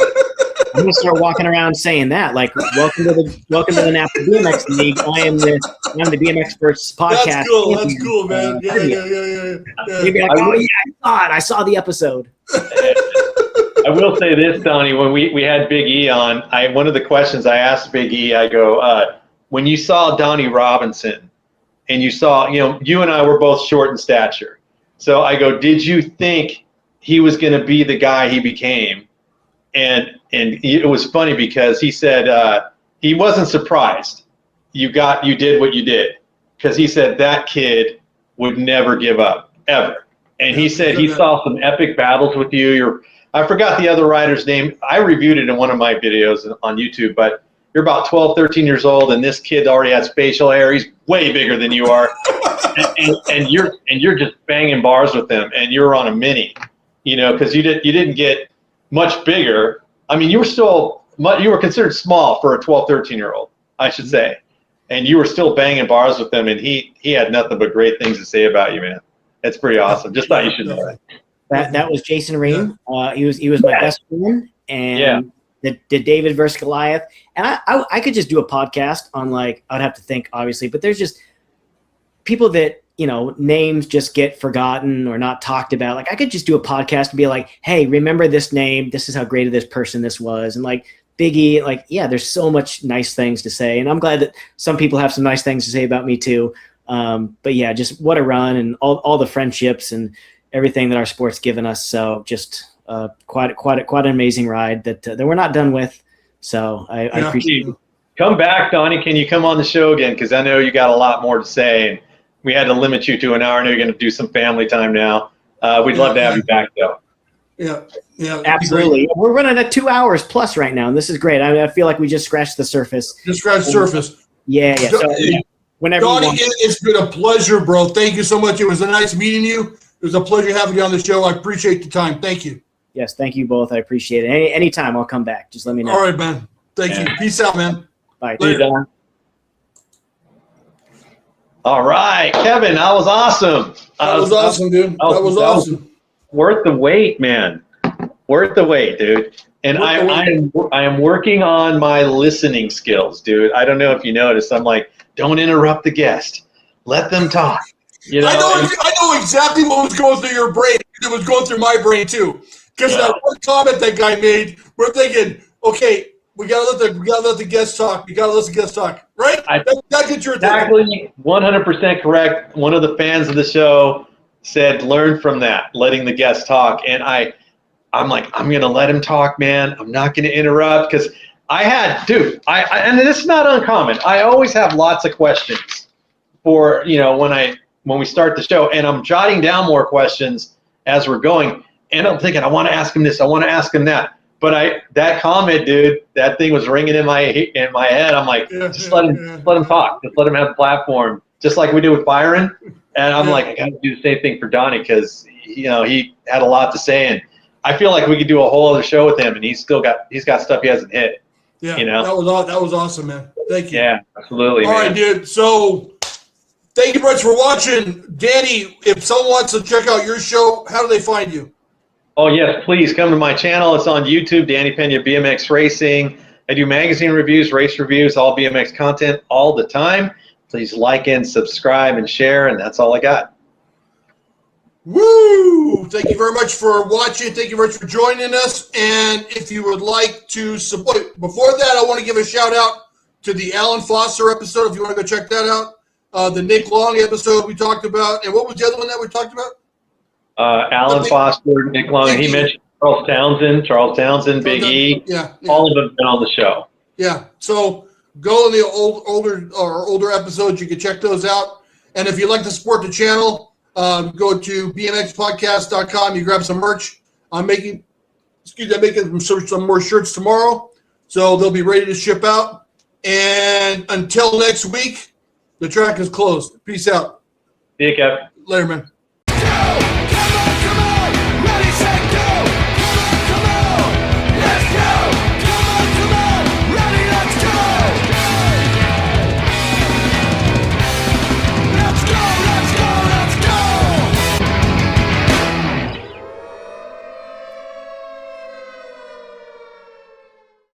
I'm gonna start walking around saying that, like, welcome to the Napa BMX League. I'm the BMXPERTS Podcast. That's cool. That's cool, man. Yeah. You'd be like, oh yeah, I saw the episode. I will say this, Donnie, when we had Big E on, one of the questions I asked Big E, I go, when you saw Donnie Robinson and you saw, you and I were both short in stature. So I go, did you think he was going to be the guy he became? And it was funny because he said he wasn't surprised you did what you did, because he said that kid would never give up, ever. And he said he saw some epic battles with you. I forgot the other rider's name. I reviewed it in one of my videos on YouTube, but you're about 12, 13 years old, and this kid already has facial hair. He's way bigger than you are, and you're just banging bars with him, and you're on a mini, because you didn't get much bigger. I mean, you were considered small for a 12, 13-year-old, I should say, and you were still banging bars with him, and he had nothing but great things to say about you, man. That's pretty awesome. Just thought you should know that. That was Jason Ream. He was my best friend, and the David versus Goliath. And I could just do a podcast on, like, I'd have to think, obviously, but there's just people that, names just get forgotten or not talked about. Like, I could just do a podcast and be like, hey, remember this name? This is how great of this person this was. And like Biggie, like, yeah, there's so much nice things to say. And I'm glad that some people have some nice things to say about me too. But yeah, just what a run, and all the friendships and everything that our sport's given us. So just quite an amazing ride that we're not done with. So I appreciate it. Come back, Donnie. Can you come on the show again? Because I know you got a lot more to say, and we had to limit you to an hour. I know you're going to do some family time now. We'd love to have you back, though. Yeah, absolutely. We're running at 2 hours plus right now, and this is great. I feel like we just scratched the surface. Yeah. So, whenever Donnie, it's been a pleasure, bro. Thank you so much. It was a nice meeting you. It was a pleasure having you on the show. I appreciate the time. Thank you. Yes, thank you both. I appreciate it. Anytime I'll come back. Just let me know. All right, man. Thank you. Peace out, man. Bye. See you, Don. All right, Kevin, that was awesome. That was awesome, dude. That was awesome. worth the wait, man. Worth the wait, dude. And I am working on my listening skills, dude. I don't know if you noticed. I'm like, don't interrupt the guest. Let them talk. You know, I know exactly what was going through your brain. It was going through my brain too. Because that one comment that guy made, we're thinking, okay, we gotta let the guests talk. We gotta let the guests talk, right? That gets your attention. Exactly, 100% correct. One of the fans of the show said, "Learn from that, letting the guests talk." And I'm like, I'm gonna let him talk, man. I'm not gonna interrupt because and this is not uncommon. I always have lots of questions for when we start the show, and I'm jotting down more questions as we're going, and I'm thinking, I want to ask him this, I want to ask him that. But that comment, dude, that thing was ringing in my head. I'm like, just let him talk. Just let him have the platform, just like we do with Byron. And I'm like, I got to do the same thing for Donny because he had a lot to say, and I feel like we could do a whole other show with him, and he's got stuff he hasn't hit. Yeah, that was awesome, man. Thank you. Yeah, absolutely. All right, dude. So thank you very much for watching, Danny. If someone wants to check out your show, how do they find you? Oh, yes, please come to my channel. It's on YouTube, Danny Pena BMX Racing. I do magazine reviews, race reviews, all BMX content all the time. Please like and subscribe and share, and that's all I got. Woo! Thank you very much for watching. Thank you very much for joining us. And if you would like to support, before that, I want to give a shout out to the Alan Foster episode, if you want to go check that out. The Nick Long episode we talked about. And what was the other one that we talked about? Alan Foster, Nick Long, and he mentioned Charles Townsend, Big E. Yeah. All of them have been on the show. Yeah. So go in the older episodes. You can check those out. And if you'd like to support the channel, go to BMXPodcast.com. You grab some merch. I'm making some more shirts tomorrow, so they'll be ready to ship out. And until next week, the track is closed. Peace out. See you, Kev. Later, man.